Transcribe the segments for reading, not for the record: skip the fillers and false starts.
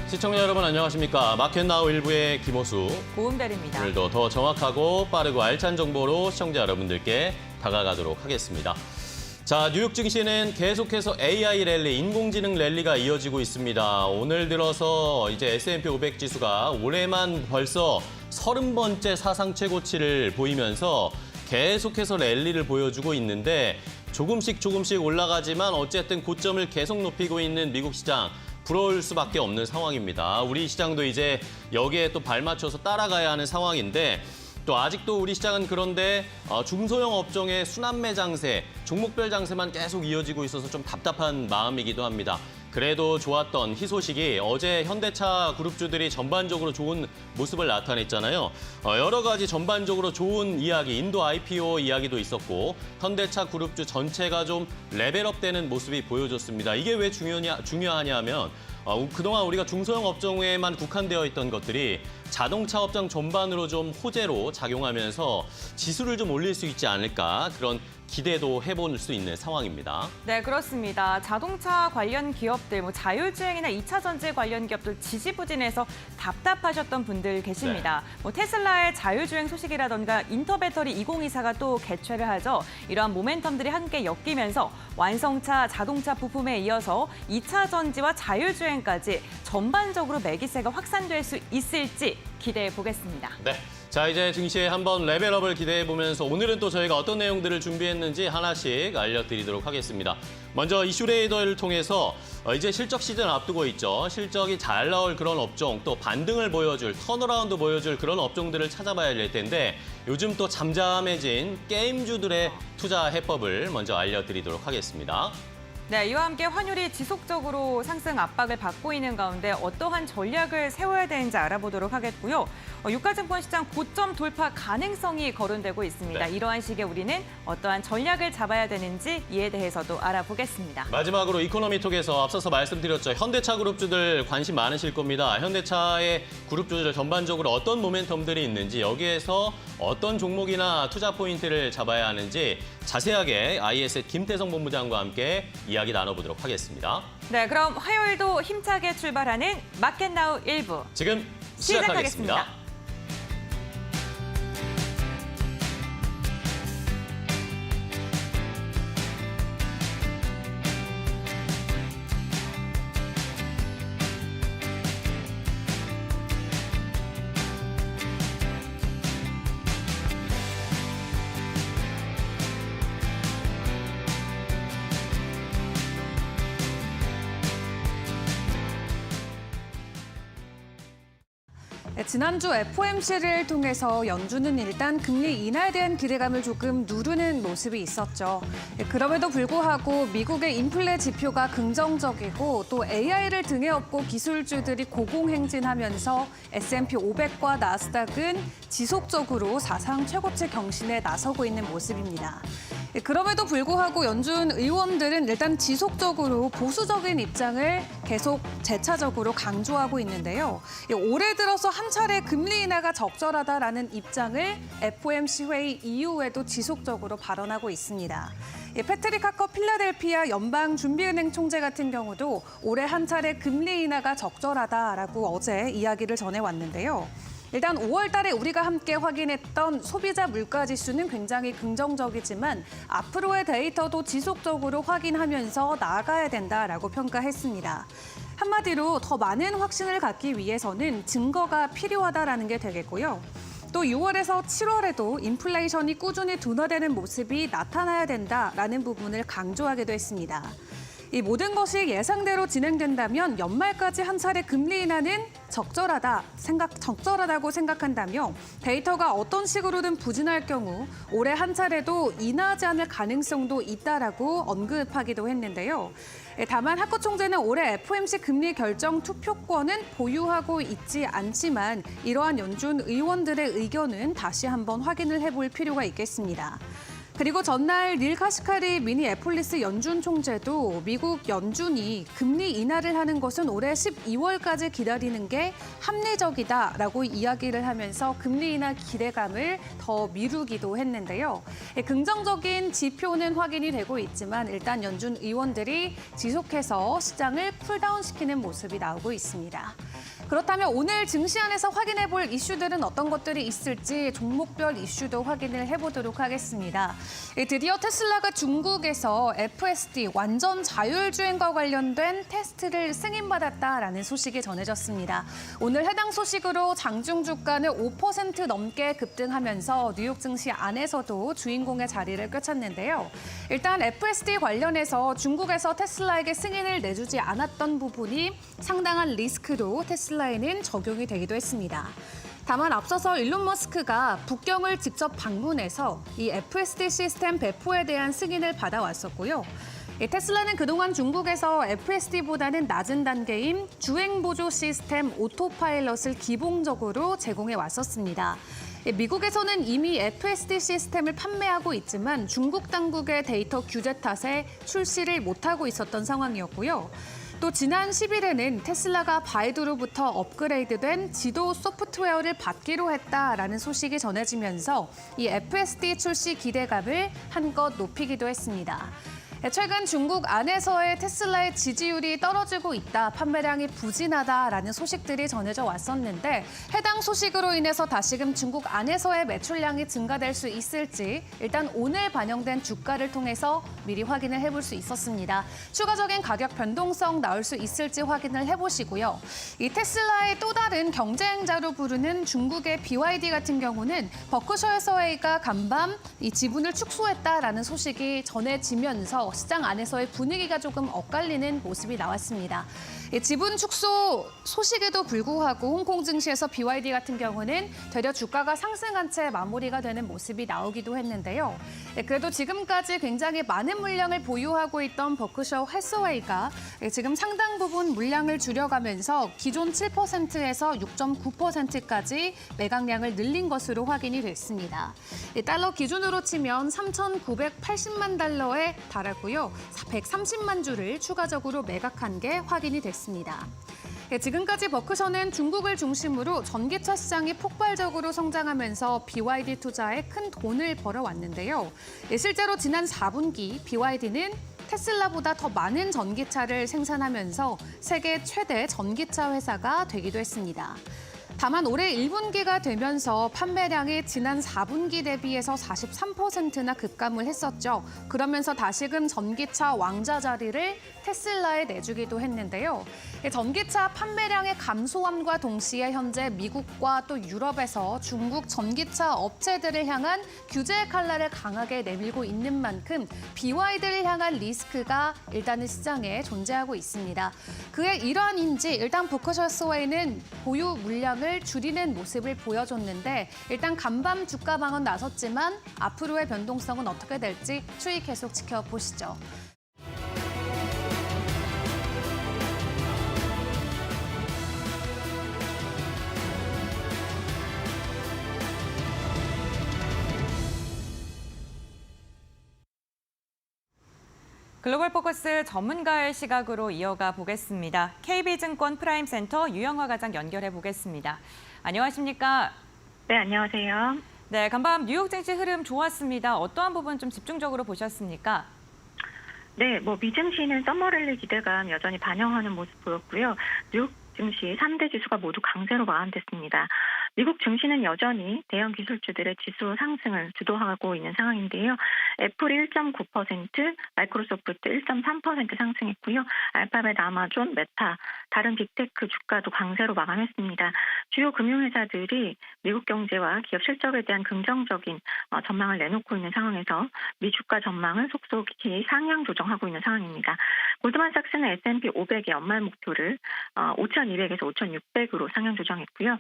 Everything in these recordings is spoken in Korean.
시청자 여러분 안녕하십니까. 마켓나우 일부의 김호수. 고은별입니다. 오늘도 더 정확하고 빠르고 알찬 정보로 시청자 여러분들께 다가가도록 하겠습니다. 자, 뉴욕 증시는 계속해서 AI 랠리, 인공지능 랠리가 이어지고 있습니다. 오늘 들어서 이제 S&P 500 지수가 올해만 벌써 30번째 사상 최고치를 보이면서 계속해서 랠리를 보여주고 있는데 조금씩 올라가지만 어쨌든 고점을 계속 높이고 있는 미국 시장. 부러울 수밖에 없는 상황입니다. 우리 시장도 이제 여기에 또 발맞춰서 따라가야 하는 상황인데 또 아직도 우리 시장은 그런데 중소형 업종의 순환매 장세, 종목별 장세만 계속 이어지고 있어서 좀 답답한 마음이기도 합니다. 그래도 좋았던 희소식이 어제 현대차 그룹주들이 전반적으로 좋은 모습을 나타냈잖아요. 여러 가지 전반적으로 좋은 이야기, 인도 IPO 이야기도 있었고 현대차 그룹주 전체가 좀 레벨업되는 모습이 보여졌습니다. 이게 왜 중요하냐 하면 그동안 우리가 중소형 업종에만 국한되어 있던 것들이 자동차 업종 전반으로 좀 호재로 작용하면서 지수를 좀 올릴 수 있지 않을까 그런 기대도 해볼 수 있는 상황입니다. 네, 그렇습니다. 자동차 관련 기업들, 자율주행이나 2차 전지 관련 기업들 지지부진해서 답답하셨던 분들 계십니다. 네. 테슬라의 자율주행 소식이라던가 인터배터리 2024가 또 개최를 하죠. 이러한 모멘텀들이 함께 엮이면서 완성차, 자동차 부품에 이어서 2차 전지와 자율주행까지 전반적으로 매기세가 확산될 수 있을지 기대해 보겠습니다. 네. 자, 이제 증시에 한번 레벨업을 기대해보면서 오늘은 또 저희가 어떤 내용들을 준비했는지 하나씩 알려드리도록 하겠습니다. 먼저 이슈레이더를 통해서 이제 실적 시즌 앞두고 있죠. 실적이 잘 나올 그런 업종, 또 반등을 보여줄, 턴어라운드 보여줄 그런 업종들을 찾아봐야 될 텐데 요즘 또 잠잠해진 게임주들의 투자 해법을 먼저 알려드리도록 하겠습니다. 네, 이와 함께 환율이 지속적으로 상승 압박을 받고 있는 가운데 어떠한 전략을 세워야 되는지 알아보도록 하겠고요. 유가증권 시장 고점 돌파 가능성이 거론되고 있습니다. 네. 이러한 시기에 우리는 어떠한 전략을 잡아야 되는지 이에 대해서도 알아보겠습니다. 마지막으로 이코노미톡에서 앞서서 말씀드렸죠. 현대차 그룹주들 관심 많으실 겁니다. 현대차의 그룹주들 전반적으로 어떤 모멘텀들이 있는지 여기에서 어떤 종목이나 투자 포인트를 잡아야 하는지 자세하게 IS의 김태성 본부장과 함께 이야기 나눠보도록 하겠습니다. 네, 그럼 화요일도 힘차게 출발하는 마켓나우 1부 지금 시작하겠습니다. 지난주 FOMC를 통해서 연준은 일단 금리 인하에 대한 기대감을 조금 누르는 모습이 있었죠. 그럼에도 불구하고 미국의 인플레 지표가 긍정적이고 또 AI를 등에 업고 기술주들이 고공행진하면서 S&P 500과 나스닥은 지속적으로 사상 최고치 경신에 나서고 있는 모습입니다. 그럼에도 불구하고 연준 의원들은 일단 지속적으로 보수적인 입장을 계속 재차적으로 강조하고 있는데요. 올해 들어서 한 차례 금리 인하가 적절하다라는 입장을 FOMC 회의 이후에도 지속적으로 발언하고 있습니다. 패트릭 하커 필라델피아 연방준비은행 총재 같은 경우도 올해 한 차례 금리 인하가 적절하다라고 어제 이야기를 전해왔는데요. 일단 5월 달에 우리가 함께 확인했던 소비자 물가 지수는 굉장히 긍정적이지만 앞으로의 데이터도 지속적으로 확인하면서 나아가야 된다라고 평가했습니다. 한마디로 더 많은 확신을 갖기 위해서는 증거가 필요하다라는 게 되겠고요. 또 6월에서 7월에도 인플레이션이 꾸준히 둔화되는 모습이 나타나야 된다라는 부분을 강조하기도 했습니다. 이 모든 것이 예상대로 진행된다면 연말까지 한 차례 금리 인하는 적절하다고 생각한다며 데이터가 어떤 식으로든 부진할 경우 올해 한 차례도 인하하지 않을 가능성도 있다라고 언급하기도 했는데요. 다만 하커 총재는 올해 FOMC 금리 결정 투표권은 보유하고 있지 않지만 이러한 연준 의원들의 의견은 다시 한번 확인을 해볼 필요가 있겠습니다. 그리고 전날 닐 카시카리 미니애폴리스 연준 총재도 미국 연준이 금리 인하를 하는 것은 올해 12월까지 기다리는 게 합리적이다라고 이야기를 하면서 금리 인하 기대감을 더 미루기도 했는데요. 긍정적인 지표는 확인이 되고 있지만 일단 연준 의원들이 지속해서 시장을 쿨다운시키는 모습이 나오고 있습니다. 그렇다면 오늘 증시 안에서 확인해 볼 이슈들은 어떤 것들이 있을지 종목별 이슈도 확인을 해보도록 하겠습니다. 드디어 테슬라가 중국에서 FSD 완전 자율주행과 관련된 테스트를 승인받았다라는 소식이 전해졌습니다. 오늘 해당 소식으로 장중 주가는 5% 넘게 급등하면서 뉴욕 증시 안에서도 주인공의 자리를 꿰찼는데요. 일단 FSD 관련해서 중국에서 테슬라에게 승인을 내주지 않았던 부분이 상당한 리스크로 테슬라에는 적용이 되기도 했습니다. 다만 앞서서 일론 머스크가 북경을 직접 방문해서 이 FSD 시스템 배포에 대한 승인을 받아왔었고요. 테슬라는 그동안 중국에서 FSD보다는 낮은 단계인 주행보조 시스템 오토파일럿을 기본적으로 제공해 왔었습니다. 미국에서는 이미 FSD 시스템을 판매하고 있지만 중국 당국의 데이터 규제 탓에 출시를 못하고 있었던 상황이었고요. 또 지난 10일에는 테슬라가 바이두로부터 업그레이드된 지도 소프트웨어를 받기로 했다라는 소식이 전해지면서 이 FSD 출시 기대감을 한껏 높이기도 했습니다. 최근 중국 안에서의 테슬라의 지지율이 떨어지고 있다, 판매량이 부진하다라는 소식들이 전해져 왔었는데 해당 소식으로 인해서 다시금 중국 안에서의 매출량이 증가될 수 있을지 일단 오늘 반영된 주가를 통해서 미리 확인을 해볼 수 있었습니다. 추가적인 가격 변동성 나올 수 있을지 확인을 해보시고요. 이 테슬라의 또 다른 경쟁자로 부르는 중국의 BYD 같은 경우는 버크셔 해서웨이가 간밤 이 지분을 축소했다라는 소식이 전해지면서 시장 안에서의 분위기가 조금 엇갈리는 모습이 나왔습니다. 지분 축소 소식에도 불구하고 홍콩 증시에서 BYD 같은 경우는 되려 주가가 상승한 채 마무리가 되는 모습이 나오기도 했는데요. 그래도 지금까지 굉장히 많은 물량을 보유하고 있던 버크셔 해서웨이가 지금 상당 부분 물량을 줄여가면서 기존 7%에서 6.9%까지 매각량을 늘린 것으로 확인이 됐습니다. 달러 기준으로 치면 3,980만 달러에 달하고요. 130만 주를 추가적으로 매각한 게 확인이 됐습니다. 지금까지 버크셔는 중국을 중심으로 전기차 시장이 폭발적으로 성장하면서 BYD 투자에 큰 돈을 벌어왔는데요. 실제로 지난 4분기 BYD는 테슬라보다 더 많은 전기차를 생산하면서 세계 최대 전기차 회사가 되기도 했습니다. 다만 올해 1분기가 되면서 판매량이 지난 4분기 대비해서 43%나 급감을 했었죠. 그러면서 다시금 전기차 왕자 자리를 테슬라에 내주기도 했는데요. 전기차 판매량의 감소함과 동시에 현재 미국과 또 유럽에서 중국 전기차 업체들을 향한 규제의 칼날을 강하게 내밀고 있는 만큼 BYD를 향한 리스크가 일단은 시장에 존재하고 있습니다. 그의 일환인지 일단 버크셔 해서웨이는 보유 물량을 줄이는 모습을 보여줬는데 일단 간밤 주가 방언 나섰지만 앞으로의 변동성은 어떻게 될지 추이 계속 지켜보시죠. 글로벌 포커스 전문가의 시각으로 이어가 보겠습니다. KB증권 프라임센터 유영화 과장 연결해 보겠습니다. 안녕하십니까? 네, 안녕하세요. 네, 간밤 뉴욕 증시 흐름 좋았습니다. 어떠한 부분 좀 집중적으로 보셨습니까? 네, 미증시는 썸머랠리 기대감 여전히 반영하는 모습 보였고요. 뉴욕 증시 3대 지수가 모두 강세로 마감됐습니다. 미국 증시는 여전히 대형 기술주들의 지수 상승을 주도하고 있는 상황인데요. 애플이 1.9%, 마이크로소프트 1.3% 상승했고요. 알파벳, 아마존, 메타, 다른 빅테크 주가도 강세로 마감했습니다. 주요 금융회사들이 미국 경제와 기업 실적에 대한 긍정적인 전망을 내놓고 있는 상황에서 미 주가 전망을 속속히 상향 조정하고 있는 상황입니다. 골드만삭스는 S&P 500의 연말 목표를 5,200에서 5,600으로 상향 조정했고요.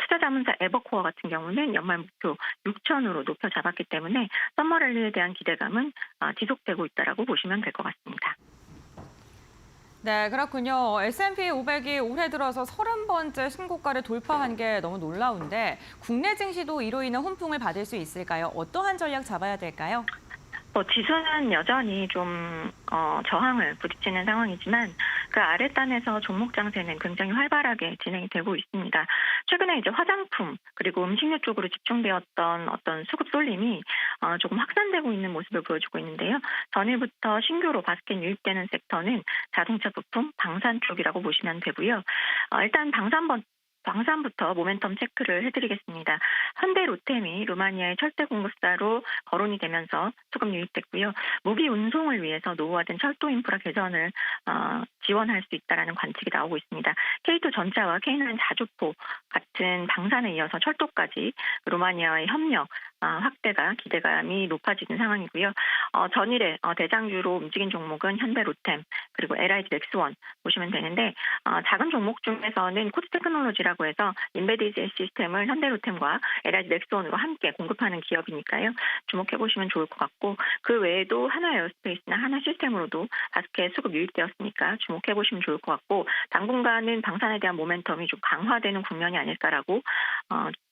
투자자문사 에버코어 같은 경우는 연말 목표 6,000으로 높여 잡았기 때문에 썸머랠리에 대한 기대감은 지속되고 있다고 보시면 될 것 같습니다. 네, 그렇군요. S&P 500이 올해 들어서 30번째 신고가를 돌파한 게 너무 놀라운데 국내 증시도 이로 인해 훈풍을 받을 수 있을까요? 어떠한 전략 잡아야 될까요? 지수는 여전히 좀 저항을 부딪히는 상황이지만 그 아랫단에서 종목 장세는 굉장히 활발하게 진행이 되고 있습니다. 최근에 이제 화장품 그리고 음식료 쪽으로 집중되었던 어떤 수급 쏠림이 조금 확산되고 있는 모습을 보여주고 있는데요. 전일부터 신규로 바스켓 유입되는 섹터는 자동차 부품, 방산 쪽이라고 보시면 되고요. 일단 방산부터 모멘텀 체크를 해드리겠습니다. 현대로템이 루마니아의 철대 공급사로 거론이 되면서 수급 유입됐고요. 무기 운송을 위해서 노후화된 철도 인프라 개선을 지원할 수 있다는 관측이 나오고 있습니다. K2전자와 K9 자주포 같은 방산에 이어서 철도까지 루마니아와의 협력 확대가 기대감이 높아지는 상황이고요. 전일에 대장주로 움직인 종목은 현대로템 그리고 LIG 넥스원 보시면 되는데 작은 종목 중에서는 코스테크놀로지라고 해서 인베디드 시스템을 현대로템과 LIG 넥스원으로 함께 공급하는 기업이니까요. 주목해 보시면 좋을 것 같고 그 외에도 하나에어스페이스나 하나시스템으로도 바스켓 수급 유입되었으니까 주목해 보시면 좋을 것 같고 당분간은 방산에 대한 모멘텀이 좀 강화되는 국면이 아닐까라고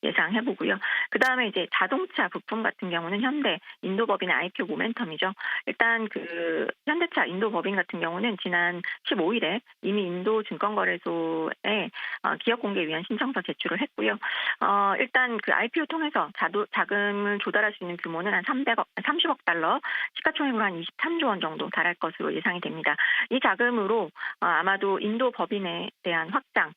예상해 보고요. 그 다음에 이제 자동차 부품 같은 경우는 현대 인도법인의 IPO 모멘텀이죠. 일단 그 현대차 인도법인 같은 경우는 지난 15일에 이미 인도 증권거래소에 기업 공개 위한 신청서 제출을 했고요. 일단 그 IPO 통해서 자금을 조달할 수 있는 규모는 한 30억 달러, 시가총액으로 한 23조 원 정도 달할 것으로 예상이 됩니다. 이 자금으로 아마도 인도 법인에 대한 확장,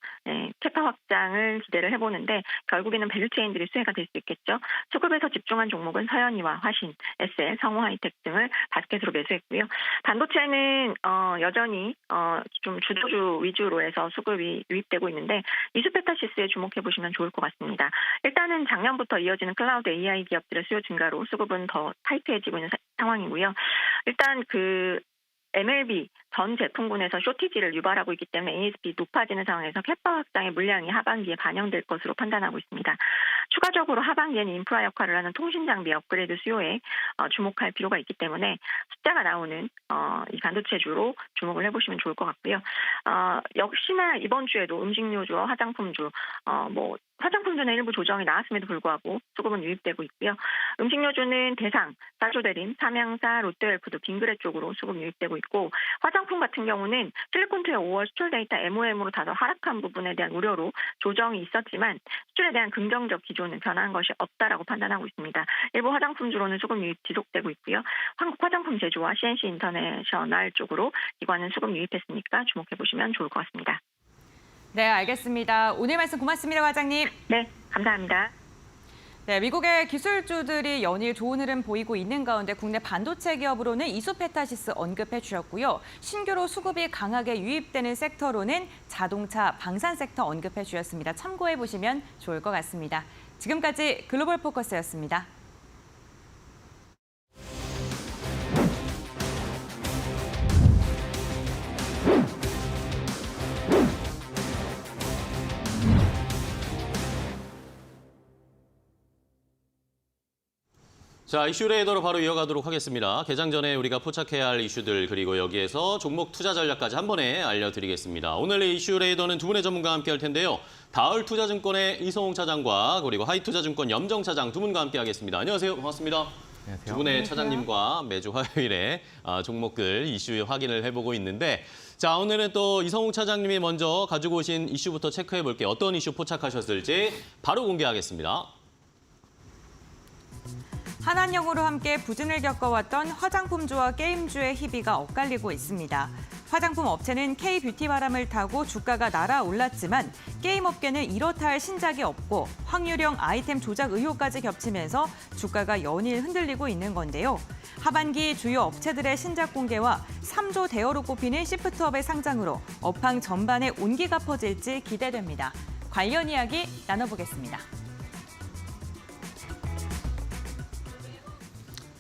캐파 확장을 기대를 해보는데 결국에는 밸류체인들이 수혜가 될 수 있겠죠. 수급에서 집중한 종목은 서현이와 화신, SL, 성우하이텍 등을 바스켓으로 매수했고요. 반도체는 여전히 좀 주도주 위주로 해서 수급이 유입되고 있는데 이수페타시스에 주목해 보시면 좋을 것 같습니다. 일단은 작년부터 이어지는 클라우드 AI 기업들의 수요 증가로 수급은 더 타이트해지고 있는 상황이고요. 일단 그 MLB 전 제품군에서 쇼티지를 유발하고 있기 때문에 ASP 높아지는 상황에서 캐파 확장의 물량이 하반기에 반영될 것으로 판단하고 있습니다. 추가적으로 하반기에는 인프라 역할을 하는 통신 장비 업그레이드 수요에 주목할 필요가 있기 때문에 숫자가 나오는 이 반도체주로 주목을 해보시면 좋을 것 같고요. 역시나 이번 주에도 음식료주와 화장품주, 화장품주는 일부 조정이 나왔음에도 불구하고 수급은 유입되고 있고요. 음식료주는 대상, 사조대림, 삼양사, 롯데웰푸드, 빙그레 쪽으로 수급 유입되고 있고 화장품 같은 경우는 실리콘투의 5월 수출 데이터 MOM으로 다소 하락한 부분에 대한 우려로 조정이 있었지만 수출에 대한 긍정적 기조는 변한 것이 없다라고 판단하고 있습니다. 일부 화장품주로는 수급 유입 지속되고 있고요. 한국 화장품 제조와 CNC 인터내셔널 쪽으로 기관은 수급 유입했으니까 주목해 보시면 좋을 것 같습니다. 네, 알겠습니다. 오늘 말씀 고맙습니다, 과장님. 네, 감사합니다. 네, 미국의 기술주들이 연일 좋은 흐름 보이고 있는 가운데 국내 반도체 기업으로는 이수페타시스 언급해 주셨고요. 신규로 수급이 강하게 유입되는 섹터로는 자동차, 방산 섹터 언급해 주셨습니다. 참고해 보시면 좋을 것 같습니다. 지금까지 글로벌 포커스였습니다. 자, 이슈 레이더로 바로 이어가도록 하겠습니다. 개장 전에 우리가 포착해야 할 이슈들 그리고 여기에서 종목 투자 전략까지 한 번에 알려드리겠습니다. 오늘의 이슈 레이더는 두 분의 전문가와 함께 할 텐데요. 다을투자증권의 이성홍 차장과 그리고 하이투자증권 염정 차장 두 분과 함께 하겠습니다. 안녕하세요. 반갑습니다. 안녕하세요. 두 분의 차장님과 매주 화요일에 종목들 이슈 확인을 해보고 있는데 자, 오늘은 또 이성홍 차장님이 먼저 가지고 오신 이슈부터 체크해 볼게요. 어떤 이슈 포착하셨을지 바로 공개하겠습니다. 한한령으로 함께 부진을 겪어왔던 화장품주와 게임주의 희비가 엇갈리고 있습니다. 화장품 업체는 K뷰티 바람을 타고 주가가 날아올랐지만 게임 업계는 이렇다 할 신작이 없고 확률형 아이템 조작 의혹까지 겹치면서 주가가 연일 흔들리고 있는 건데요. 하반기 주요 업체들의 신작 공개와 3조 대어로 꼽히는 시프트업의 상장으로 업황 전반에 온기가 퍼질지 기대됩니다. 관련 이야기 나눠보겠습니다.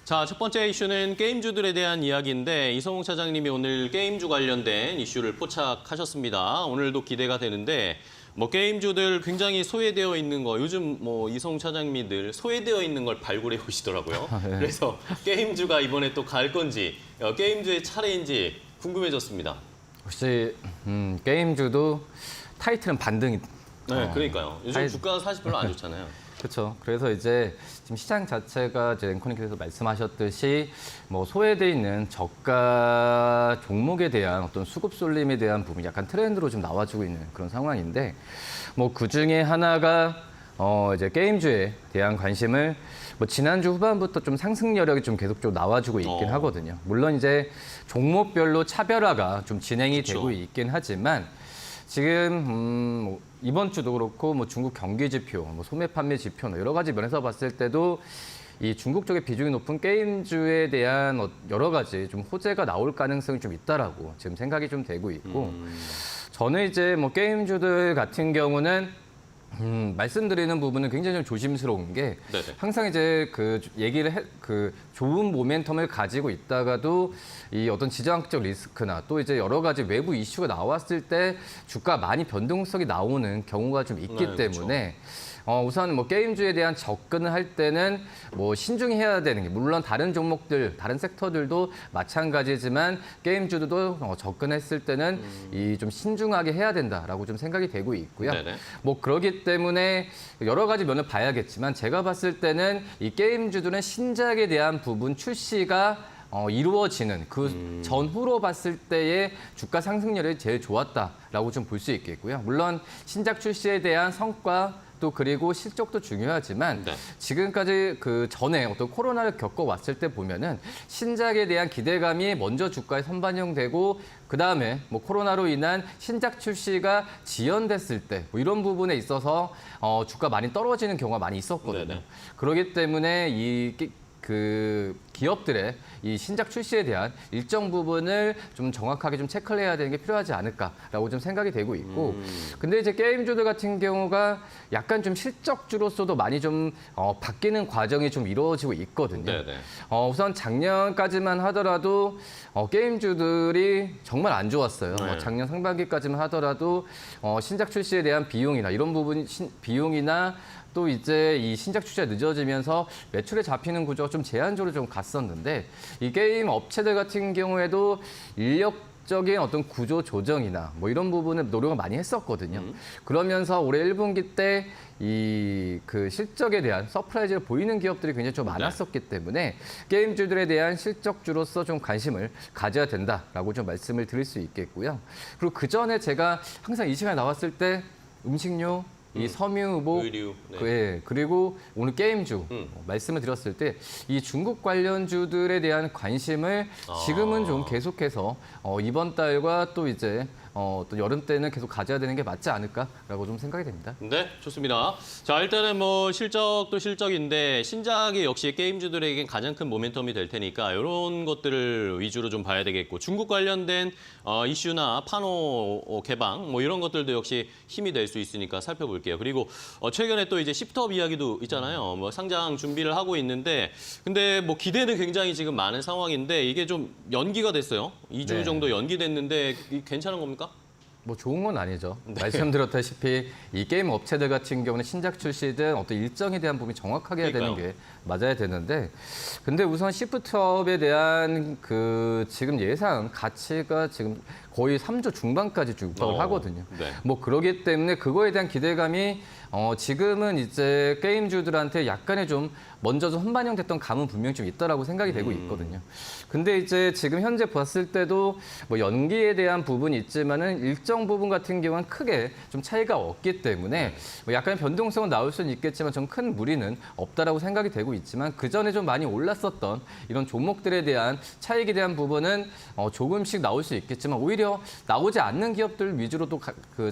자, 첫 번째 이슈는 게임주들에 대한 이야기인데 이성홍 차장님이 오늘 게임주 관련된 이슈를 포착하셨습니다. 오늘도 기대가 되는데 게임주들 굉장히 소외되어 있는 거 요즘 이성홍 차장님이 늘 소외되어 있는 걸 발굴해 오시더라고요. 네. 그래서 게임주가 이번에 또 갈 건지 게임주의 차례인지 궁금해졌습니다. 혹시 게임주도 타이틀은 반등이 네, 그러니까요. 요즘 타이- 주가가 사실 별로 안 좋잖아요. 그렇죠. 그래서 이제 지금 시장 자체가 이제 앵커님께서 말씀하셨듯이 뭐 소외돼 있는 저가 종목에 대한 어떤 수급 쏠림에 대한 부분이 약간 트렌드로 좀 나와주고 있는 그런 상황인데 뭐 그 중에 하나가 이제 게임주에 대한 관심을 뭐 지난주 후반부터 좀 상승 여력이 좀 계속적으로 나와주고 있긴 하거든요. 물론 이제 종목별로 차별화가 좀 진행이 그쵸. 되고 있긴 하지만 지금 뭐 이번 주도 그렇고 뭐 중국 경기 지표, 뭐 소매 판매 지표 여러 가지 면에서 봤을 때도 이 중국 쪽에 비중이 높은 게임주에 대한 여러 가지 좀 호재가 나올 가능성이 좀 있다라고 지금 생각이 좀 되고 있고 저는 이제 뭐 게임주들 같은 경우는 말씀드리는 부분은 굉장히 좀 조심스러운 게 네네. 항상 이제 그 좋은 모멘텀을 가지고 있다가도 이 어떤 지정학적 리스크나 또 이제 여러 가지 외부 이슈가 나왔을 때 주가 많이 변동성이 나오는 경우가 좀 있기 네, 때문에 우선 뭐 게임주에 대한 접근을 할 때는 뭐 신중해야 되는 게 물론 다른 종목들, 다른 섹터들도 마찬가지지만 게임주도 접근했을 때는 이 좀 신중하게 해야 된다라고 좀 생각이 되고 있고요. 네네. 뭐 그러기 때문에 여러 가지 면을 봐야겠지만 제가 봤을 때는 이 게임주들은 신작에 대한 부분 출시가 이루어지는 그 전후로 봤을 때의 주가 상승률이 제일 좋았다라고 좀 볼 수 있겠고요. 물론 신작 출시에 대한 성과 또 그리고 실적도 중요하지만 네. 지금까지 그 전에 어떤 코로나를 겪어왔을 때 보면은 신작에 대한 기대감이 먼저 주가에 선반영되고 그 다음에 뭐 코로나로 인한 신작 출시가 지연됐을 때 뭐 이런 부분에 있어서 주가 많이 떨어지는 경우가 많이 있었거든요. 네네. 그렇기 때문에 그 기업들의 이 신작 출시에 대한 일정 부분을 좀 정확하게 좀 체크를 해야 되는 게 필요하지 않을까라고 좀 생각이 되고 있고 근데 이제 게임주들 같은 경우가 약간 좀 실적주로서도 많이 좀 바뀌는 과정이 좀 이루어지고 있거든요. 네네. 우선 작년까지만 하더라도 게임주들이 정말 안 좋았어요. 네. 작년 상반기까지만 하더라도 신작 출시에 대한 비용이나 이런 부분 비용이나 또 이제 이 신작 출시가 늦어지면서 매출에 잡히는 구조가 좀 제한적으로 좀 갔었는데 이 게임 업체들 같은 경우에도 인력적인 어떤 구조 조정이나 뭐 이런 부분에 노력을 많이 했었거든요. 그러면서 올해 1분기 때 이 그 실적에 대한 서프라이즈를 보이는 기업들이 굉장히 좀 많았었기 때문에 게임주들에 대한 실적주로서 좀 관심을 가져야 된다라고 좀 말씀을 드릴 수 있겠고요. 그리고 그 전에 제가 항상 이 시간에 나왔을 때 음식료 이 섬유의복, 의류, 네. 그리고 오늘 게임주 말씀을 드렸을 때 이 중국 관련주들에 대한 관심을 지금은 좀 계속해서 이번 달과 또 이제 또 여름 때는 계속 가져야 되는 게 맞지 않을까라고 좀 생각이 됩니다. 네, 좋습니다. 자, 일단은 뭐 실적도 실적인데 신작이 역시 게임주들에겐 가장 큰 모멘텀이 될 테니까 이런 것들을 위주로 좀 봐야 되겠고 중국 관련된 이슈나 판호 개방 뭐 이런 것들도 역시 힘이 될 수 있으니까 살펴볼게요. 그리고 최근에 또 이제 시프트업 이야기도 있잖아요. 뭐 상장 준비를 하고 있는데 근데 뭐 기대는 굉장히 지금 많은 상황인데 이게 좀 연기가 됐어요. 2주 네. 정도 연기됐는데 괜찮은 겁니까? 뭐 좋은 건 아니죠. 말씀드렸다시피 이 게임 업체들 같은 경우는 신작 출시든 어떤 일정에 대한 부분이 정확하게 해야 되는 게 맞아야 되는데 근데 우선 시프트업에 대한 그 지금 예상 가치가 지금 거의 3조 중반까지 육박을 하거든요. 네. 뭐 그러기 때문에 그거에 대한 기대감이 지금은 이제 게임주들한테 약간의 좀 먼저 좀 선반영됐던 감은 분명히 좀 있다라고 생각이 되고 있거든요. 근데 이제 지금 현재 봤을 때도 뭐 연기에 대한 부분이 있지만은 일정 부분 같은 경우는 크게 좀 차이가 없기 때문에 뭐 약간의 변동성은 나올 수는 있겠지만 좀 큰 무리는 없다라고 생각이 되고 있지만 그 전에 좀 많이 올랐었던 이런 종목들에 대한 차익에 대한 부분은 조금씩 나올 수 있겠지만 오히려 나오지 않는 기업들 위주로 또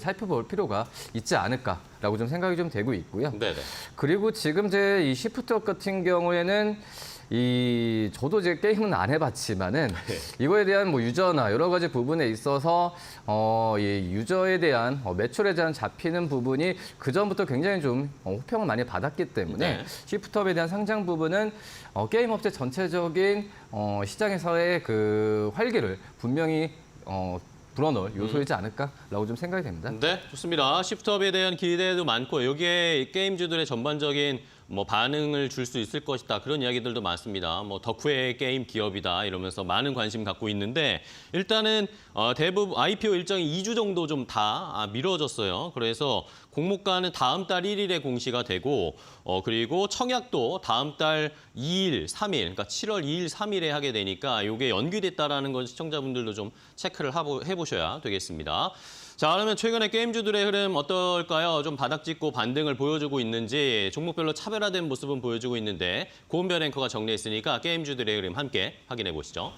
살펴볼 필요가 있지 않을까라고 좀 생각이 좀 되고 있고요. 네네. 그리고 지금 제 이 시프트업 같은 경우에는 저도 이제 게임은 안 해봤지만은 이거에 대한 뭐 유저나 여러 가지 부분에 있어서 이 유저에 대한 매출에 대한 잡히는 부분이 그 전부터 굉장히 좀 호평을 많이 받았기 때문에 네. 시프트업에 대한 상장 부분은 게임 업체 전체적인 시장에서의 그 활기를 분명히 불어넣을 요소이지 않을까라고 좀 생각이 됩니다. 네, 좋습니다. 시프트업에 대한 기대도 많고 여기에 게임주들의 전반적인 뭐 반응을 줄 수 있을 것이다. 그런 이야기들도 많습니다. 뭐 덕후의 게임 기업이다 이러면서 많은 관심 갖고 있는데 일단은 대부분 IPO 일정이 2주 정도 좀 다 미뤄졌어요. 그래서 공모가는 다음 달 1일에 공시가 되고 그리고 청약도 다음 달 2일, 3일, 그러니까 7월 2일, 3일에 하게 되니까 이게 연기됐다라는 건 시청자분들도 좀 체크를 해보셔야 되겠습니다. 자, 그러면 최근에 게임주들의 흐름 어떨까요? 좀 바닥짓고 반등을 보여주고 있는지 종목별로 차별화된 모습은 보여주고 있는데 고은별 앵커가 정리했으니까 게임주들의 흐름 함께 확인해 보시죠.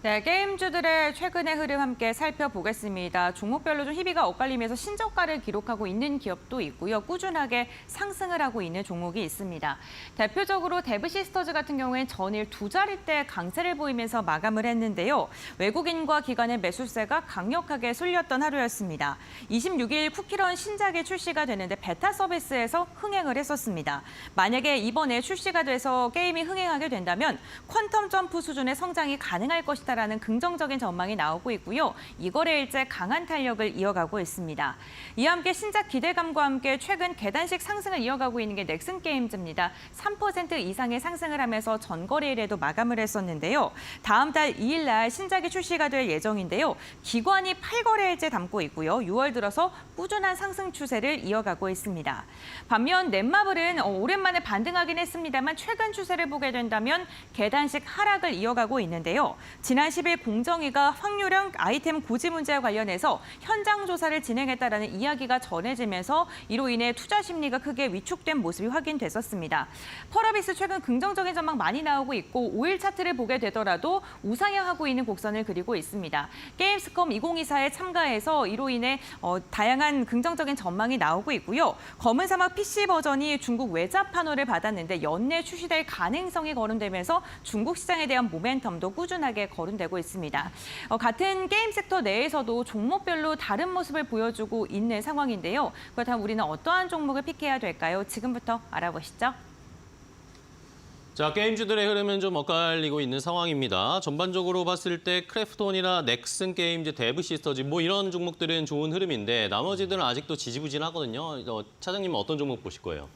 네, 게임주들의 최근의 흐름 함께 살펴보겠습니다. 종목별로 좀 희비가 엇갈리면서 신저가를 기록하고 있는 기업도 있고요. 꾸준하게 상승을 하고 있는 종목이 있습니다. 대표적으로 데브시스터즈 같은 경우엔 전일 2자릿대 강세를 보이면서 마감을 했는데요. 외국인과 기관의 매수세가 강력하게 쏠렸던 하루였습니다. 26일 쿠키런 신작이 출시가 되는데 베타 서비스에서 흥행을 했었습니다. 만약에 이번에 출시가 돼서 게임이 흥행하게 된다면 퀀텀 점프 수준의 성장이 가능할 것이다. 라는 긍정적인 전망이 나오고 있고요. 이 거래일째 강한 탄력을 이어가고 있습니다. 이와 함께 신작 기대감과 함께 최근 계단식 상승을 이어가고 있는 게 넥슨 게임즈입니다. 3% 이상의 상승을 하면서 전 거래일에도 마감을 했었는데요. 다음 달 2일 날 신작이 출시가 될 예정인데요. 기관이 8거래일째 담고 있고요. 6월 들어서 꾸준한 상승 추세를 이어가고 있습니다. 반면 넷마블은 오랜만에 반등하긴 했습니다만 최근 추세를 보게 된다면 계단식 하락을 이어가고 있는데요. 지난 10일 공정위가 확률형 아이템 고지 문제와 관련해서 현장 조사를 진행했다라는 이야기가 전해지면서 이로 인해 투자 심리가 크게 위축된 모습이 확인됐었습니다. 펄어비스 최근 긍정적인 전망 많이 나오고 있고 5일 차트를 보게 되더라도 우상향하고 있는 곡선을 그리고 있습니다. 게임스컴 2024에 참가해서 이로 인해 다양한 긍정적인 전망이 나오고 있고요. 검은 사막 PC 버전이 중국 외자 판호를 받았는데 연내 출시될 가능성이 거론되면서 중국 시장에 대한 모멘텀도 꾸준하게 거론되고 있습니다. 같은 게임 섹터 내에서도 종목별로 다른 모습을 보여주고 있는 상황인데요. 그렇다면 우리는 어떠한 종목을 픽해야 될까요? 지금부터 알아보시죠. 자, 게임주들의 흐름은 좀 엇갈리고 있는 상황입니다. 전반적으로 봤을 때 크래프톤이나 넥슨 게임즈, 데브시스터즈 뭐 이런 종목들은 좋은 흐름인데 나머지들은 아직도 지지부진하거든요. 차장님은 어떤 종목 보실 거예요?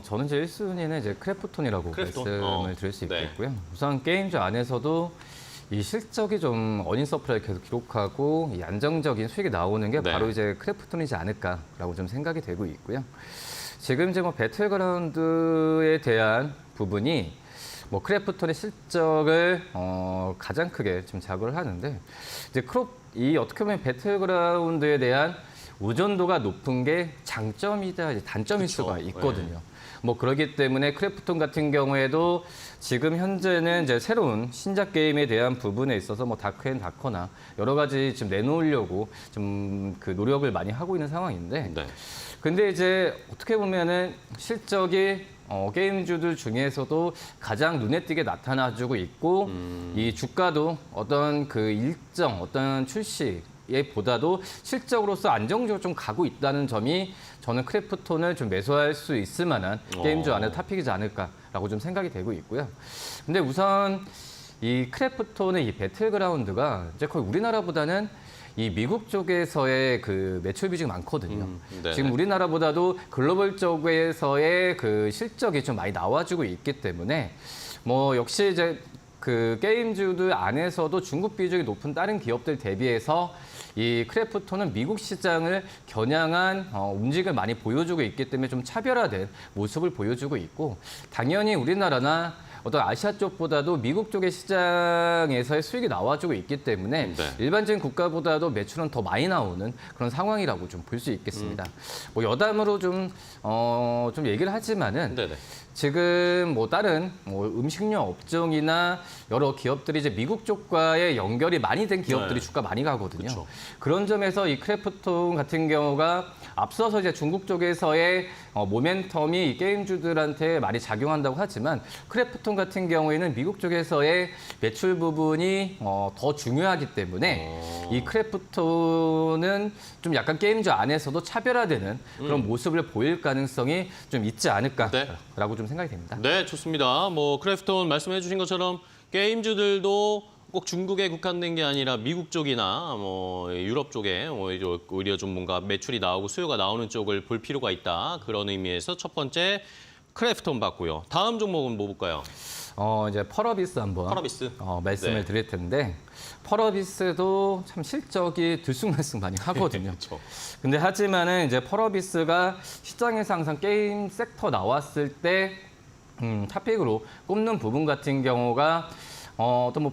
저는 제 1순위는 이제 크래프톤이라고 크래프톤? 말씀을 드릴 수 네. 있겠고요. 우선 게임주 안에서도 이 실적이 좀 어닝 서프라이를 계속 기록하고 이 안정적인 수익이 나오는 게 네. 바로 이제 크래프톤이지 않을까라고 좀 생각이 되고 있고요. 지금 이제 뭐 배틀그라운드에 대한 부분이 뭐 크래프톤의 실적을 가장 크게 지금 자극을 하는데 이제 이 어떻게 보면 배틀그라운드에 대한 의존도가 높은 게 장점이다 단점일 그쵸. 수가 있거든요. 뭐 그렇기 때문에 크래프톤 같은 경우에도 지금 현재는 이제 새로운 신작 게임에 대한 부분에 있어서 뭐 다크앤다커나 여러 가지 지금 내놓으려고 좀 그 노력을 많이 하고 있는 상황인데 네. 근데 이제 어떻게 보면은 실적이 게임주들 중에서도 가장 눈에 띄게 나타나주고 있고 이 주가도 어떤 그 일정 어떤 출시에 보다도 실적으로서 안정적으로 좀 가고 있다는 점이 저는 크래프톤을 좀 매수할 수 있을 만한 게임주 안에 탑픽이지 않을까라고 좀 생각이 되고 있고요. 근데 우선 이 크래프톤의 이 배틀그라운드가 이제 거의 우리나라보다는 이 미국 쪽에서의 그 매출 비중이 많거든요. 네. 지금 우리나라보다도 글로벌 쪽에서의 그 실적이 좀 많이 나와주고 있기 때문에 뭐 역시 이제 그 게임주들 안에서도 중국 비중이 높은 다른 기업들 대비해서 이 크래프톤은 미국 시장을 겨냥한 움직임을 많이 보여주고 있기 때문에 좀 차별화된 모습을 보여주고 있고 당연히 우리나라나 어떤 아시아 쪽보다도 미국 쪽의 시장에서의 수익이 나와주고 있기 때문에 네. 일반적인 국가보다도 매출은 더 많이 나오는 그런 상황이라고 좀 볼 수 있겠습니다. 뭐 여담으로 좀 얘기를 하지만은 네네. 지금 뭐 다른 뭐 음식료 업종이나 여러 기업들이 이제 미국 쪽과의 연결이 많이 된 기업들이 네. 주가 많이 가거든요. 그쵸. 그런 점에서 이 크래프톤 같은 경우가 앞서서 이제 중국 쪽에서의 모멘텀이 이 게임주들한테 많이 작용한다고 하지만 크래프톤 같은 경우에는 미국 쪽에서의 매출 부분이 더 중요하기 때문에 이 크래프톤은 좀 약간 게임주 안에서도 차별화되는 그런 모습을 보일 가능성이 좀 있지 않을까라고 좀 생각이 됩니다. 네, 좋습니다. 뭐 크래프톤 말씀해 주신 것처럼 게임주들도 꼭 중국에 국한된 게 아니라 미국 쪽이나 뭐 유럽 쪽에 오히려 좀 뭔가 매출이 나오고 수요가 나오는 쪽을 볼 필요가 있다. 그런 의미에서 첫 번째 크래프톤 봤고요. 다음 종목은 뭐 볼까요? 이제 펄어비스 한번 펄어비스. 말씀을 네. 드릴 텐데 펄어비스도 참 실적이 들쑥날쑥 많이 하거든요. 그렇죠. 근데 하지만은 이제 펄어비스가 시장에서 항상 게임 섹터 나왔을 때 탑픽으로 꼽는 부분 같은 경우가 또 뭐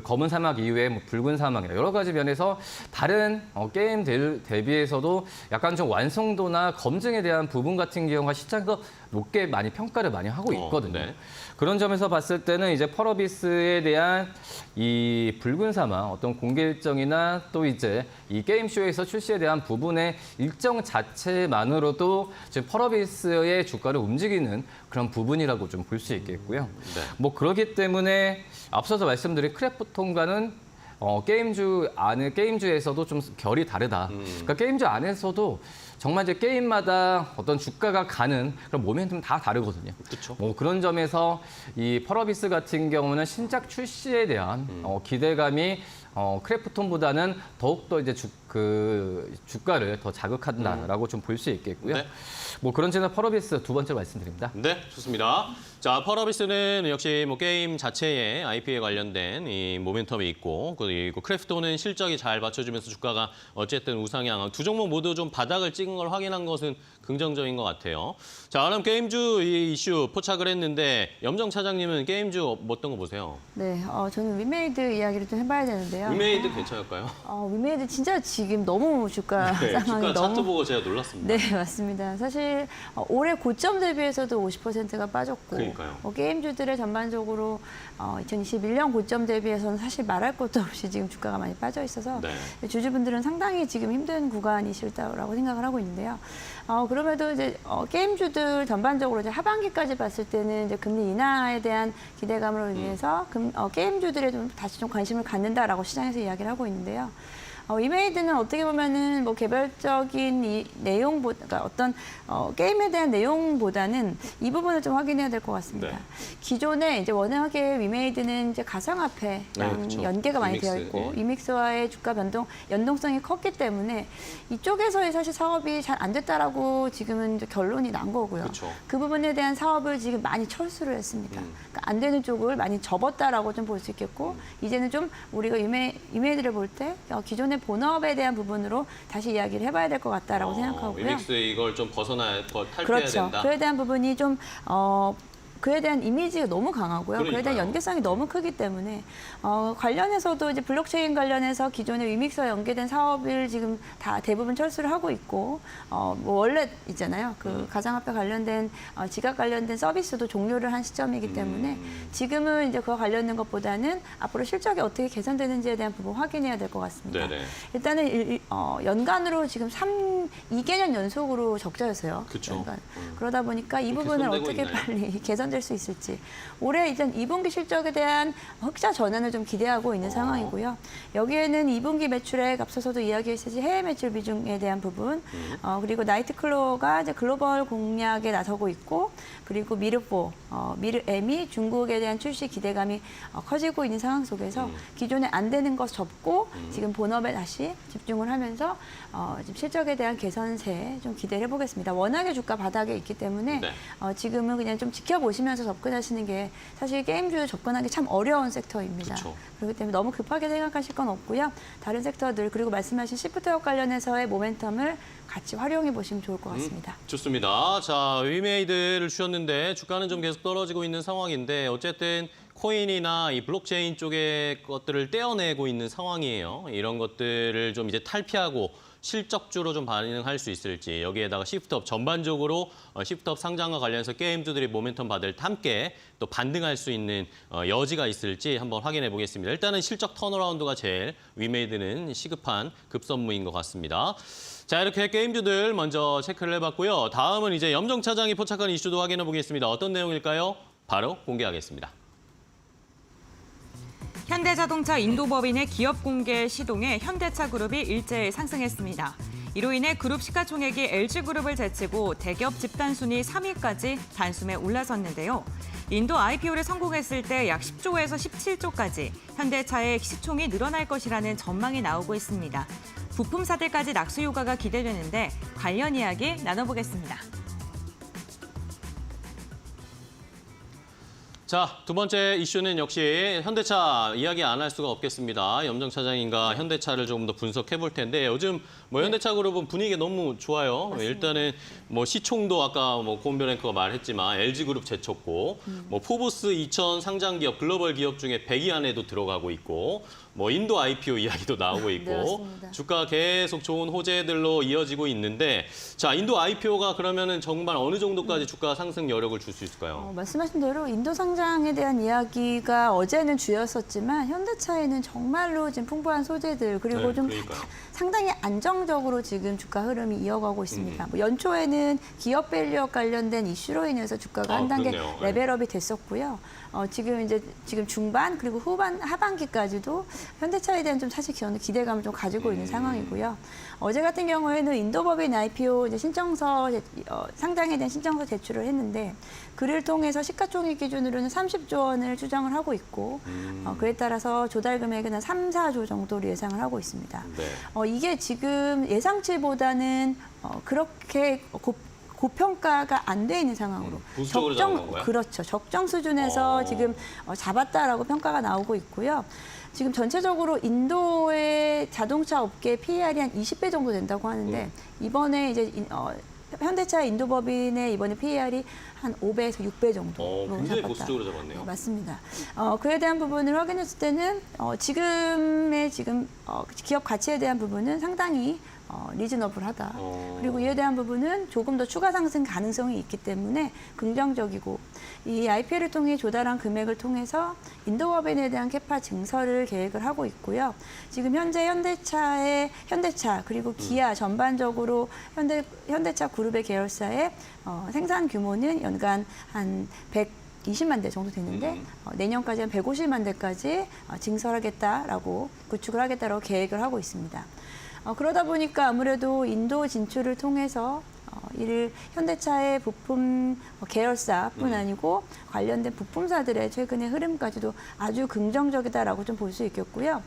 검은 사막 이후에 뭐 붉은 사막이나 여러 가지 면에서 다른 게임들 대비해서도 약간 좀 완성도나 검증에 대한 부분 같은 경우가 시장에서 높게 많이 평가를 많이 하고 있거든요. 네. 그런 점에서 봤을 때는 이제 펄어비스에 대한 이 붉은 사막 어떤 공개 일정이나 또 이제 이 게임쇼에서 출시에 대한 부분의 일정 자체만으로도 지금 펄어비스의 주가를 움직이는 그런 부분이라고 좀 볼 수 있겠고요. 네. 뭐 그렇기 때문에 앞서서 말씀드린 크래프톤과는 게임주에서도 좀 결이 다르다. 그러니까 게임주 안에서도 정말 이제 게임마다 어떤 주가가 가는 그런 모멘텀 다 다르거든요. 그렇죠. 뭐 그런 점에서 이 펄어비스 같은 경우는 신작 출시에 대한 기대감이 크래프톤보다는 더욱더 이제 주가를 더 자극한다라고 좀 볼 수 있겠고요. 네. 뭐 그런 점에서 펄어비스 두 번째로 말씀드립니다. 네, 좋습니다. 자, 펄어비스는 역시 뭐 게임 자체에 IP에 관련된 이 모멘텀이 있고, 그리고 크래프톤은 실적이 잘 받쳐주면서 주가가 어쨌든 우상향. 두 종목 모두 좀 바닥을 찍은 걸 확인한 것은 긍정적인 것 같아요. 자, 그럼 게임주 이 이슈 포착을 했는데 염정 차장님은 게임주 어떤 거 보세요? 네, 저는 위메이드 이야기를 좀 해봐야 되는데요. 위메이드 괜찮을까요? 위메이드 진짜 지금 너무 주가 네, 상황이 주가 차트 너무 보고 제가 놀랐습니다. 네, 맞습니다. 사실 올해 고점 대비해서도 50%가 빠졌고 그러니까요. 게임주들의 전반적으로 2021년 고점 대비해서는 사실 말할 것도 없이 지금 주가가 많이 빠져 있어서 네. 주주분들은 상당히 지금 힘든 구간이실다라고 생각을 하고 있는데요. 그럼에도 이제 게임주들 전반적으로 이제 하반기까지 봤을 때는 이제 금리 인하에 대한 기대감으로 인해서 게임주들에 좀 다시 좀 관심을 갖는다라고 시장에서 이야기를 하고 있는데요. 위메이드는 어떻게 보면은 뭐 개별적인 이 내용보다, 그러니까 어떤 게임에 대한 내용보다는 이 부분을 좀 확인해야 될 것 같습니다. 네. 기존에 이제 워낙에 위메이드는 이제 가상화폐랑 그렇죠. 연계가 많이 이믹스, 되어 있고 예. 이믹스와의 주가 연동성이 컸기 때문에 이쪽에서의 사실 사업이 잘 안 됐다라고 지금은 이제 결론이 난 거고요. 그렇죠. 그 부분에 대한 사업을 지금 많이 철수를 했습니다. 그러니까 안 되는 쪽을 많이 접었다라고 좀 볼 수 있겠고 이제는 좀 우리가 위메이드를 볼 때 기존의 본업에 대한 부분으로 다시 이야기를 해봐야 될 것 같다라고 생각하고요. 이믹스 이걸 좀 탈피해야 그렇죠. 된다. 그에 대한 부분이 좀 그에 대한 이미지가 너무 강하고요. 그에 대한 그러니까요. 연계성이 너무 크기 때문에 관련해서도 이제 블록체인 관련해서 기존의 위믹스와 연계된 사업을 지금 다 대부분 철수를 하고 있고 뭐 원래 있잖아요. 그 가상화폐 관련된 지갑 관련된 서비스도 종료를 한 시점이기 때문에 지금은 이제 그와 관련된 것보다는 앞으로 실적이 어떻게 개선되는지에 대한 부분 확인해야 될 것 같습니다. 네네. 일단은 연간으로 지금 2개년 연속으로 적자였어요. 그쵸. 연간. 그러다 보니까 이 좀 부분을 개선되고 어떻게 있나요? 빨리 개선될 수 있을지 올해 일단 2분기 실적에 대한 흑자 전환을 좀 기대하고 있는 상황이고요. 여기에는 2분기 매출액 앞서서도 이야기했듯이 해외 매출 비중에 대한 부분 그리고 나이트클로어가 이제 글로벌 공략에 나서고 있고 그리고 미르4, 미르M이 중국에 대한 출시 기대감이 커지고 있는 상황 속에서 기존에 안 되는 것 접고 지금 본업에 다시 집중을 하면서 지금 실적에 대한 개선세 좀 기대를 해보겠습니다. 워낙에 주가 바닥에 있기 때문에 네. 지금은 그냥 좀 지켜보시면서 접근하시는 게 사실 게임주에 접근하기 참 어려운 섹터입니다. 그쵸. 그렇기 때문에 너무 급하게 생각하실 건 없고요. 다른 섹터들 그리고 말씀하신 시프트웨어 관련해서의 모멘텀을 같이 활용해 보시면 좋을 것 같습니다. 좋습니다. 자, 위메이드를 주셨는데 주가는 좀 계속 떨어지고 있는 상황인데 어쨌든 코인이나 이 블록체인 쪽의 것들을 떼어내고 있는 상황이에요. 이런 것들을 좀 이제 탈피하고 실적주로 좀 반응할 수 있을지 여기에다가 시프트업 전반적으로 시프트업 상장과 관련해서 게임주들이 모멘텀 받을 함께 또 반등할 수 있는 여지가 있을지 한번 확인해 보겠습니다. 일단은 실적 턴어라운드가 제일 위메이드는 시급한 급선무인 것 같습니다. 자, 이렇게 게임주들 먼저 체크를 해봤고요. 다음은 이제 염정 차장이 포착한 이슈도 확인해 보겠습니다. 어떤 내용일까요? 바로 공개하겠습니다. 현대자동차 인도법인의 기업 공개 시동에 현대차 그룹이 일제히 상승했습니다. 이로 인해 그룹 시가총액이 LG그룹을 제치고 대기업 집단 순위 3위까지 단숨에 올라섰는데요. 인도 IPO를 성공했을 때 약 10조에서 17조까지 현대차의 시총이 늘어날 것이라는 전망이 나오고 있습니다. 부품사들까지 낙수 효과가 기대되는데 관련 이야기 나눠보겠습니다. 자, 두 번째 이슈는 역시 현대차 이야기 안 할 수가 없겠습니다. 염정 차장님과 현대차를 조금 더 분석해 볼 텐데 요즘 뭐 현대차 그룹은 분위기가 너무 좋아요. 맞습니다. 일단은 뭐 시총도 아까 뭐 고은별 앵커가 말했지만 LG 그룹 제쳤고 뭐 포브스 2000 상장 기업 글로벌 기업 중에 100위 안에도 들어가고 있고 뭐 인도 IPO 이야기도 나오고 있고 맞습니다. 주가 계속 좋은 호재들로 이어지고 있는데 자, 인도 IPO가 그러면은 정말 어느 정도까지 주가 상승 여력을 줄 수 있을까요? 말씀하신 대로 인도 상장에 대한 이야기가 어제는 주였었지만 현대차에는 정말로 지금 풍부한 소재들 그리고 네, 좀 그러니까요. 상당히 안정적으로 지금 주가 흐름이 이어가고 있습니다. 뭐 연초에는 기업 밸류업 관련된 이슈로 인해서 주가가 한 단계 그렇네요. 네. 레벨업이 됐었고요. 지금 중반 그리고 하반기까지도 현대차에 대한 좀 사실 저는 기대감을 좀 가지고 있는 상황이고요. 어제 같은 경우에는 인도법인 IPO 이제 상장에 대한 신청서 제출을 했는데 그를 통해서 시가총액 기준으로는 30조 원을 추정을 하고 있고 그에 따라서 조달 금액은 한 3, 4조 정도로 예상을 하고 있습니다. 네. 이게 지금 예상치보다는 그렇게 고평가가 안 돼 있는 상황으로 보수적으로 잡은 건가요? 그렇죠. 적정 수준에서 어. 지금 잡았다라고 평가가 나오고 있고요. 지금 전체적으로 인도의 자동차 업계 PER이 한 20배 정도 된다고 하는데 이번에 이제 현대차 인도법인의 이번에 PER이 한 5배에서 6배 정도로 굉장히 잡았다. 보수적으로 잡았네요. 네, 맞습니다. 그에 대한 부분을 확인했을 때는 지금 기업 가치에 대한 부분은 상당히 리즈너블하다. 그리고 이에 대한 부분은 조금 더 추가 상승 가능성이 있기 때문에 긍정적이고 이 IPO를 통해 조달한 금액을 통해서 인도법인에 대한 캐파 증설을 계획을 하고 있고요. 지금 현재 현대차 그리고 기아 전반적으로 현대차 그룹의 계열사의 생산 규모는 연간 한 120만 대 정도 되는데 내년까지 한 150만 대까지 증설하겠다라고 구축을 하겠다라고 계획을 하고 있습니다. 그러다 보니까 아무래도 인도 진출을 통해서 이를 현대차의 부품 계열사뿐 아니고 관련된 부품사들의 최근의 흐름까지도 아주 긍정적이다라고 좀 볼 수 있겠고요.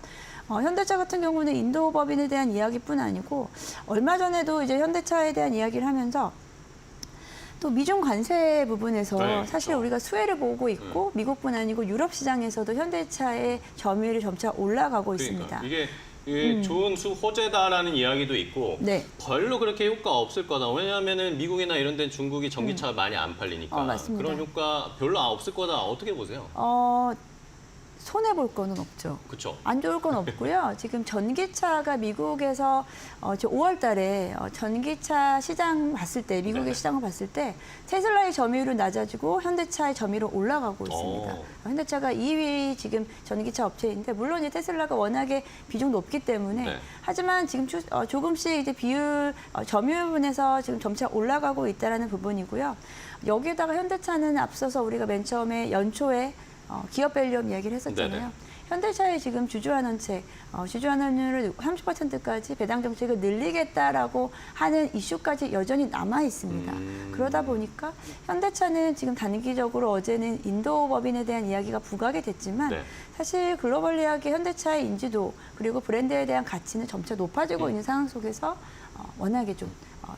현대차 같은 경우는 인도 법인에 대한 이야기뿐 아니고 얼마 전에도 이제 현대차에 대한 이야기를 하면서 또 미중 관세 부분에서 네, 사실 그렇죠. 우리가 수혜를 보고 있고 미국뿐 아니고 유럽 시장에서도 현대차의 점유율이 점차 올라가고 있습니다. 이게 좋은 호재다라는 이야기도 있고 네. 별로 그렇게 효과 없을 거다. 왜냐하면은 미국이나 이런 데는 중국이 전기차 많이 안 팔리니까 맞습니다. 그런 효과 별로 없을 거다. 어떻게 보세요? 손해 볼 거는 없죠. 그렇죠. 안 좋을 건 없고요. 지금 전기차가 미국에서 5월 달에 전기차 시장 봤을 때, 미국의 네네. 시장을 봤을 때 테슬라의 점유율은 낮아지고 현대차의 점유율은 올라가고 있습니다. 현대차가 2위 지금 전기차 업체인데 물론 이 테슬라가 워낙에 비중 높기 때문에 네. 하지만 지금 조금씩 이제 비율 점유율 부분에서 지금 점차 올라가고 있다라는 부분이고요. 여기에다가 현대차는 앞서서 우리가 맨 처음에 연초에 기업 밸류업 이야기를 했었잖아요. 네네. 현대차의 지금 주주환원책, 주주환원율을 30%까지 배당 정책을 늘리겠다라고 하는 이슈까지 여전히 남아 있습니다. 그러다 보니까 현대차는 지금 단기적으로 어제는 인도 법인에 대한 이야기가 부각이 됐지만 네. 사실 글로벌리하게 현대차의 인지도 그리고 브랜드에 대한 가치는 점차 높아지고 있는 상황 속에서 워낙에 좀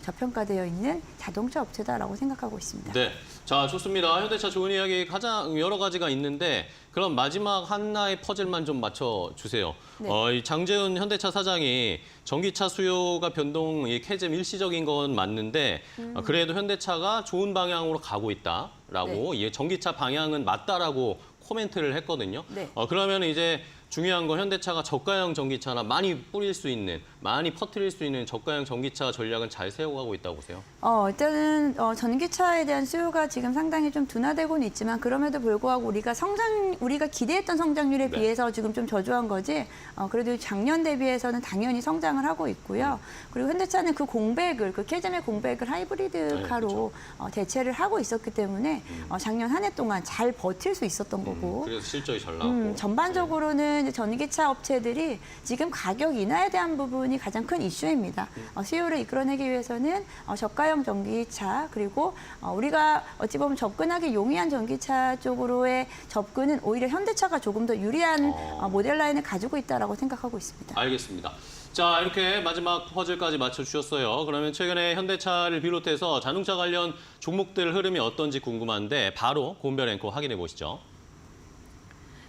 저평가되어 있는 자동차 업체다라고 생각하고 있습니다. 네. 자, 좋습니다. 현대차 좋은 이야기 가장 여러 가지가 있는데 그럼 마지막 하나의 퍼즐만 좀 맞춰주세요. 네. 이 장재훈 현대차 사장이 전기차 수요가 변동이 캐즘 일시적인 건 맞는데 그래도 현대차가 좋은 방향으로 가고 있다라고 이 전기차 방향은 맞다라고 코멘트를 했거든요. 네. 그러면 이제 중요한 건 현대차가 저가형 전기차나 많이 뿌릴 수 있는, 많이 퍼뜨릴 수 있는 저가형 전기차 전략은 잘 세워가고 있다고 보세요? 일단은 전기차에 대한 수요가 지금 상당히 좀 둔화되고는 있지만 그럼에도 불구하고 우리가 기대했던 성장률에 네. 비해서 지금 좀 저조한 거지. 그래도 작년 대비해서는 당연히 성장을 하고 있고요. 그리고 현대차는 그 캐즘의 공백을 하이브리드카로 대체를 하고 있었기 때문에 작년 한 해 동안 잘 버틸 수 있었던 거고. 그래서 실적이 잘 나왔고. 전반적으로는 이제 전기차 업체들이 지금 가격 인하에 대한 부분이 부분이 가장 큰 이슈입니다. 수요를 이끌어내기 위해서는 저가형 전기차 그리고 우리가 어찌 보면 접근하기 용이한 전기차 쪽으로의 접근은 오히려 현대차가 조금 더 유리한 모델 라인을 가지고 있다라고 생각하고 있습니다. 알겠습니다. 자, 이렇게 마지막 퍼즐까지 맞춰주셨어요. 그러면 최근에 현대차를 비롯해서 자동차 관련 종목들 흐름이 어떤지 궁금한데 바로 곤별 앵커 확인해 보시죠.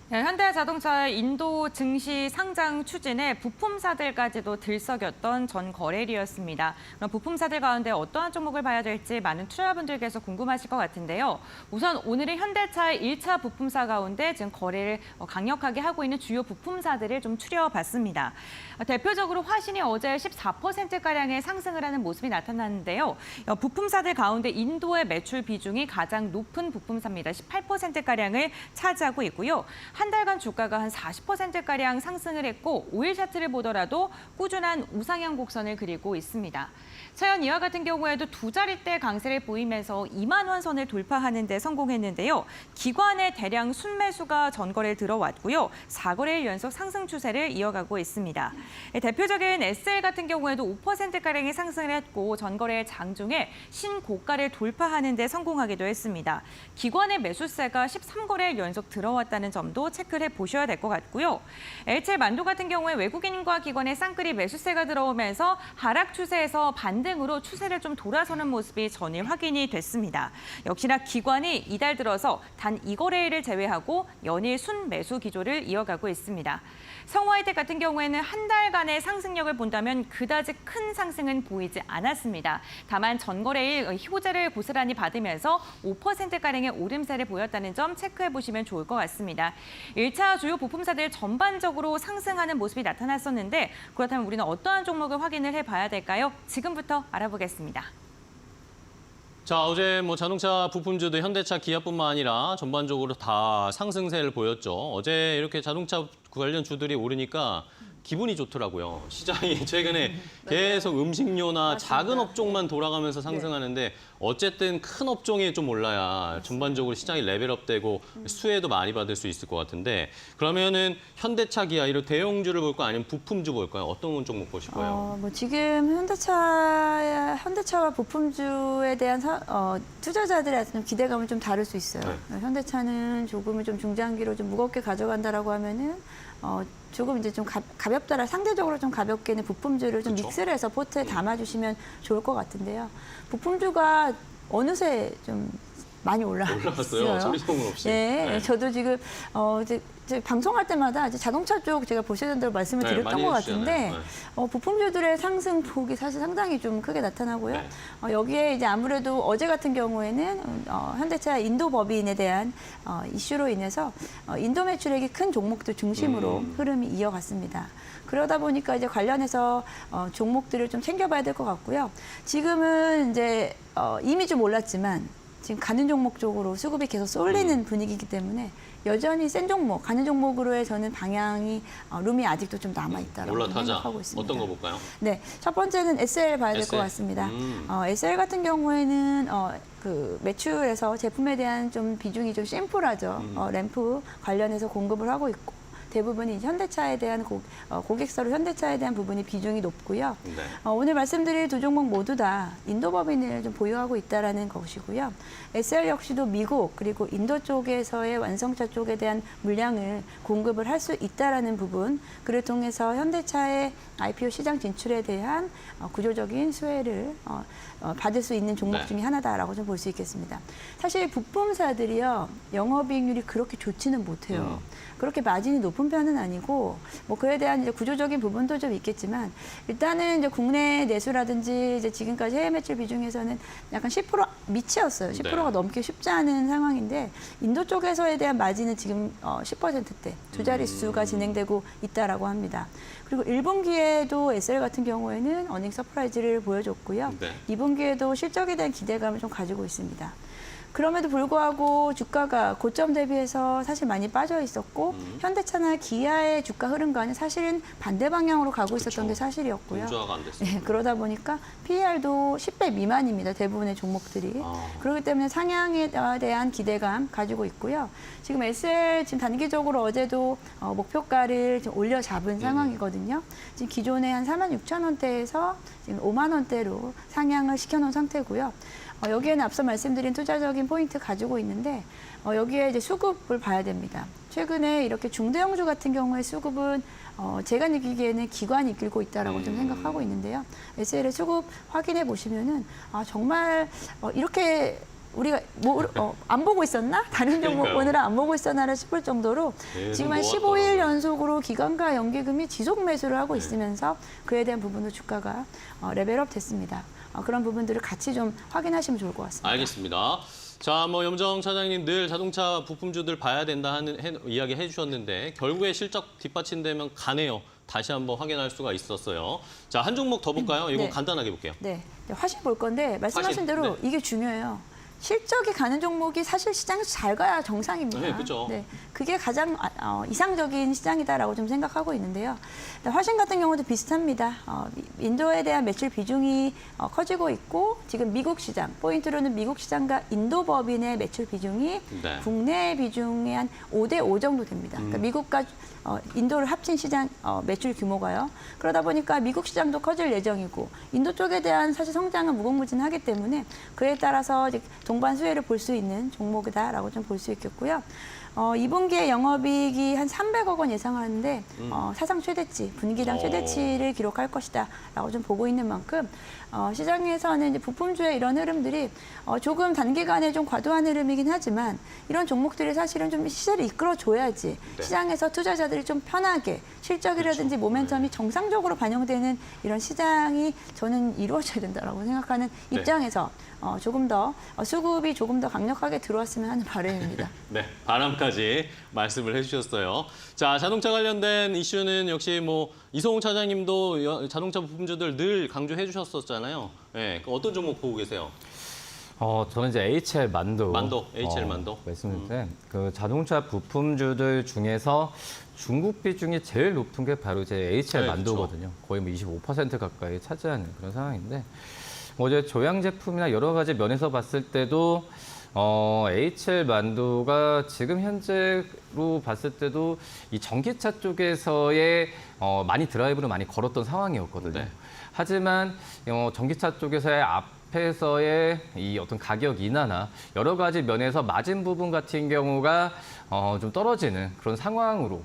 네, 현대자동차의 인도 증시 상장 추진에 부품사들까지도 들썩였던 전 거래일이었습니다. 그럼 부품사들 가운데 어떠한 종목을 봐야 될지 많은 투자분들께서 궁금하실 것 같은데요. 우선 오늘은 현대차의 1차 부품사 가운데 지금 거래를 강력하게 하고 있는 주요 부품사들을 좀 추려봤습니다. 대표적으로 화신이 어제 14%가량의 상승을 하는 모습이 나타났는데요. 부품사들 가운데 인도의 매출 비중이 가장 높은 부품사입니다. 18%가량을 차지하고 있고요. 한 달간 주가가 한 40%가량 상승을 했고 5일 차트를 보더라도 꾸준한 우상향 곡선을 그리고 있습니다. 차연 이와 같은 경우에도 두 자릿대 강세를 보이면서 2만 원 선을 돌파하는 데 성공했는데요. 기관의 대량 순매수가 전거래에 들어왔고요. 4거래일 연속 상승 추세를 이어가고 있습니다. 대표적인 SL 같은 경우에도 5%가량의 상승을 했고 전거래 장중에 신고가를 돌파하는 데 성공하기도 했습니다. 기관의 매수세가 13거래일 연속 들어왔다는 점도 체크를 해보셔야 될 것 같고요. LG 만두 같은 경우에 외국인과 기관의 쌍끌이 매수세가 들어오면서 하락 추세에서 반등으로 추세를 좀 돌아서는 모습이 전일 확인이 됐습니다. 역시나 기관이 이달 들어서 단 2거래일을 제외하고 연일 순매수 기조를 이어가고 있습니다. 성우하이텍 같은 경우에는 한 달간의 상승력을 본다면 그다지 큰 상승은 보이지 않았습니다. 다만 전거래일 호재를 고스란히 받으면서 5%가량의 오름세를 보였다는 점 체크해 보시면 좋을 것 같습니다. 1차 주요 부품사들 전반적으로 상승하는 모습이 나타났었는데 그렇다면 우리는 어떠한 종목을 확인을 해봐야 될까요? 지금부터 알아보겠습니다. 자, 어제 자동차 부품주도 현대차, 기아뿐만 아니라 전반적으로 다 상승세를 보였죠. 어제 이렇게 자동차 관련 주들이 오르니까 기분이 좋더라고요. 시장이 최근에 계속 음식료나 작은 업종만 돌아가면서 상승하는데 어쨌든 큰 업종이 좀 올라야 전반적으로 시장이 레벨업되고 수혜도 많이 받을 수 있을 것 같은데 그러면은 현대차, 기아 이런 대형주를 볼까요? 아니면 부품주 볼까요? 어떤 종목 보실 거예요? 지금 현대차와 부품주에 대한 투자자들의 좀 기대감은 좀 다를 수 있어요. 현대차는 조금은 좀 중장기로 좀 무겁게 가져간다라고 하면은 조금 이제 좀 가볍더라 상대적으로 좀 가볍게는 부품주를 좀 그쵸? 믹스를 해서 포트에 담아주시면 좋을 것 같은데요. 부품주가 어느새 좀 많이 올라갔어요. 소리 소문 없이. 네, 저도 지금 이제 방송할 때마다 이제 자동차 쪽 제가 보시는 대로 말씀을 드렸던 것 같은데 부품주들의 상승 폭이 사실 상당히 좀 크게 나타나고요. 여기에 이제 아무래도 어제 같은 경우에는 현대차 인도 법인에 대한 이슈로 인해서 인도 매출액이 큰 종목들 중심으로 흐름이 이어갔습니다. 그러다 보니까 이제 관련해서 종목들을 좀 챙겨봐야 될 것 같고요. 지금은 이제 이미 좀 올랐지만 지금 가는 종목 쪽으로 수급이 계속 쏠리는 분위기이기 때문에 여전히 센 종목, 가는 종목으로의 저는 방향이 룸이 아직도 좀 남아있다라고 생각하고 있습니다. 어떤 거 볼까요? 네, 첫 번째는 SL 봐야 될 것 같습니다. SL 같은 경우에는 그 매출에서 제품에 대한 좀 비중이 좀 심플하죠. 램프 관련해서 공급을 하고 있고 대부분이 현대차에 대한 고객사로 현대차에 대한 부분이 비중이 높고요. 네. 오늘 말씀드릴 두 종목 모두 다 인도 법인을 좀 보유하고 있다라는 것이고요. SL 역시도 미국 그리고 인도 쪽에서의 완성차 쪽에 대한 물량을 공급을 할 수 있다라는 부분, 그를 통해서 현대차의 IPO 시장 진출에 대한 구조적인 수혜를 받을 수 있는 종목 중에 하나다라고 좀 볼 수 있겠습니다. 사실 부품사들이요 영업이익률이 그렇게 좋지는 못해요. 그렇게 마진이 높은 편은 아니고 뭐 그에 대한 이제 구조적인 부분도 좀 있겠지만 일단은 이제 국내 내수라든지 이제 지금까지 해외 매출 비중에서는 약간 10% 미치였어요. 10%가 넘기 쉽지 않은 상황인데 인도 쪽에서에 대한 마진은 지금 10%대 두 자릿수가 진행되고 있다라고 합니다. 그리고 1분기에도 SL 같은 경우에는 어닝 서프라이즈를 보여줬고요. 2분기에도 실적에 대한 기대감을 좀 가지고 있습니다. 그럼에도 불구하고 주가가 고점 대비해서 사실 많이 빠져 있었고 현대차나 기아의 주가 흐름과는 사실은 반대 방향으로 가고 있었던 게 사실이었고요. 분조화가 안 됐어요. 네, 그러다 보니까 PER도 10배 미만입니다. 대부분의 종목들이. 그렇기 때문에 상향에 대한 기대감 가지고 있고요. 지금 SL 지금 단기적으로 어제도 목표가를 지금 올려 잡은 상황이거든요. 지금 기존에 한 46,000원대에서 지금 5만 원대로 상향을 시켜놓은 상태고요. 여기에는 앞서 말씀드린 투자적인 포인트 가지고 있는데 여기에 이제 수급을 봐야 됩니다. 최근에 이렇게 중대형주 같은 경우에 수급은 제가 느끼기에는 기관이 이끌고 있다라고 좀 생각하고 있는데요. SL의 수급 확인해 보시면은 정말 이렇게 우리가 안 보고 있었나? 다른 종목 그러니까요. 보느라 안 보고 있었나 싶을 정도로 지금 한 15일 연속으로 기관과 연기금이 지속 매수를 하고 있으면서 그에 대한 부분도 주가가 레벨업 됐습니다. 그런 부분들을 같이 좀 확인하시면 좋을 것 같습니다. 알겠습니다. 자, 뭐 염정 차장님 늘 자동차 부품주들 봐야 된다 하는 이야기 해주셨는데 결국에 실적 뒷받침되면 가네요. 다시 한번 확인할 수가 있었어요. 자, 한 종목 더 볼까요? 이거 네. 간단하게 볼게요. 네, 화신 볼 건데 말씀하신 화신, 대로 네. 이게 중요해요. 실적이 가는 종목이 사실 시장에서 잘 가야 정상입니다. 네, 그죠. 네, 그게 가장 이상적인 시장이다라고 좀 생각하고 있는데요. 화신 같은 경우도 비슷합니다. 인도에 대한 매출 비중이 커지고 있고 지금 미국 시장, 포인트로는 미국 시장과 인도 법인의 매출 비중이 네. 국내 비중의 한 5대 5 정도 됩니다. 그러니까 미국과 인도를 합친 시장 매출 규모가요. 그러다 보니까 미국 시장도 커질 예정이고 인도 쪽에 대한 사실 성장은 무궁무진하기 때문에 그에 따라서 이제 동반 수혜를 볼 수 있는 종목이다라고 좀 볼 수 있겠고요. 2분기에 영업이익이 한 300억 원 예상하는데 사상 최대치, 분기당 최대치를 기록할 것이다라고 좀 보고 있는 만큼 시장에서는 이제 부품주의 이런 흐름들이 조금 단기간에 좀 과도한 흐름이긴 하지만 이런 종목들이 사실은 좀 시세를 이끌어줘야지 시장에서 투자자들이 좀 편하게 실적이라든지 모멘텀이 정상적으로 반영되는 이런 시장이 저는 이루어져야 된다라고 생각하는 입장에서 조금 더 수급이 조금 더 강력하게 들어왔으면 하는 바람입니다. 네, 바람까지 말씀을 해주셨어요. 자, 자동차 관련된 이슈는 역시 뭐 이성훈 차장님도 자동차 부품주들 늘 강조해 주셨었잖아요. 네, 어떤 종목 보고 계세요? 저는 이제 HL 만도. HL 만도. 말씀드렸는데 그 자동차 부품주들 중에서 중국 비중이 제일 높은 게 바로 이제 HL 네, 만도거든요. 거의 뭐 25% 가까이 차지하는 그런 상황인데 이제 조향 제품이나 여러 가지 면에서 봤을 때도 HL 만도가 지금 현재로 봤을 때도 이 전기차 쪽에서의 많이 드라이브를 많이 걸었던 상황이었거든요. 네. 하지만 전기차 쪽에서의 앞에서의 이 어떤 가격 인하나 여러 가지 면에서 마진 부분 같은 경우가 좀 떨어지는 그런 상황으로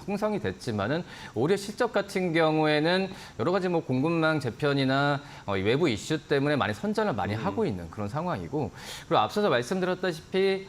형성이 됐지만은 올해 실적 같은 경우에는 여러 가지 뭐 공급망 재편이나 외부 이슈 때문에 많이 선전을 많이 하고 있는 그런 상황이고 그리고 앞서서 말씀드렸다시피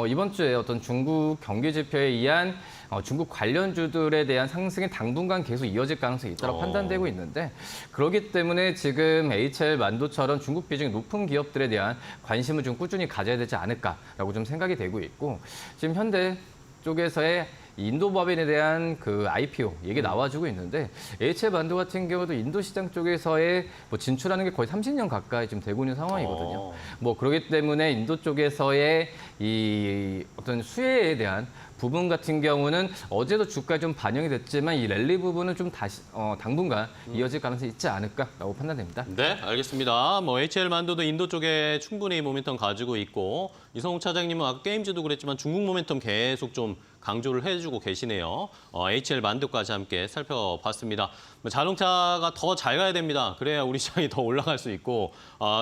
이번 주에 어떤 중국 경기 지표에 의한 중국 관련주들에 대한 상승이 당분간 계속 이어질 가능성이 있다고 판단되고 있는데 그렇기 때문에 지금 HL 만도처럼 중국 비중이 높은 기업들에 대한 관심을 좀 꾸준히 가져야 되지 않을까라고 좀 생각이 되고 있고 지금 현대 쪽에서의 인도 법인에 대한 그 IPO 얘기 나와주고 있는데 HL 만도 같은 경우도 인도 시장 쪽에서의 뭐 진출하는 게 거의 30년 가까이 지금 되고 있는 상황이거든요. 뭐 그렇기 때문에 인도 쪽에서의 이 어떤 수혜에 대한 부분 같은 경우는 어제도 주가에 좀 반영이 됐지만 이 랠리 부분은 좀 다시 당분간 이어질 가능성이 있지 않을까라고 판단됩니다. 네, 알겠습니다. 뭐 HL 만도도 인도 쪽에 충분히 모멘텀 가지고 있고 이성욱 차장님은 아까 게임즈도 그랬지만 중국 모멘텀 계속 좀 강조를 해주고 계시네요. HL 만도까지 함께 살펴봤습니다. 자동차가 더 잘 가야 됩니다. 그래야 우리 시장이 더 올라갈 수 있고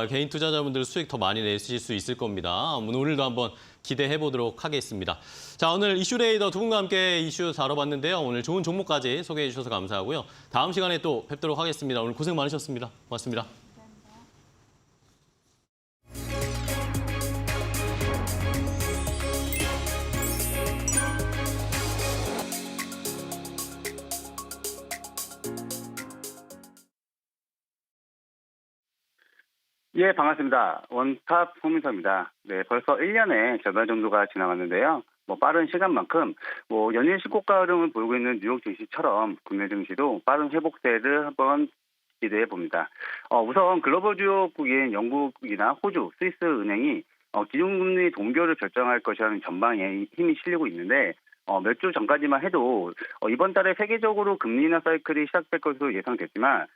개인 투자자분들 수익 더 많이 내실 수 있을 겁니다. 오늘도 한번 기대해 보도록 하겠습니다. 자, 오늘 이슈레이더 두 분과 함께 이슈 다뤄봤는데요. 오늘 좋은 종목까지 소개해 주셔서 감사하고요. 다음 시간에 또 뵙도록 하겠습니다. 오늘 고생 많으셨습니다. 고맙습니다. 예, 반갑습니다. 원탑 홍민서입니다. 네, 벌써 1년의 절반 정도가 지나갔는데요. 빠른 시간만큼 연일 신고가 흐름을 보이고 있는 뉴욕 증시처럼 국내 증시도 빠른 회복세를 한번 기대해 봅니다. 우선 글로벌 주요국인 영국이나 호주, 스위스 은행이 기준금리 동결을 결정할 것이라는 전망에 힘이 실리고 있는데 몇 주 전까지만 해도 이번 달에 세계적으로 금리 인하 사이클이 시작될 것으로 예상됐지만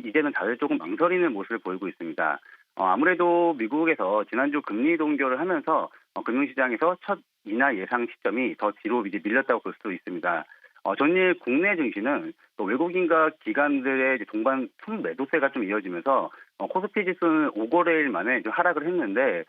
이제는 다들 조금 망설이는 모습을 보이고 있습니다. 아무래도 미국에서 지난주 금리 동결을 하면서 금융시장에서 첫 인하 예상 시점이 더 뒤로 이제 밀렸다고 볼 수도 있습니다. 전일 국내 증시는 또 외국인과 기관들의 이제 동반 순매도세가 좀 이어지면서 코스피 지수는 5거래일 만에 좀 하락을 했는데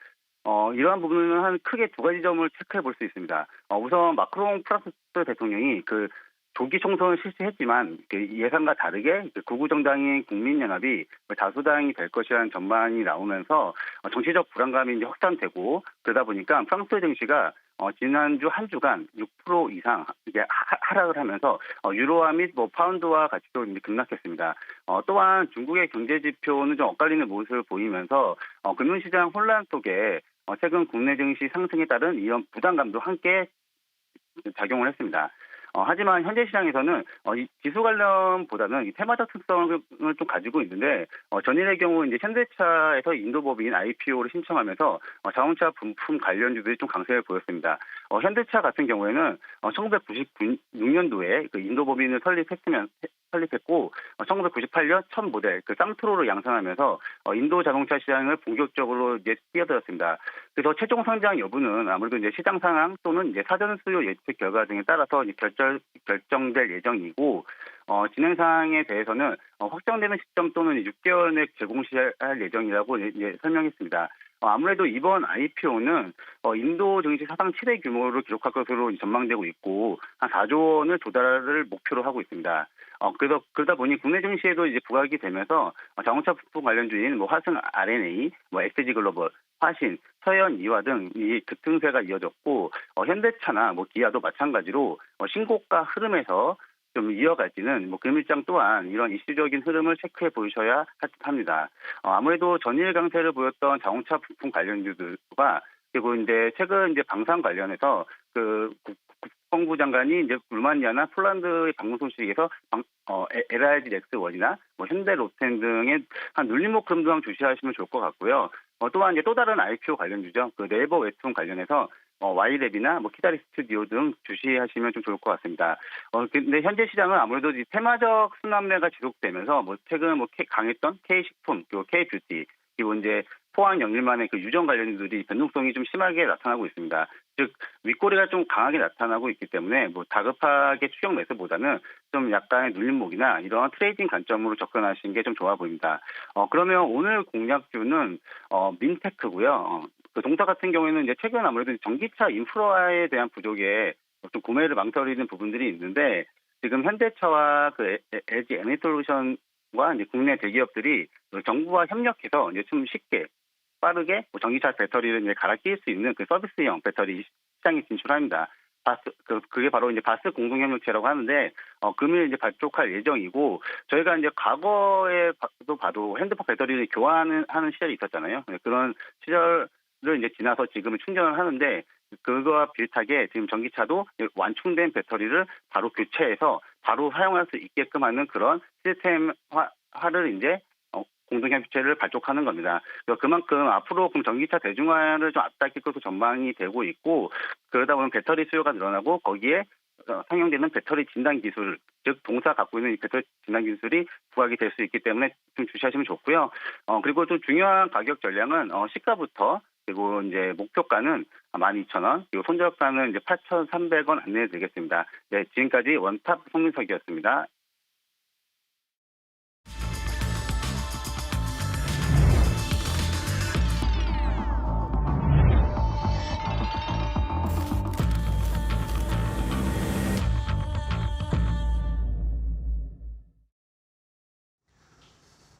이러한 부분은 한 크게 두 가지 점을 체크해 볼 수 있습니다. 우선 마크롱 프랑스 대통령이 그 조기 총선을 실시했지만 예상과 다르게 극우 정당인 국민연합이 다수당이 될 것이라는 전망이 나오면서 정치적 불안감이 이제 확산되고 그러다 보니까 프랑스 증시가 지난주 한 주간 6% 이상 이제 하락을 하면서 유로화 및 파운드화 가치도 이제 급락했습니다. 또한 중국의 경제 지표는 좀 엇갈리는 모습을 보이면서 금융시장 혼란 속에 최근 국내 증시 상승에 따른 이런 부담감도 함께 작용을 했습니다. 하지만 현재 시장에서는 이 지수 관련보다는 이 테마적 특성을 좀 가지고 있는데 전일의 경우 이제 현대차에서 인도법인 IPO를 신청하면서 자동차 부품 관련주들이 좀 강세를 보였습니다. 현대차 같은 경우에는 1996년도에 그 인도법인을 설립했고 1998년 첫 모델 그 쌍트로를 양산하면서 인도 자동차 시장을 본격적으로 이제 뛰어들었습니다. 그래서 최종 상장 여부는 아무래도 이제 시장 상황 또는 이제 사전 수요 예측 결과 등에 따라서 이제 결정될 예정이고 진행 사항에 대해서는 확정되는 시점 또는 6개월 내 제공할 예정이라고 이제 설명했습니다. 아무래도 이번 IPO는 인도 증시 사상 최대 규모를 기록할 것으로 전망되고 있고 한 4조 원을 도달을 목표로 하고 있습니다. 그러다 보니 국내 증시에도 이제 부각이 되면서 자동차 부품 관련주인 화승 R&A, SG 글로벌, 화신, 서현 이화 등 이 급등세가 이어졌고 현대차나 기아도 마찬가지로 신고가 흐름에서 좀 이어갈지는 금일장 또한 이런 이슈적인 흐름을 체크해 보셔야 합니다. 아무래도 전일 강세를 보였던 자동차 부품 관련주들과 그리고 이제 최근 이제 방산 관련해서 그 국방부 장관이 이제 루마니아나 폴란드의 방문 소식에서 LRG 넥스원이나 현대 로텐 등의 한 눌림목 흐름 등 주시하시면 좋을 것 같고요. 또한 이제 또 다른 IPO 관련주죠. 그 네이버 웹툰 관련해서 Y랩이나 키다리 스튜디오 등 주시하시면 좀 좋을 것 같습니다. 근데 현재 시장은 아무래도 이 테마적 순환매가 지속되면서 최근 강했던 K식품, 그리고 K뷰티, 그리고 이제 포항 영일만의 그 유전 관련주들이 변동성이 좀 심하게 나타나고 있습니다. 즉 윗꼬리가 좀 강하게 나타나고 있기 때문에 다급하게 추격 매수보다는 좀 약간의 눌림목이나 이런 트레이딩 관점으로 접근하시는 게 좀 좋아 보입니다. 그러면 오늘 공략주는 민테크고요. 그 동사 같은 경우에는 이제 최근 아무래도 전기차 인프라에 대한 부족에 좀 구매를 망설이는 부분들이 있는데 지금 현대차와 그 LG 에너지솔루션과 이제 국내 대기업들이 정부와 협력해서 이제 좀 쉽게 빠르게 전기차 배터리를 이제 갈아 끼울 수 있는 그 서비스형 배터리 시장에 진출합니다. 그게 바로 이제 바스 공동협력체라고 하는데 금일 이제 발족할 예정이고 저희가 이제 과거에 봐도 핸드폰 배터리를 교환하는 시절이 있었잖아요. 그런 시절을 이제 지나서 지금은 충전을 하는데 그거와 비슷하게 지금 전기차도 완충된 배터리를 바로 교체해서 바로 사용할 수 있게끔 하는 그런 시스템화를 이제 공동협력체를 발족하는 겁니다. 그만큼 앞으로 전기차 대중화를 좀 앞당길 것으로 전망이 되고 있고 그러다 보면 배터리 수요가 늘어나고 거기에 상용되는 배터리 진단 기술, 즉 동사 갖고 있는 이 배터리 진단 기술이 부각이 될 수 있기 때문에 좀 주시하시면 좋고요. 그리고 또 중요한 가격 전략은 시가부터 그리고 이제 목표가는 12,000원, 그리고 손절가는 이제 8,300원 안내해 드리겠습니다. 네, 지금까지 원탑 송민석이었습니다.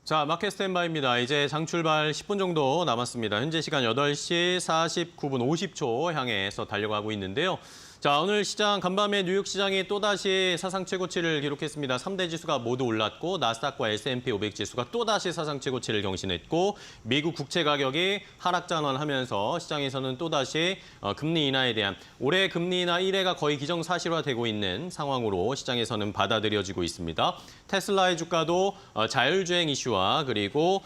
자, 마켓 스탠바이입니다. 이제 장 출발 10분 정도 남았습니다. 현재 시간 8시 49분 50초 향해서 달려가고 있는데요. 자, 오늘 시장 간밤에 뉴욕 시장이 또다시 사상 최고치를 기록했습니다. 3대 지수가 모두 올랐고 나스닥과 S&P 500 지수가 또다시 사상 최고치를 경신했고 미국 국채 가격이 하락 전환하면서 시장에서는 또다시 금리 인하에 대한 올해 금리 인하 1회가 거의 기정사실화되고 있는 상황으로 시장에서는 받아들여지고 있습니다. 테슬라의 주가도 자율주행 이슈와 그리고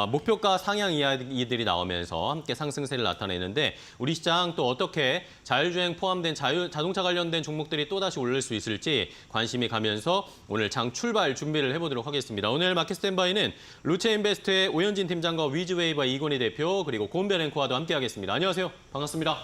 목표가 상향 이야기들이 나오면서 함께 상승세를 나타내는데 우리 시장 또 어떻게 자율주행 포함된 자동차 관련된 종목들이 또다시 오를 수 있을지 관심이 가면서 오늘 장 출발 준비를 해보도록 하겠습니다. 오늘 마켓 스탠바이는 루체인베스트의 오현진 팀장과 위즈웨이버 이건희 대표 그리고 곰변 앵커와도 함께하겠습니다. 안녕하세요. 반갑습니다.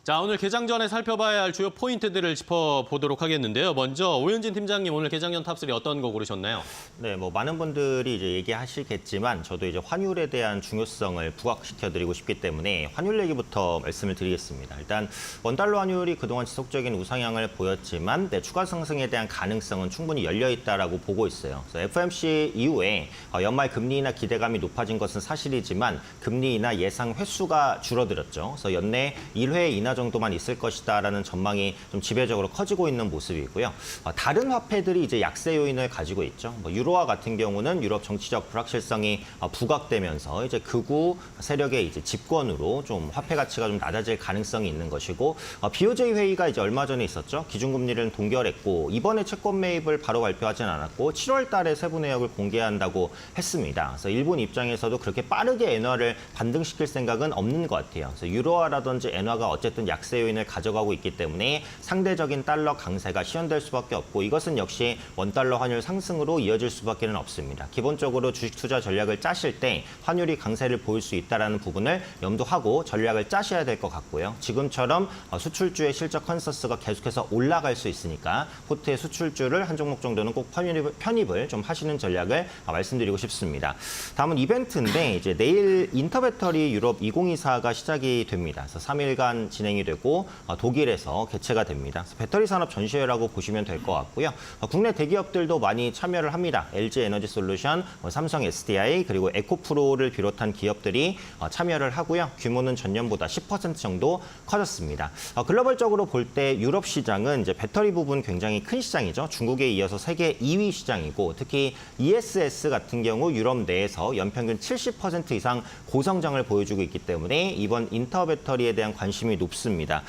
자, 오늘 개장 전에 살펴봐야 할 주요 포인트들을 짚어보도록 하겠는데요. 먼저 오현진 팀장님 오늘 개장 전 탑3 어떤 거 고르셨나요? 네, 뭐 많은 분들이 이제 얘기하시겠지만 저도 이제 환율에 대한 중요성을 부각시켜드리고 싶기 때문에 환율 얘기부터 말씀을 드리겠습니다. 일단 원달러 환율이 그동안 지속적인 우상향을 보였지만 추가 상승에 대한 가능성은 충분히 열려 있다라고 보고 있어요. 그래서 FOMC 이후에 연말 금리 인하 기대감이 높아진 것은 사실이지만 금리 인하 예상 횟수가 줄어들었죠. 그래서 연내 1회 인하 정도만 있을 것이다라는 전망이 좀 지배적으로 커지고 있는 모습이고요. 다른 화폐들이 이제 약세 요인을 가지고 있죠. 유로화 같은 경우는 유럽 정치적 불확실성이 부각되면서 이제 극우 세력의 이제 집권으로 좀 화폐 가치가 좀 낮아질 가능성이 있는 것이고 BOJ 회의가 이제 얼마 전에 있었죠. 기준금리를 동결했고 이번에 채권 매입을 바로 발표하진 않았고 7월 달에 세부 내역을 공개한다고 했습니다. 그래서 일본 입장에서도 그렇게 빠르게 엔화를 반등시킬 생각은 없는 것 같아요. 그래서 유로화라든지 엔화가 어쨌든 약세 요인을 가져가고 있기 때문에 상대적인 달러 강세가 시현될 수밖에 없고 이것은 역시 원달러 환율 상승으로 이어질 수밖에는 없습니다. 기본적으로 주식 투자 전략을 짜실 때 환율이 강세를 보일 수 있다는 부분을 염두하고 전략을 짜셔야 될 것 같고요. 지금처럼 수출주의 실적 컨센서스가 계속해서 올라갈 수 있으니까 포트의 수출주를 한 종목 정도는 꼭 편입을 좀 하시는 전략을 말씀드리고 싶습니다. 다음은 이벤트인데 이제 내일 인터배터리 유럽 2024가 시작이 됩니다. 그래서 3일간 진행이 되고 독일에서 개최가 됩니다. 그래서 배터리 산업 전시회라고 보시면 될 것 같고요. 국내 대기업들도 많이 참여를 합니다. LG 에너지 솔루션, 삼성 SDI 그리고 에코프로를 비롯한 기업들이 참여를 하고요. 규모는 전년보다 10% 정도 커졌습니다. 글로벌적으로 볼 때 유럽 시장은 이제 배터리 부분 굉장히 큰 시장이죠. 중국에 이어서 세계 2위 시장이고 특히 ESS 같은 경우 유럽 내에서 연평균 70% 이상 고성장을 보여주고 있기 때문에 이번 인터배터리에 대한 관심이 높습니다.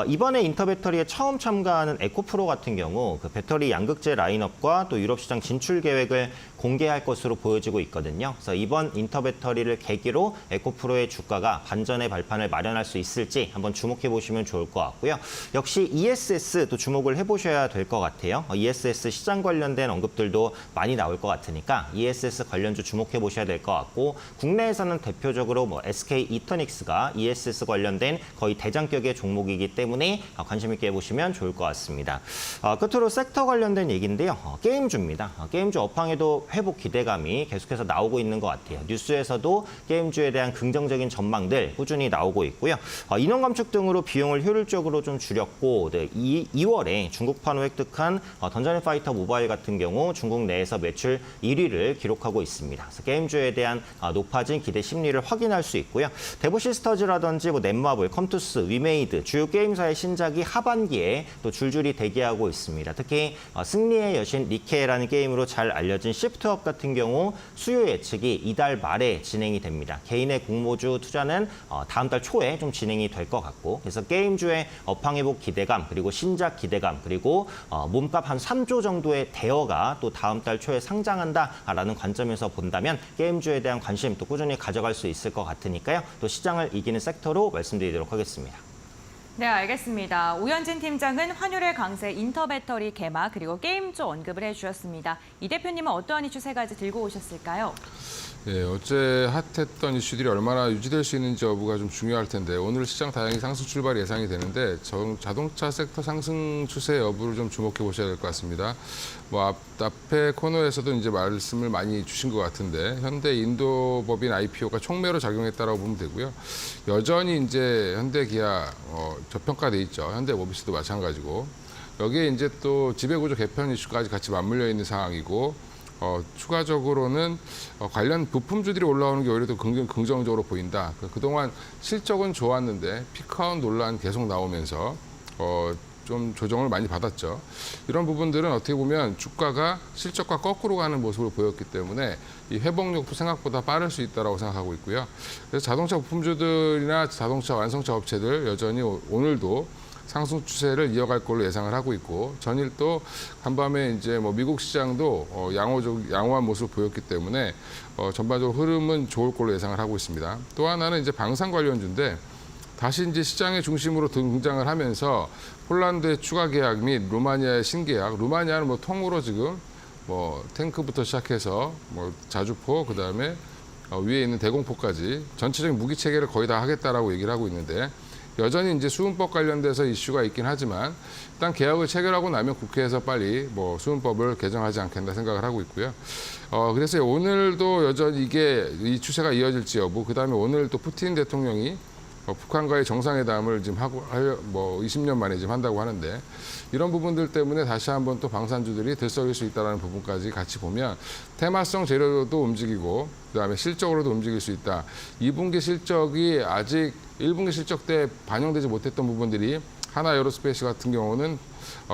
이번에 인터배터리에 처음 참가하는 에코프로 같은 경우 그 배터리 양극재 라인업과 또 유럽 시장 진출 계획을 공개할 것으로 보여지고 있거든요. 그래서 이번 인터배터리를 계기로 에코프로의 주가가 반전의 발판을 마련할 수 있을지 한번 주목해 보시면 좋을 것 같고요. 역시 ESS도 주목을 해보셔야 될 것 같아요. ESS 시장 관련된 언급들도 많이 나올 것 같으니까 ESS 관련주 주목해 보셔야 될 것 같고 국내에서는 대표적으로 SK 이터닉스가 ESS 관련된 거의 대장격의 종목이기 때문에 관심 있게 보시면 좋을 것 같습니다. 끝으로 섹터 관련된 얘기인데요. 게임주입니다. 게임주 업황에도 회복 기대감이 계속해서 나오고 있는 것 같아요. 뉴스에서도 게임주에 대한 긍정적인 전망들 꾸준히 나오고 있고요. 인원 감축 등으로 비용을 효율적으로 좀 줄였고 2월에 중국판을 획득한 던전 앤 파이터 모바일 같은 경우 중국 내에서 매출 1위를 기록하고 있습니다. 그래서 게임주에 대한 높아진 기대 심리를 확인할 수 있고요. 데보 시스터즈라든지 넷마블, 컴투스, 위메이드 주요 게임사의 신작이 하반기에 또 줄줄이 대기하고 있습니다. 특히 승리의 여신 니케라는 게임으로 잘 알려진 시프트업 같은 경우 수요 예측이 이달 말에 진행이 됩니다. 개인의 공모주 투자는 다음 달 초에 좀 진행이 될 것 같고 그래서 게임주의 업황 회복 기대감 그리고 신작 기대감 그리고 몸값 한 3조 정도의 대여가 또 다음 달 초에 상장한다라는 관점에서 본다면 게임주에 대한 관심 또 꾸준히 가져갈 수 있을 것 같으니까요. 또 시장을 이기는 섹터로 말씀드리도록 하겠습니다. 네, 알겠습니다. 오현진 팀장은 환율의 강세, 인터배터리 개막 그리고 게임주 언급을 해주셨습니다. 이 대표님은 어떠한 이슈 세 가지 들고 오셨을까요? 네, 어제 핫했던 이슈들이 얼마나 유지될 수 있는지 여부가 좀 중요할 텐데 오늘 시장 다행히 상승 출발이 예상이 되는데 자동차 섹터 상승 추세 여부를 좀 주목해 보셔야 될 것 같습니다. 앞에 코너에서도 이제 말씀을 많이 주신 것 같은데 현대 인도법인 IPO가 촉매로 작용했다라고 보면 되고요. 여전히 이제 현대 기아 저평가돼 있죠. 현대 모비스도 마찬가지고 여기에 이제 또 지배구조 개편 이슈까지 같이 맞물려 있는 상황이고. 추가적으로는 관련 부품주들이 올라오는 게 오히려 더 긍정적으로 보인다. 그동안 실적은 좋았는데 피크아웃 논란 계속 나오면서 좀 조정을 많이 받았죠. 이런 부분들은 어떻게 보면 주가가 실적과 거꾸로 가는 모습을 보였기 때문에 이 회복력도 생각보다 빠를 수 있다고 생각하고 있고요. 그래서 자동차 부품주들이나 자동차 완성차 업체들 여전히 오늘도 상승 추세를 이어갈 걸로 예상을 하고 있고, 전일 또 간밤에 이제 뭐 미국 시장도 양호한 모습을 보였기 때문에 전반적으로 흐름은 좋을 걸로 예상을 하고 있습니다. 또 하나는 이제 방산 관련주인데, 다시 이제 시장의 중심으로 등장을 하면서 폴란드의 추가 계약 및 루마니아의 신계약, 루마니아는 뭐 통으로 지금 뭐 탱크부터 시작해서 뭐 자주포, 그다음에 위에 있는 대공포까지 전체적인 무기 체계를 거의 다 하겠다라고 얘기를 하고 있는데, 여전히 이제 수은법 관련돼서 이슈가 있긴 하지만 일단 계약을 체결하고 나면 국회에서 빨리 뭐 수은법을 개정하지 않겠나 생각을 하고 있고요. 그래서 오늘도 여전히 이 추세가 이어질지 여부, 그다음에 오늘 또 푸틴 대통령이 북한과의 정상회담을 지금 하고 20년 만에 지금 한다고 하는데, 이런 부분들 때문에 다시 한번 또 방산주들이 들썩일 수 있다는 부분까지 같이 보면 테마성 재료도 움직이고 그다음에 실적으로도 움직일 수 있다. 2분기 실적이 아직 1분기 실적 때 반영되지 못했던 부분들이 하나 에어로스페이스 같은 경우는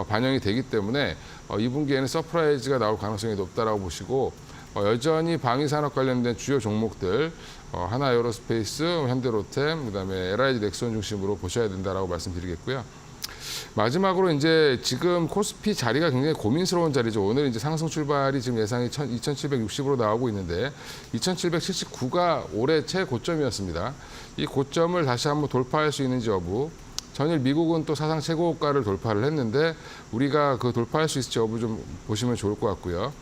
반영이 되기 때문에 2분기에는 서프라이즈가 나올 가능성이 높다라고 보시고, 여전히 방위산업 관련된 주요 종목들 하나 에어로스페이스, 현대로템, 그다음에 LIG 넥슨 중심으로 보셔야 된다라고 말씀드리겠고요. 마지막으로 이제 지금 코스피 자리가 굉장히 고민스러운 자리죠. 오늘 이제 상승 출발이 지금 예상이 2,760으로 나오고 있는데 2,779가 올해 최고점이었습니다. 이 고점을 다시 한번 돌파할 수 있는지 여부. 전일 미국은 또 사상 최고가를 돌파를 했는데 우리가 그 돌파할 수 있을지 여부 좀 보시면 좋을 것 같고요.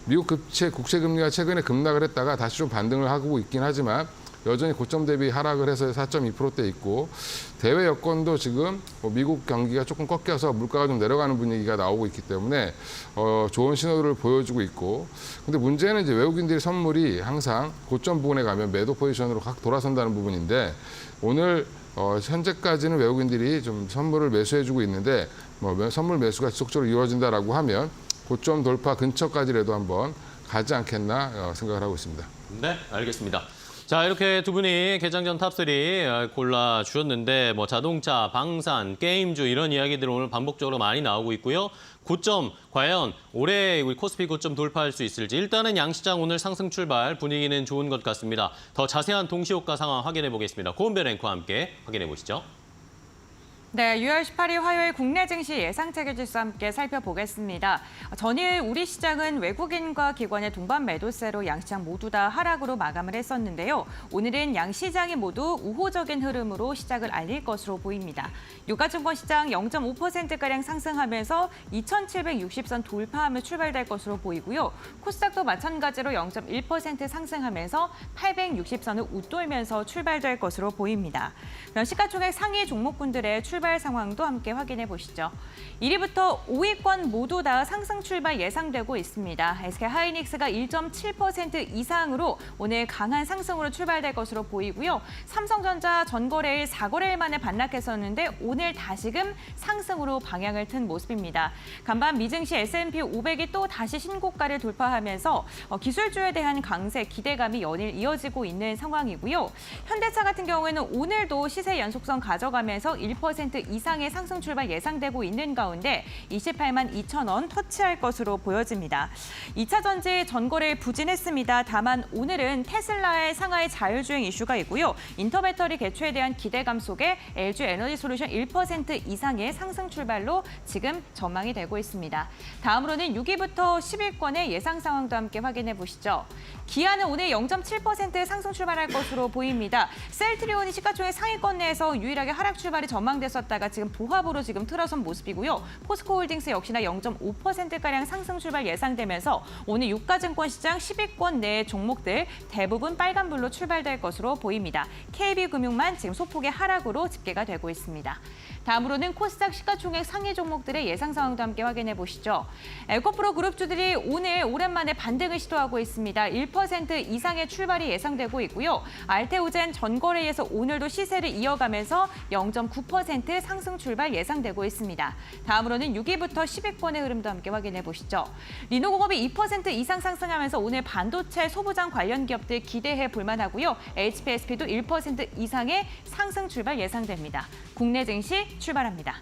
미국 국채 금리가 최근에 급락을 했다가 다시 좀 반등을 하고 있긴 하지만 여전히 고점 대비 하락을 해서 4.2%대 있고, 대외 여건도 지금 미국 경기가 조금 꺾여서 물가가 좀 내려가는 분위기가 나오고 있기 때문에 좋은 신호를 보여주고 있고, 근데 문제는 이제 외국인들의 선물이 항상 고점 부분에 가면 매도 포지션으로 확 돌아선다는 부분인데, 오늘 현재까지는 외국인들이 좀 선물을 매수해주고 있는데 선물 매수가 지속적으로 이루어진다라고 하면 고점 돌파 근처까지라도 한번 가지 않겠나 생각을 하고 있습니다. 네, 알겠습니다. 자, 이렇게 두 분이 개장 전 탑3 골라주셨는데 뭐 자동차, 방산, 게임주 이런 이야기들 오늘 반복적으로 많이 나오고 있고요. 고점, 과연 올해 우리 코스피 고점 돌파할 수 있을지, 일단은 양시장 오늘 상승 출발, 분위기는 좋은 것 같습니다. 더 자세한 동시효과 상황 확인해 보겠습니다. 고은별 앵커와 함께 확인해 보시죠. 네, 6월 18일 화요일 국내 증시 예상체결지수 함께 살펴보겠습니다. 전일 우리 시장은 외국인과 기관의 동반 매도세로 양시장 모두 다 하락으로 마감을 했었는데요. 오늘은 양시장이 모두 우호적인 흐름으로 시작을 알릴 것으로 보입니다. 유가증권 시장 0.5%가량 상승하면서 2,760선 돌파하며 출발될 것으로 보이고요. 코스닥도 마찬가지로 0.1% 상승하면서 860선을 웃돌면서 출발될 것으로 보입니다. 시가총액 상위 종목군들의 출발 상황도 함께 확인해 보시죠. 1위부터 5위권 모두 다 상승 출발 예상되고 있습니다. SK하이닉스가 1.7% 이상으로 오늘 강한 상승으로 출발될 것으로 보이고요. 삼성전자 전거래일 4거래일 만에 반락했었는데 오늘 다시금 상승으로 방향을 튼 모습입니다. 간밤 미증시 S&P 500이 또 다시 신고가를 돌파하면서 기술주에 대한 강세 기대감이 연일 이어지고 있는 상황이고요. 현대차 같은 경우에는 오늘도 시세 연속성 가져가면서 1% 이상의 상승 출발 예상되고 있는 가운데 28만 2천 원 터치할 것으로 보여집니다. 2차 전지 전거래일 부진했습니다. 다만 오늘은 테슬라의 상하이 자율주행 이슈가 있고요. 인터배터리 개최에 대한 기대감 속에 LG 에너지솔루션 1% 이상의 상승 출발로 지금 전망이 되고 있습니다. 다음으로는 6위부터 10위권의 예상 상황도 함께 확인해 보시죠. 기아는 오늘 0.7% 상승 출발할 것으로 보입니다. 셀트리온이 시가총액 상위권 내에서 유일하게 하락 출발이 전망됐었다가 지금 보합으로 지금 틀어선 모습이고요. 포스코홀딩스 역시나 0.5%가량 상승 출발 예상되면서 오늘 유가증권 시장 10위권 내 종목들 대부분 빨간불로 출발될 것으로 보입니다. KB금융만 지금 소폭의 하락으로 집계가 되고 있습니다. 다음으로는 코스닥 시가총액 상위 종목들의 예상 상황도 함께 확인해 보시죠. 에코프로 그룹주들이 오늘 오랜만에 반등을 시도하고 있습니다. 1% 이상의 출발이 예상되고 있고요. 알테오젠 전거래에서 오늘도 시세를 이어가면서 0.9% 상승 출발 예상되고 있습니다. 다음으로는 6위부터 10위권의 흐름도 함께 확인해 보시죠. 리노공업이 2% 이상 상승하면서 오늘 반도체 소부장 관련 기업들 기대해 볼만하고요. HPSP도 1% 이상의 상승 출발 예상됩니다. 국내 증시 출발합니다.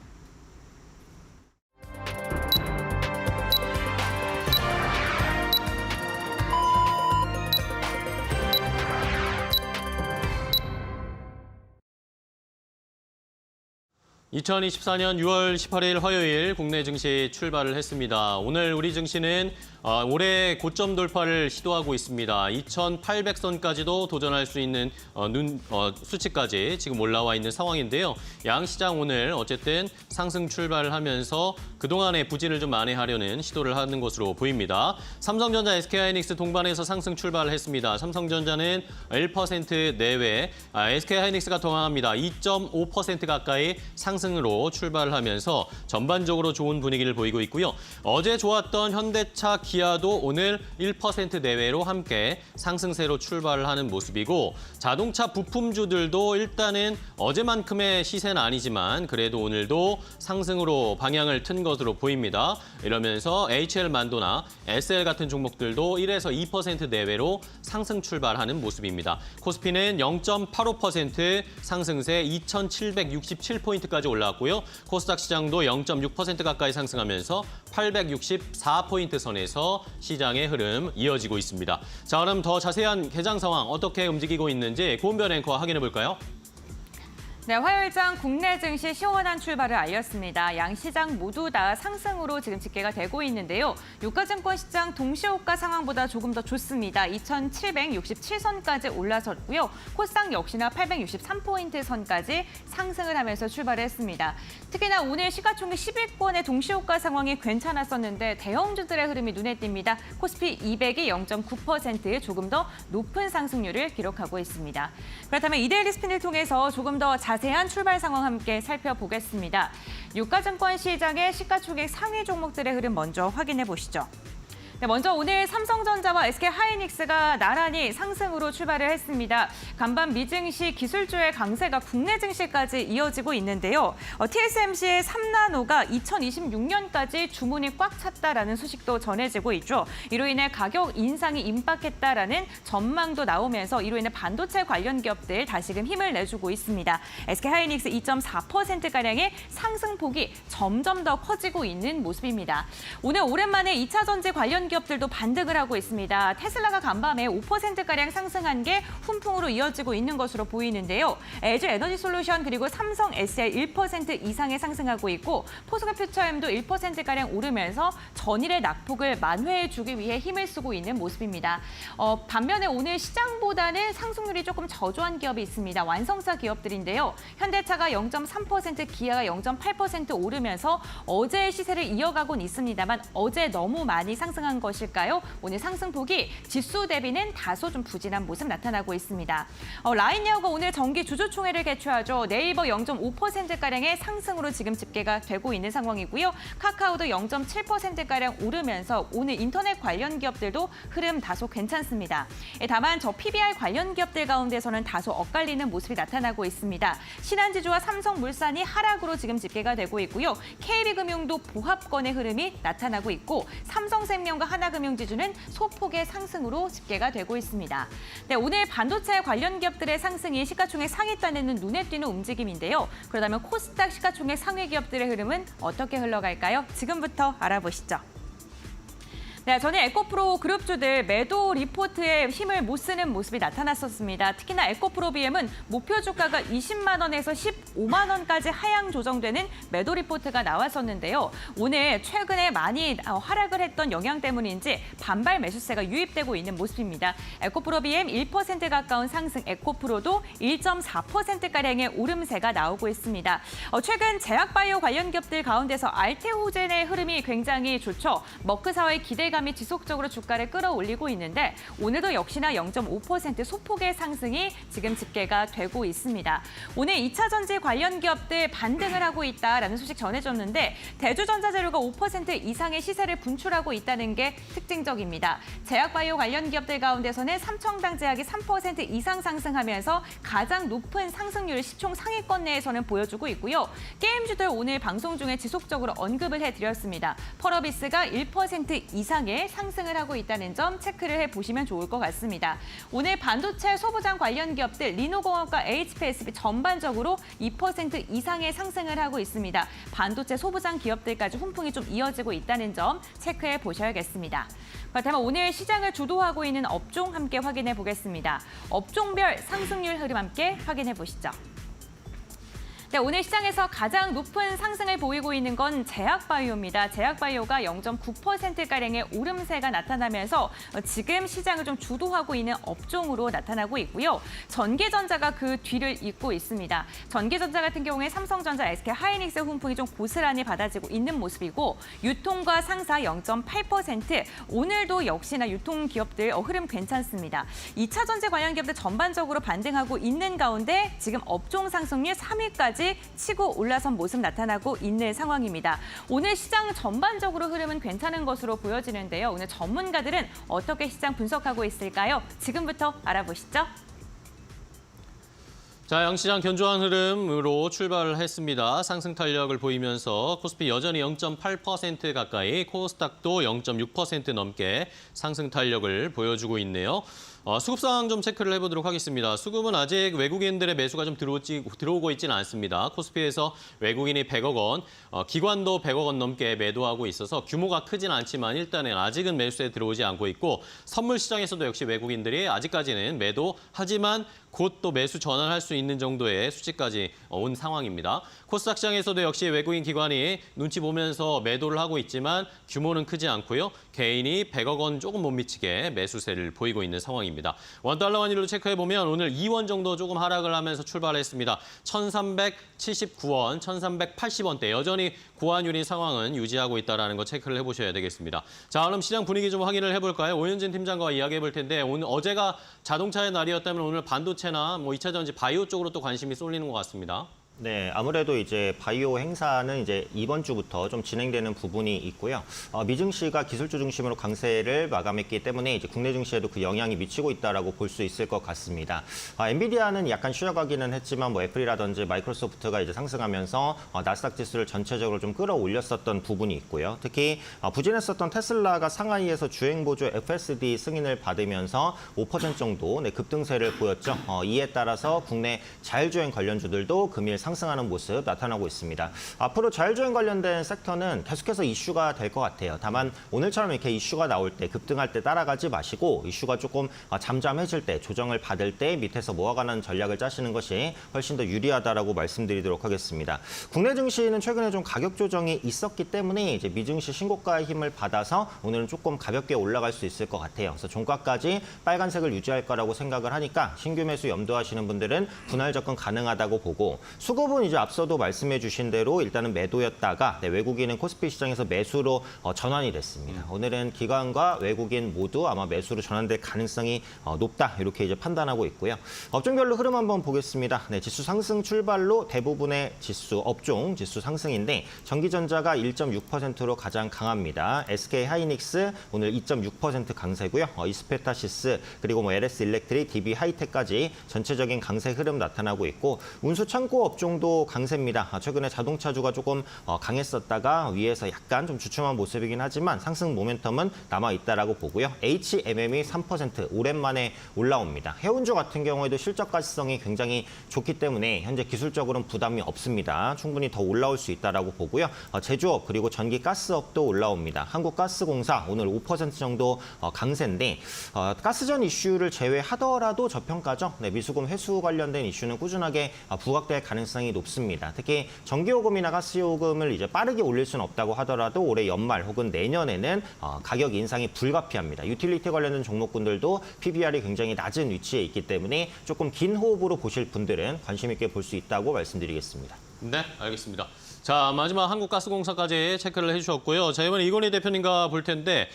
2024년 6월 18일 화요일 국내 증시 출발을 했습니다. 오늘 우리 증시는 올해 고점 돌파를 시도하고 있습니다. 2,800선까지도 도전할 수 있는 수치까지 지금 올라와 있는 상황인데요. 양시장 오늘 어쨌든 상승 출발을 하면서 그동안의 부진을 좀 만회하려는 시도를 하는 것으로 보입니다. 삼성전자, SK하이닉스 동반해서 상승 출발을 했습니다. 삼성전자는 1% 내외, SK하이닉스가 더 강합니다. 2.5% 가까이 상승으로 출발을 하면서 전반적으로 좋은 분위기를 보이고 있고요. 어제 좋았던 현대차, 기아도 오늘 1% 내외로 함께 상승세로 출발을 하는 모습이고 자동차 부품주들도 일단은 어제만큼의 시세는 아니지만 그래도 오늘도 상승으로 방향을 튼 것으로 보입니다. 이러면서 HL만도나 SL 같은 종목들도 1에서 2% 내외로 상승 출발하는 모습입니다. 코스피는 0.85% 상승세 2,767포인트까지 올라왔고요. 코스닥 시장도 0.6% 가까이 상승하면서 864포인트 선에서 시장의 흐름 이어지고 있습니다. 자, 그럼 더 자세한 개장 상황 어떻게 움직이고 있는지 고은별 앵커 확인해 볼까요? 네, 화요일장 국내 증시 시원한 출발을 알렸습니다. 양 시장 모두 다 상승으로 지금 집계가 되고 있는데요. 유가증권 시장 동시호가 상황보다 조금 더 좋습니다. 2,767선까지 올라섰고요. 코스닥 역시나 863포인트 선까지 상승을 하면서 출발했습니다. 특히나 오늘 시가총액 10위권의 동시호가 상황이 괜찮았었는데 대형주들의 흐름이 눈에 띕니다. 코스피 200이 0.9% 조금 더 높은 상승률을 기록하고 있습니다. 그렇다면 이데일리 스핀을 통해서 조금 더 자세한 출발 상황 함께 살펴보겠습니다. 유가증권 시장의 시가총액 상위 종목들의 흐름 먼저 확인해 보시죠. 네, 먼저 오늘 삼성전자와 SK하이닉스가 나란히 상승으로 출발을 했습니다. 간밤 미증시 기술주의 강세가 국내 증시까지 이어지고 있는데요. TSMC의 3나노가 2026년까지 주문이 꽉 찼다라는 소식도 전해지고 있죠. 이로 인해 가격 인상이 임박했다라는 전망도 나오면서 이로 인해 반도체 관련 기업들 다시금 힘을 내주고 있습니다. SK하이닉스 2.4%가량의 상승폭이 점점 더 커지고 있는 모습입니다. 오늘 오랜만에 2차 전지 관련 기업들도 반등을 하고 있습니다. 테슬라가 간밤에 5%가량 상승한 게 훈풍으로 이어지고 있는 것으로 보이는데요. LG 에너지솔루션 그리고 삼성 SL 1% 이상의 상승하고 있고 포스코퓨처엠도 1%가량 오르면서 전일의 낙폭을 만회해주기 위해 힘을 쓰고 있는 모습입니다. 반면에 오늘 시장보다는 상승률이 조금 저조한 기업이 있습니다. 완성차 기업들인데요. 현대차가 0.3%, 기아가 0.8% 오르면서 어제의 시세를 이어가고는 있습니다만 어제 너무 많이 상승한 것일까요? 오늘 상승폭이 지수 대비는 다소 좀 부진한 모습 나타나고 있습니다. 라인야후가 오늘 정기 주주총회를 개최하죠. 네이버 0.5%가량의 상승으로 지금 집계가 되고 있는 상황이고요. 카카오도 0.7%가량 오르면서 오늘 인터넷 관련 기업들도 흐름 다소 괜찮습니다. 다만 저 PBR 관련 기업들 가운데서는 다소 엇갈리는 모습이 나타나고 있습니다. 신한지주와 삼성물산이 하락으로 지금 집계가 되고 있고요. KB금융도 보합권의 흐름이 나타나고 있고 삼성생명과 하나금융지주는 소폭의 상승으로 집계가 되고 있습니다. 네, 오늘 반도체 관련 기업들의 상승이 시가총액 상위단에는 눈에 띄는 움직임인데요. 그렇다면 코스닥 시가총액 상위 기업들의 흐름은 어떻게 흘러갈까요? 지금부터 알아보시죠. 네, 전에 에코프로 그룹주들 매도 리포트에 힘을 못 쓰는 모습이 나타났었습니다. 특히나 에코프로 BM은 목표 주가가 20만 원에서 15만 원까지 하향 조정되는 매도 리포트가 나왔었는데요. 오늘 최근에 많이 하락을 했던 영향 때문인지 반발 매수세가 유입되고 있는 모습입니다. 에코프로 BM 1% 가까운 상승, 에코프로도 1.4%가량의 오름세가 나오고 있습니다. 최근 제약바이오 관련 기업들 가운데서 알테오젠의 흐름이 굉장히 좋죠. 머크사와의 기대감이 지속적으로 주가를 끌어올리고 있는데 오늘도 역시나 0.5% 소폭의 상승이 지금 집계가 되고 있습니다. 오늘 2차 전지 관련 기업들 반등을 하고 있다라는 소식 전해졌는데 대주전자재료가 5% 이상의 시세를 분출하고 있다는 게 특징적입니다. 제약바이오 관련 기업들 가운데서는 삼청당 제약이 3% 이상 상승하면서 가장 높은 상승률을 시총 상위권 내에서는 보여주고 있고요. 게임주들 오늘 방송 중에 지속적으로 언급을 해드렸습니다. 펄어비스가 1% 이상의 상승을 하고 있다는 점 체크를 해보시면 좋을 것 같습니다. 오늘 반도체 소부장 관련 기업들 리노공업과 HPSB 전반적으로 2% 이상의 상승을 하고 있습니다. 반도체 소부장 기업들까지 훈풍이 좀 이어지고 있다는 점 체크해 보셔야겠습니다. 그렇다면 오늘 시장을 주도하고 있는 업종 함께 확인해 보겠습니다. 업종별 상승률 흐름 함께 확인해 보시죠. 네, 오늘 시장에서 가장 높은 상승을 보이고 있는 건 제약바이오입니다. 제약바이오가 0.9%가량의 오름세가 나타나면서 지금 시장을 좀 주도하고 있는 업종으로 나타나고 있고요. 전기전자가 그 뒤를 잇고 있습니다. 전기전자 같은 경우에 삼성전자, SK하이닉스 훈풍이 좀 고스란히 받아지고 있는 모습이고 유통과 상사 0.8%, 오늘도 역시나 유통기업들 흐름 괜찮습니다. 2차 전지 관련 기업들 전반적으로 반등하고 있는 가운데 지금 업종 상승률 3위까지 치고 올라선 모습 나타나고 있는 상황입니다. 오늘 시장 전반적으로 흐름은 괜찮은 것으로 보여지는데요. 오늘 전문가들은 어떻게 시장 분석하고 있을까요? 지금부터 알아보시죠. 자, 양시장 견조한 흐름으로 출발을 했습니다. 상승 탄력을 보이면서 코스피 여전히 0.8% 가까이, 코스닥도 0.6% 넘게 상승 탄력을 보여주고 있네요. 수급 상황 좀 체크를 해보도록 하겠습니다. 수급은 아직 외국인들의 매수가 좀 들어오고 있지는 않습니다. 코스피에서 외국인이 100억 원, 기관도 100억 원 넘게 매도하고 있어서 규모가 크진 않지만 일단은 아직은 매수에 들어오지 않고 있고, 선물 시장에서도 역시 외국인들이 아직까지는 매도하지만 곧 또 매수 전환할 수 있는 정도의 수치까지 온 상황입니다. 코스닥 시장에서도 역시 외국인 기관이 눈치 보면서 매도를 하고 있지만 규모는 크지 않고요. 개인이 100억 원 조금 못 미치게 매수세를 보이고 있는 상황입니다. 원달러 환율로 체크해보면 오늘 2원 정도 조금 하락을 하면서 출발했습니다. 1379원, 1380원대 여전히 고환율인 상황은 유지하고 있다는 거 체크를 해보셔야 되겠습니다. 자, 그럼 시장 분위기 좀 확인을 해볼까요? 오현진 팀장과 이야기해볼 텐데 오늘 어제가 자동차의 날이었다면 오늘 반도체나 2차 전지 바이오 쪽으로 또 관심이 쏠리는 것 같습니다. 네, 아무래도 이제 바이오 행사는 이제 이번 주부터 좀 진행되는 부분이 있고요. 미증시가 기술주 중심으로 강세를 마감했기 때문에 이제 국내 증시에도 그 영향이 미치고 있다라고 볼 수 있을 것 같습니다. 엔비디아는 약간 쉬어가기는 했지만 애플이라든지 마이크로소프트가 이제 상승하면서 나스닥 지수를 전체적으로 좀 끌어올렸었던 부분이 있고요. 특히 부진했었던 테슬라가 상하이에서 주행 보조 FSD 승인을 받으면서 5% 정도 급등세를 보였죠. 이에 따라서 국내 자율주행 관련주들도 금일 상승하는 모습 나타나고 있습니다. 앞으로 자율주행 관련된 섹터는 계속해서 이슈가 될 것 같아요. 다만 오늘처럼 이렇게 이슈가 나올 때, 급등할 때 따라가지 마시고 이슈가 조금 잠잠해질 때, 조정을 받을 때 밑에서 모아가는 전략을 짜시는 것이 훨씬 더 유리하다라고 말씀드리도록 하겠습니다. 국내 증시는 최근에 좀 가격 조정이 있었기 때문에 이제 미증시 신고가의 힘을 받아서 오늘은 조금 가볍게 올라갈 수 있을 것 같아요. 그래서 종가까지 빨간색을 유지할 거라고 생각을 하니까 신규 매수 염두하시는 분들은 분할 접근 가능하다고 보고, 수급은 이제 앞서도 말씀해 주신 대로 일단은 매도였다가 외국인은 코스피 시장에서 매수로 전환이 됐습니다. 오늘은 기관과 외국인 모두 아마 매수로 전환될 가능성이 높다, 이렇게 이제 판단하고 있고요. 업종별로 흐름 한번 보겠습니다. 네, 지수 상승 출발로 대부분의 지수, 업종 지수 상승인데 전기전자가 1.6%로 가장 강합니다. SK하이닉스 오늘 2.6% 강세고요. 이스페타시스 그리고 LS 일렉트릭, DB 하이텍까지 전체적인 강세 흐름 나타나고 있고, 운수 창고 업종도 강세입니다. 최근에 자동차주가 조금 강했었다가 위에서 약간 좀 주춤한 모습이긴 하지만 상승 모멘텀은 남아있다라고 보고요. HMM이 3% 오랜만에 올라옵니다. 해운주 같은 경우에도 실적 가시성이 굉장히 좋기 때문에 현재 기술적으로는 부담이 없습니다. 충분히 더 올라올 수 있다라고 보고요. 제조업 그리고 전기 가스업도 올라옵니다. 한국가스공사 오늘 5% 정도 강세인데 가스전 이슈를 제외하더라도 저평가죠. 네, 미수금 회수 관련된 이슈는 꾸준하게 부각될 가능성이 높습니다. 특히 전기요금이나 가스요금을 이제 빠르게 올릴 수는 없다고 하더라도 올해 연말 혹은 내년에는 가격 인상이 불가피합니다. 유틸리티 관련된 종목군들도 PBR이 굉장히 낮은 위치에 있기 때문에 조금 긴 호흡으로 보실 분들은 관심 있게 볼 수 있다고 말씀드리겠습니다. 네, 알겠습니다. 자, 마지막 한국가스공사까지 체크를 해주셨고요. 자, 이번에 이건희 대표님과 볼 텐데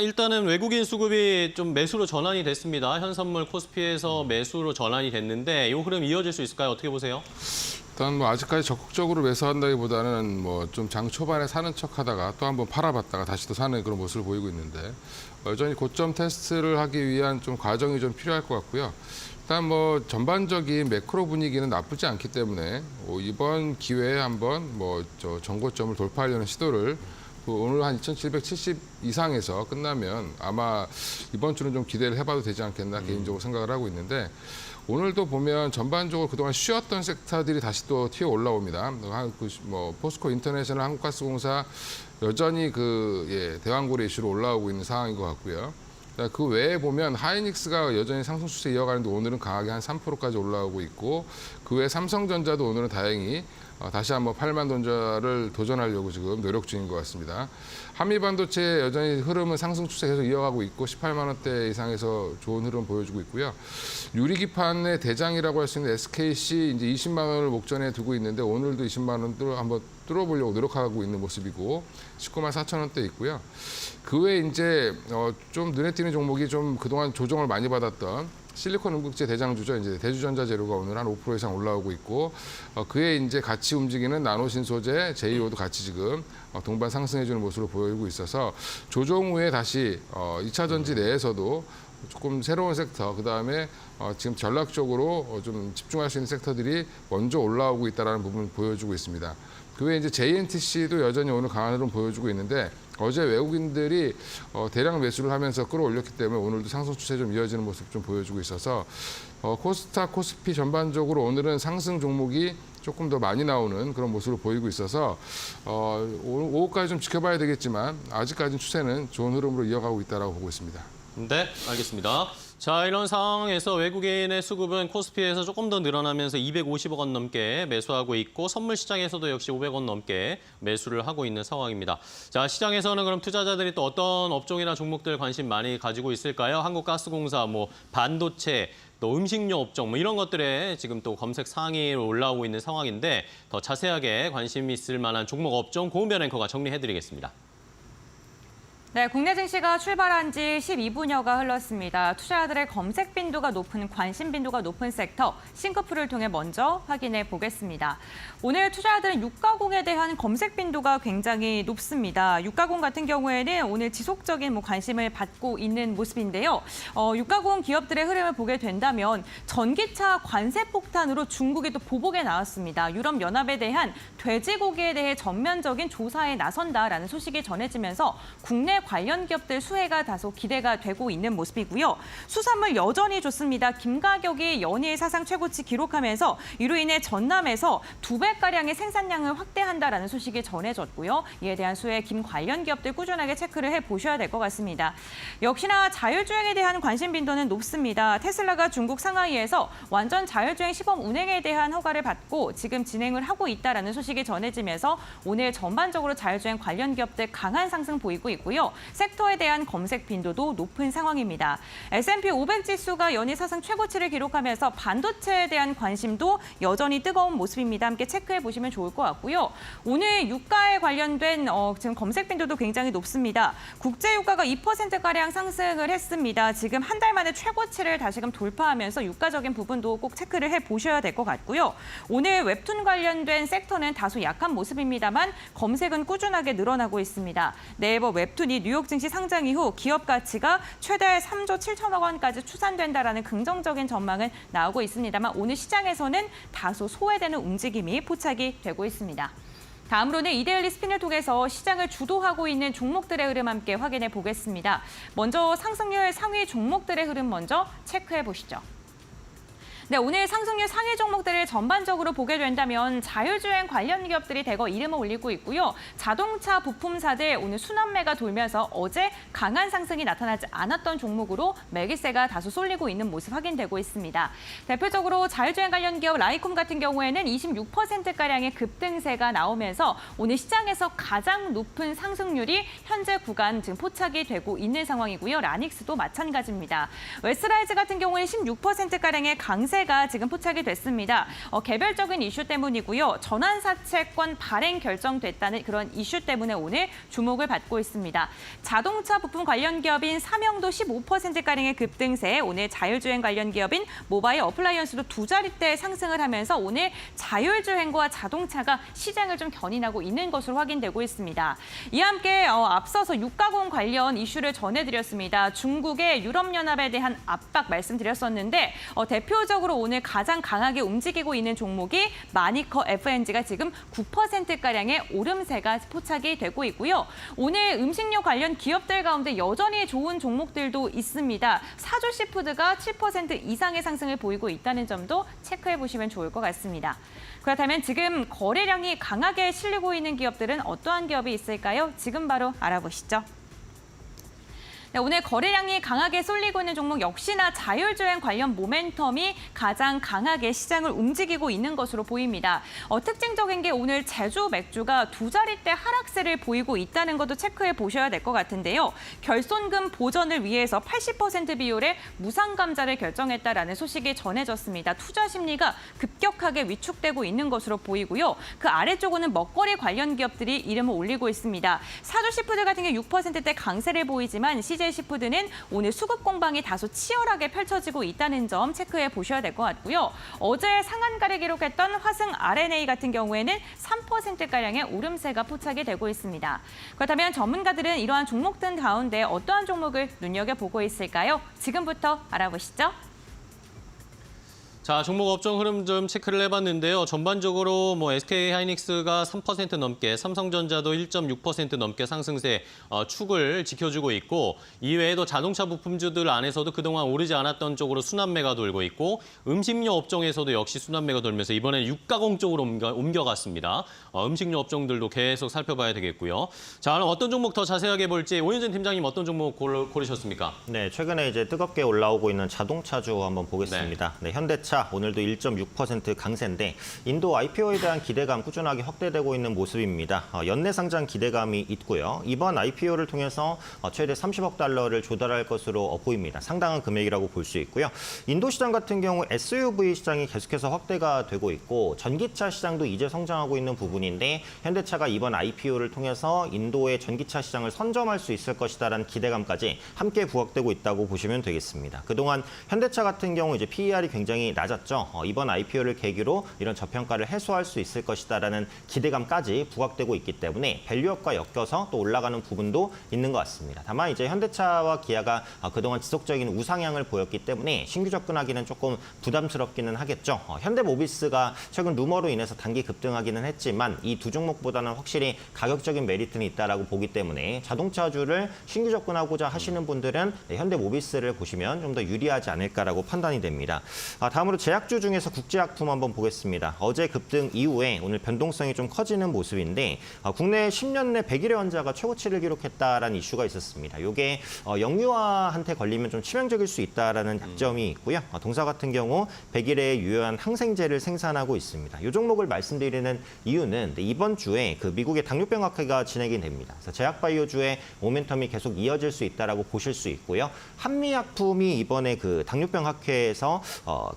일단은 외국인 수급이 좀 매수로 전환이 됐습니다. 현선물 코스피에서 매수로 전환이 됐는데 이 흐름 이어질 수 있을까요? 어떻게 보세요? 일단 아직까지 적극적으로 매수한다기보다는 좀 장 초반에 사는 척하다가 또 한번 팔아봤다가 다시 또 사는 그런 모습을 보이고 있는데 여전히 고점 테스트를 하기 위한 좀 과정이 좀 필요할 것 같고요. 일단 전반적인 매크로 분위기는 나쁘지 않기 때문에 이번 기회에 한번 전고점을 돌파하려는 시도를 오늘 한 2,770 이상에서 끝나면 아마 이번 주는 좀 기대를 해봐도 되지 않겠나 개인적으로 생각을 하고 있는데, 오늘도 보면 전반적으로 그동안 쉬었던 섹터들이 다시 또 튀어 올라옵니다. 포스코 인터내셔널, 한국가스공사 여전히 대왕고래 이슈로 올라오고 있는 상황인 것 같고요. 그 외에 보면 하이닉스가 여전히 상승 추세 이어가는데 오늘은 강하게 한 3%까지 올라오고 있고 그 외에 삼성전자도 오늘은 다행히 다시 한번 8만 원자를 도전하려고 지금 노력 중인 것 같습니다. 한미반도체 여전히 흐름은 상승 추세 계속 이어가고 있고 18만 원대 이상에서 좋은 흐름 보여주고 있고요. 유리기판의 대장이라고 할 수 있는 SKC 이제 20만 원을 목전에 두고 있는데 오늘도 20만 원대로 한번 뚫어보려고 노력하고 있는 모습이고 19만 4천 원대 있고요. 그 외에 이제 좀 눈에 띄는 종목이 좀 그동안 조정을 많이 받았던 실리콘 음극재 대장주죠. 이제 대주전자 재료가 오늘 한 5% 이상 올라오고 있고 그에 이제 같이 움직이는 나노신소재, 제이오도 같이 지금 동반 상승해주는 모습으로 보이고 있어서 조정 후에 다시 2차 전지 내에서도 조금 새로운 섹터, 그다음에 지금 전략적으로 좀 집중할 수 있는 섹터들이 먼저 올라오고 있다는 부분을 보여주고 있습니다. 그 외에 이제 JNTC도 여전히 오늘 강한 흐름 보여주고 있는데 어제 외국인들이 대량 매수를 하면서 끌어올렸기 때문에 오늘도 상승 추세 좀 이어지는 모습 좀 보여주고 있어서 코스닥, 코스피 전반적으로 오늘은 상승 종목이 조금 더 많이 나오는 그런 모습을 보이고 있어서 오후까지 좀 지켜봐야 되겠지만 아직까지는 추세는 좋은 흐름으로 이어가고 있다고 보고 있습니다. 네, 알겠습니다. 자, 이런 상황에서 외국인의 수급은 코스피에서 조금 더 늘어나면서 250억 원 넘게 매수하고 있고 선물 시장에서도 역시 500원 넘게 매수를 하고 있는 상황입니다. 자, 시장에서는 그럼 투자자들이 또 어떤 업종이나 종목들 관심 많이 가지고 있을까요? 한국가스공사, 반도체, 또 음식료 업종 이런 것들에 지금 또 검색 상위로 올라오고 있는 상황인데 더 자세하게 관심 있을 만한 종목 업종 고은별 앵커가 정리해드리겠습니다. 네, 국내 증시가 출발한 지 12분여가 흘렀습니다. 투자자들의 검색 빈도가 높은, 관심 빈도가 높은 섹터, 싱크풀을 통해 먼저 확인해 보겠습니다. 오늘 투자자들은 유가공에 대한 검색 빈도가 굉장히 높습니다. 유가공 같은 경우에는 오늘 지속적인 관심을 받고 있는 모습인데요. 유가공 기업들의 흐름을 보게 된다면 전기차 관세 폭탄으로 중국이 또 보복에 나왔습니다. 유럽연합에 대한 돼지고기에 대해 전면적인 조사에 나선다라는 소식이 전해지면서 국내 관련 기업들 수혜가 다소 기대가 되고 있는 모습이고요. 수산물 여전히 좋습니다. 김가격이 연일 사상 최고치 기록하면서 이로 인해 전남에서 2배가량의 생산량을 확대한다라는 소식이 전해졌고요. 이에 대한 수혜 김 관련 기업들 꾸준하게 체크를 해보셔야 될 것 같습니다. 역시나 자율주행에 대한 관심 빈도는 높습니다. 테슬라가 중국 상하이에서 완전 자율주행 시범 운행에 대한 허가를 받고 지금 진행을 하고 있다라는 소식이 전해지면서 오늘 전반적으로 자율주행 관련 기업들 강한 상승 보이고 있고요. 섹터에 대한 검색 빈도도 높은 상황입니다. S&P 500 지수가 연일 사상 최고치를 기록하면서 반도체에 대한 관심도 여전히 뜨거운 모습입니다. 함께 체크해 보시면 좋을 것 같고요. 오늘 유가에 관련된 지금 검색 빈도도 굉장히 높습니다. 국제 유가가 2%가량 상승을 했습니다. 지금 한 달 만에 최고치를 다시금 돌파하면서 유가적인 부분도 꼭 체크를 해 보셔야 될 것 같고요. 오늘 웹툰 관련된 섹터는 다소 약한 모습입니다만 검색은 꾸준하게 늘어나고 있습니다. 네이버 웹툰이 뉴욕 증시 상장 이후 기업 가치가 최대 3조 7천억 원까지 추산된다라는 긍정적인 전망은 나오고 있습니다만 오늘 시장에서는 다소 소외되는 움직임이 포착이 되고 있습니다. 다음으로는 이데일리 스핀을 통해서 시장을 주도하고 있는 종목들의 흐름 함께 확인해 보겠습니다. 먼저 상승률 상위 종목들의 흐름 먼저 체크해 보시죠. 네, 오늘 상승률 상위 종목들을 전반적으로 보게 된다면 자율주행 관련 기업들이 대거 이름을 올리고 있고요. 자동차 부품사들 오늘 순환매가 돌면서 어제 강한 상승이 나타나지 않았던 종목으로 매기세가 다소 쏠리고 있는 모습 확인되고 있습니다. 대표적으로 자율주행 관련 기업 라이콤 같은 경우에는 26%가량의 급등세가 나오면서 오늘 시장에서 가장 높은 상승률이 현재 구간 지금 포착이 되고 있는 상황이고요. 라닉스도 마찬가지입니다. 웨스라이즈 같은 경우에는 16%가량의 강세가 지금 포착이 됐습니다. 개별적인 이슈 때문이고요. 전환사채권 발행 결정됐다는 그런 이슈 때문에 오늘 주목을 받고 있습니다. 자동차 부품 관련 기업인 삼영도 15%가량의 급등세, 오늘 자율주행 관련 기업인 모바일 어플라이언스도 두 자릿대 상승을 하면서 오늘 자율주행과 자동차가 시장을 좀 견인하고 있는 것으로 확인되고 있습니다. 이와 함께 앞서서 유가공 관련 이슈를 전해드렸습니다. 중국의 유럽연합에 대한 압박 말씀드렸었는데 대표적으로 오늘 가장 강하게 움직이고 있는 종목이 마니커 FNG가 지금 9%가량의 오름세가 포착이 되고 있고요. 오늘 음식료 관련 기업들 가운데 여전히 좋은 종목들도 있습니다. 사조시푸드가 7% 이상의 상승을 보이고 있다는 점도 체크해 보시면 좋을 것 같습니다. 그렇다면 지금 거래량이 강하게 실리고 있는 기업들은 어떠한 기업이 있을까요? 지금 바로 알아보시죠. 네, 오늘 거래량이 강하게 쏠리고 있는 종목 역시나 자율주행 관련 모멘텀이 가장 강하게 시장을 움직이고 있는 것으로 보입니다. 특징적인 게 오늘 제주 맥주가 두 자릿대 하락세를 보이고 있다는 것도 체크해 보셔야 될 것 같은데요. 결손금 보전을 위해서 80% 비율의 무상감자를 결정했다라는 소식이 전해졌습니다. 투자 심리가 급격하게 위축되고 있는 것으로 보이고요. 그 아래쪽으로는 먹거리 관련 기업들이 이름을 올리고 있습니다. 사주시푸드 같은 경우 6%대 강세를 보이지만 CJ시푸드는 오늘 수급 공방이 다소 치열하게 펼쳐지고 있다는 점 체크해 보셔야 될 것 같고요. 어제 상한가를 기록했던 화승 RNA 같은 경우에는 3%가량의 오름세가 포착이 되고 있습니다. 그렇다면 전문가들은 이러한 종목들 가운데 어떠한 종목을 눈여겨보고 있을까요? 지금부터 알아보시죠. 자, 종목 업종 흐름 좀 체크를 해봤는데요. 전반적으로 SK하이닉스가 3% 넘게, 삼성전자도 1.6% 넘게 상승세 축을 지켜주고 있고, 이외에도 자동차 부품주들 안에서도 그동안 오르지 않았던 쪽으로 순환매가 돌고 있고, 음식료 업종에서도 역시 순환매가 돌면서 이번에 육가공 쪽으로 옮겨갔습니다. 음식료 업종들도 계속 살펴봐야 되겠고요. 자, 그럼 어떤 종목 더 자세하게 볼지 오윤진 팀장님 어떤 종목 고르셨습니까? 네, 최근에 이제 뜨겁게 올라오고 있는 자동차주 한번 보겠습니다. 네, 현대차 오늘도 1.6% 강세인데 인도 IPO에 대한 기대감 꾸준하게 확대되고 있는 모습입니다. 연내 상장 기대감이 있고요. 이번 IPO를 통해서 최대 30억 달러를 조달할 것으로 보입니다. 상당한 금액이라고 볼 수 있고요. 인도 시장 같은 경우 SUV 시장이 계속해서 확대가 되고 있고 전기차 시장도 이제 성장하고 있는 부분인데 현대차가 이번 IPO를 통해서 인도의 전기차 시장을 선점할 수 있을 것이다라는 기대감까지 함께 부각되고 있다고 보시면 되겠습니다. 그동안 현대차 같은 경우 이제 PER이 굉장히 낮았죠. 이번 IPO를 계기로 이런 저평가를 해소할 수 있을 것이다라는 기대감까지 부각되고 있기 때문에 밸류업과 엮여서 또 올라가는 부분도 있는 것 같습니다. 다만 이제 현대차와 기아가 그동안 지속적인 우상향을 보였기 때문에 신규 접근하기는 조금 부담스럽기는 하겠죠. 현대모비스가 최근 루머로 인해서 단기 급등하기는 했지만 이 두 종목보다는 확실히 가격적인 메리트는 있다라고 보기 때문에 자동차주를 신규 접근하고자 하시는 분들은 현대모비스를 보시면 좀 더 유리하지 않을까라고 판단이 됩니다. 다음으로 제약주 중에서 국제약품 한번 보겠습니다. 어제 급등 이후에 오늘 변동성이 좀 커지는 모습인데 국내 10년 내 100일의 환자가 최고치를 기록했다라는 이슈가 있었습니다. 이게 영유아한테 걸리면 좀 치명적일 수 있다라는 약점이 있고요. 동사 같은 경우 100일의 유효한 항생제를 생산하고 있습니다. 이 종목을 말씀드리는 이유는 이번 주에 그 미국의 당뇨병 학회가 진행이 됩니다. 그래서 제약바이오주의 모멘텀이 계속 이어질 수 있다라고 보실 수 있고요. 한미약품이 이번에 그 당뇨병 학회에서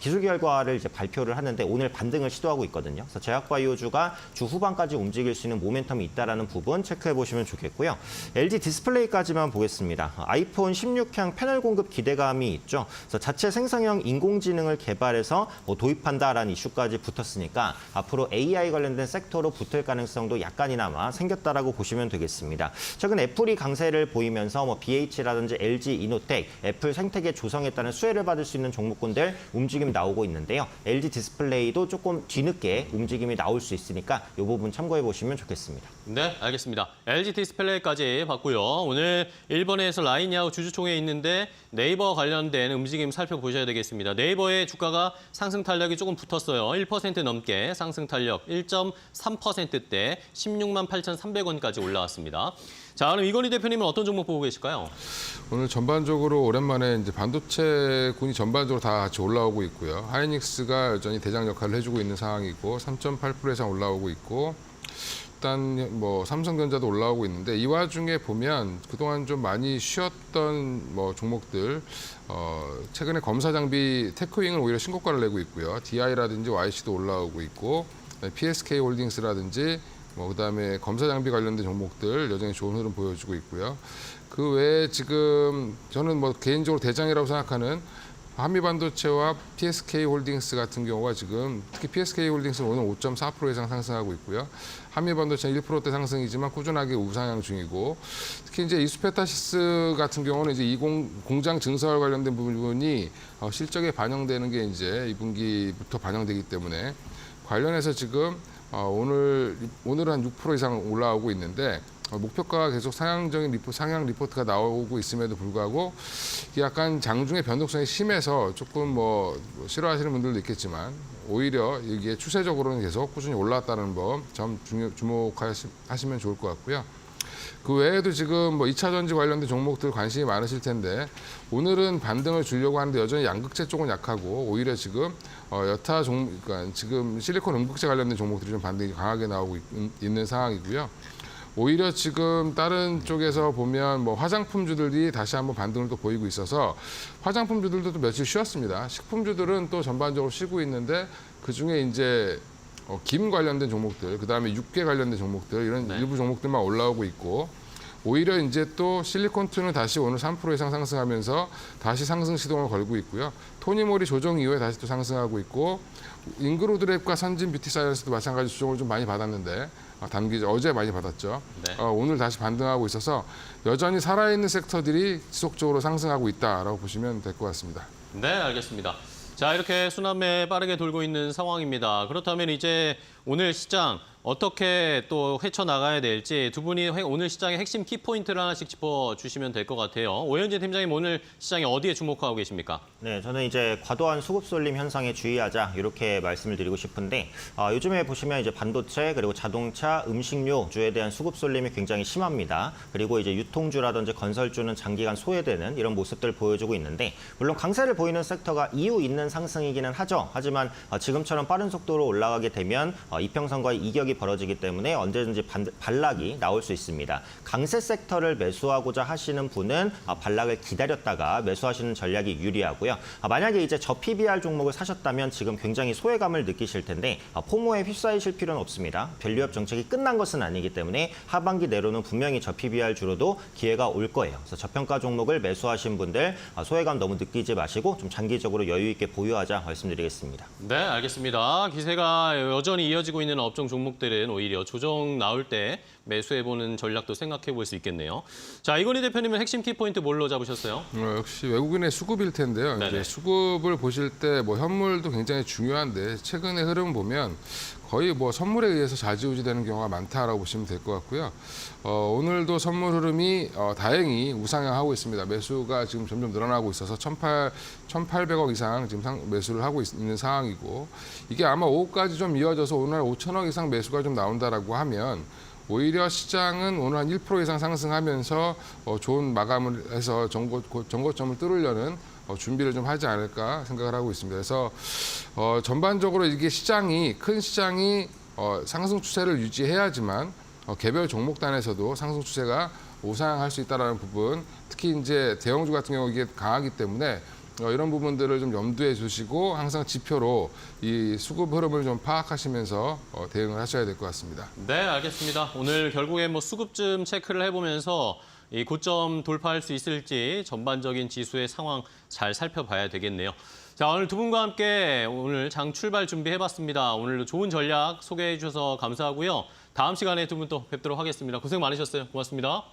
기술 결과를 이제 발표를 하는데 오늘 반등을 시도하고 있거든요. 그래서 제약바이오주가 주 후반까지 움직일 수 있는 모멘텀이 있다라는 부분 체크해 보시면 좋겠고요. LG 디스플레이까지만 보겠습니다. 아이폰 16향 패널 공급 기대감이 있죠. 그래서 자체 생성형 인공지능을 개발해서 도입한다라는 이슈까지 붙었으니까 앞으로 AI 관련된 섹터로 붙을 가능성도 약간이나마 생겼다라고 보시면 되겠습니다. 최근 애플이 강세를 보이면서 BH라든지 LG 이노텍, 애플 생태계 조성에 따른 수혜를 받을 수 있는 종목군들 움직임 나오고 있는데요. LG 디스플레이도 조금 뒤늦게 움직임이 나올 수 있으니까 이 부분 참고해 보시면 좋겠습니다. 네, 알겠습니다. LG 디스플레이까지 봤고요. 오늘 일본에서 라인야후 주주총회 있는데 네이버 관련된 움직임 살펴보셔야 되겠습니다. 네이버의 주가가 상승 탄력이 조금 붙었어요. 1% 넘게 상승 탄력 1.3%대 16만 8,300원까지 올라왔습니다. 자, 그럼 이건희 대표님은 어떤 종목 보고 계실까요? 오늘 전반적으로 오랜만에 이제 반도체군이 전반적으로 다 같이 올라오고 있고요. 하이닉스가 여전히 대장 역할을 해주고 있는 상황이고 3.8% 이상 올라오고 있고 일단 삼성전자도 올라오고 있는데 이 와중에 보면 그동안 좀 많이 쉬었던 종목들 최근에 검사 장비 테크윙은 오히려 신고가를 내고 있고요. DI라든지 YC도 올라오고 있고 PSK 홀딩스라든지 그다음에 검사 장비 관련된 종목들 여전히 좋은 흐름 보여주고 있고요. 그 외에 지금 저는 개인적으로 대장이라고 생각하는 한미반도체와 PSK 홀딩스 같은 경우가 지금 특히 PSK 홀딩스는 오늘 5.4% 이상 상승하고 있고요. 한미반도체는 1%대 상승이지만 꾸준하게 우상향 중이고 특히 이제 이수페타시스 같은 경우는 이제 이 공장 증설 관련된 부분이 실적에 반영되는 게 이제 2분기부터 반영되기 때문에 관련해서 지금 오늘은 한 6% 이상 올라오고 있는데 목표가가 계속 상향 리포트가 나오고 있음에도 불구하고 약간 장중의 변동성이 심해서 조금 싫어하시는 분들도 있겠지만 오히려 이게 추세적으로는 계속 꾸준히 올라왔다는 점 주목하시면 좋을 것 같고요. 그 외에도 지금 뭐 2차 전지 관련된 종목들 관심이 많으실 텐데 오늘은 반등을 주려고 하는데 여전히 양극재 쪽은 약하고 오히려 지금 그러니까 지금 실리콘 음극재 관련된 종목들이 좀 반등이 강하게 나오고 있는 상황이고요. 오히려 지금 다른 쪽에서 보면 뭐 화장품주들이 다시 한번 반등을 또 보이고 있어서 화장품주들도 또 며칠 쉬었습니다. 식품주들은 또 전반적으로 쉬고 있는데 그중에 이제 김 관련된 종목들, 그다음에 육계 관련된 종목들 이런 일부 종목들만 올라오고 있고 오히려 이제 또 실리콘2는 다시 오늘 3% 이상 상승하면서 다시 상승 시동을 걸고 있고요. 토니모리 조정 이후에 다시 또 상승하고 있고 잉그로드랩과 선진 뷰티사이언스도 마찬가지 조정을 좀 많이 받았는데 어제 많이 받았죠. 네. 오늘 다시 반등하고 있어서 여전히 살아있는 섹터들이 지속적으로 상승하고 있다라고 보시면 될 것 같습니다. 네, 알겠습니다. 자, 이렇게 순환매 빠르게 돌고 있는 상황입니다. 그렇다면 이제 오늘 시장 어떻게 또 헤쳐나가야 될지 두 분이 오늘 시장의 핵심 키포인트를 하나씩 짚어주시면 될 것 같아요. 오현진 팀장님, 오늘 시장에 어디에 주목하고 계십니까? 네, 저는 이제 과도한 수급 쏠림 현상에 주의하자 이렇게 말씀을 드리고 싶은데 요즘에 보시면 이제 반도체 그리고 자동차, 음식료주에 대한 수급 쏠림이 굉장히 심합니다. 그리고 이제 유통주라든지 건설주는 장기간 소외되는 이런 모습들을 보여주고 있는데 물론 강세를 보이는 섹터가 이유 있는 상승이기는 하죠. 하지만 지금처럼 빠른 속도로 올라가게 되면 이평선과의 이격이 벌어지기 때문에 언제든지 반락이 나올 수 있습니다. 강세 섹터를 매수하고자 하시는 분은 반락을 기다렸다가 매수하시는 전략이 유리하고요. 만약에 이제 저PBR 종목을 사셨다면 지금 굉장히 소외감을 느끼실 텐데 포모에 휩싸이실 필요는 없습니다. 밸류업 정책이 끝난 것은 아니기 때문에 하반기 내로는 분명히 저PBR 주로도 기회가 올 거예요. 그래서 저평가 종목을 매수하신 분들 소외감 너무 느끼지 마시고 좀 장기적으로 여유 있게 보유하자 말씀드리겠습니다. 네, 알겠습니다. 기세가 여전히 이어지고 있는 업종 종목들은 오히려 조정 나올 때 매수해보는 전략도 생각해 볼 수 있겠네요. 자, 이건희 대표님은 핵심 키포인트 뭘로 잡으셨어요? 역시 외국인의 수급일 텐데요. 네네. 이제 수급을 보실 때 뭐 현물도 굉장히 중요한데 최근의 흐름 보면 거의 뭐 선물에 의해서 좌지우지되는 경우가 많다라고 보시면 될 것 같고요. 오늘도 선물 흐름이 다행히 우상향하고 있습니다. 매수가 지금 점점 늘어나고 있어서 1,800억 이상 지금 매수를 하고 있는 상황이고 이게 아마 오후까지 좀 이어져서 오늘 5천억 이상 매수가 좀 나온다라고 하면 오히려 시장은 오늘 한 1% 이상 상승하면서 좋은 마감을 해서 정고점을 뚫으려는 준비를 좀 하지 않을까 생각을 하고 있습니다. 그래서 전반적으로 이게 큰 시장이 상승 추세를 유지해야지만 개별 종목단에서도 상승 추세가 우상향할 수 있다는 부분, 특히 이제 대형주 같은 경우 이게 강하기 때문에 이런 부분들을 좀 염두에 두시고 항상 지표로 이 수급 흐름을 좀 파악하시면서 대응을 하셔야 될 것 같습니다. 네, 알겠습니다. 오늘 결국에 뭐 수급쯤 체크를 해보면서 이 고점 돌파할 수 있을지 전반적인 지수의 상황 잘 살펴봐야 되겠네요. 자, 오늘 두 분과 함께 오늘 장 출발 준비해봤습니다. 오늘도 좋은 전략 소개해 주셔서 감사하고요. 다음 시간에 두 분 또 뵙도록 하겠습니다. 고생 많으셨어요. 고맙습니다.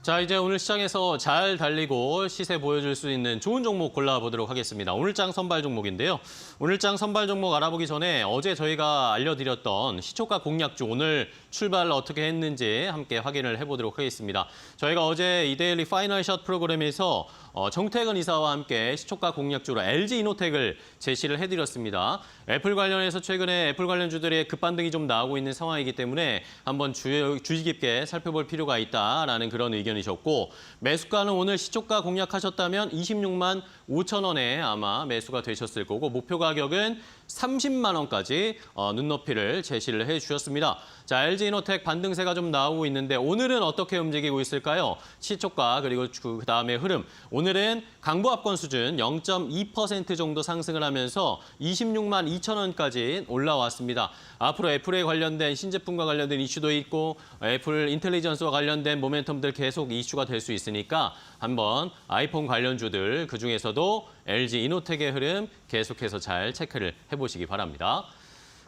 자, 이제 오늘 시장에서 잘 달리고 시세 보여줄 수 있는 좋은 종목 골라보도록 하겠습니다. 오늘장 선발 종목인데요. 오늘장 선발 종목 알아보기 전에 어제 저희가 알려드렸던 시초가 공략주 오늘 출발 어떻게 했는지 함께 확인을 해보도록 하겠습니다. 저희가 어제 이데일리 파이널 샷 프로그램에서 정태근 이사와 함께 시초가 공략주로 LG이노텍을 제시를 해드렸습니다. 애플 관련해서 최근에 애플 관련주들의 급반등이 좀 나오고 있는 상황이기 때문에 한번 주의 깊게 살펴볼 필요가 있다라는 그런 의견이셨고 매수가는 오늘 시초가 공략하셨다면 26만 5천 원에 아마 매수가 되셨을 거고 목표 가격은 30만 원까지 눈높이를 제시를 해주셨습니다. 자, LG이노텍 반등세가 좀 나오고 있는데 오늘은 어떻게 움직이고 있을까요? 시초가 그리고 그다음에 흐름. 오늘은 강보합권 수준 0.2% 정도 상승을 하면서 26만 2천 원까지 올라왔습니다. 앞으로 애플에 관련된 신제품과 관련된 이슈도 있고 애플 인텔리전스와 관련된 모멘텀들 계속 이슈가 될 수 있으니까 한번 아이폰 관련주들 그중에서도 LG이노텍의 흐름 계속해서 잘 체크를 해보시기 바랍니다.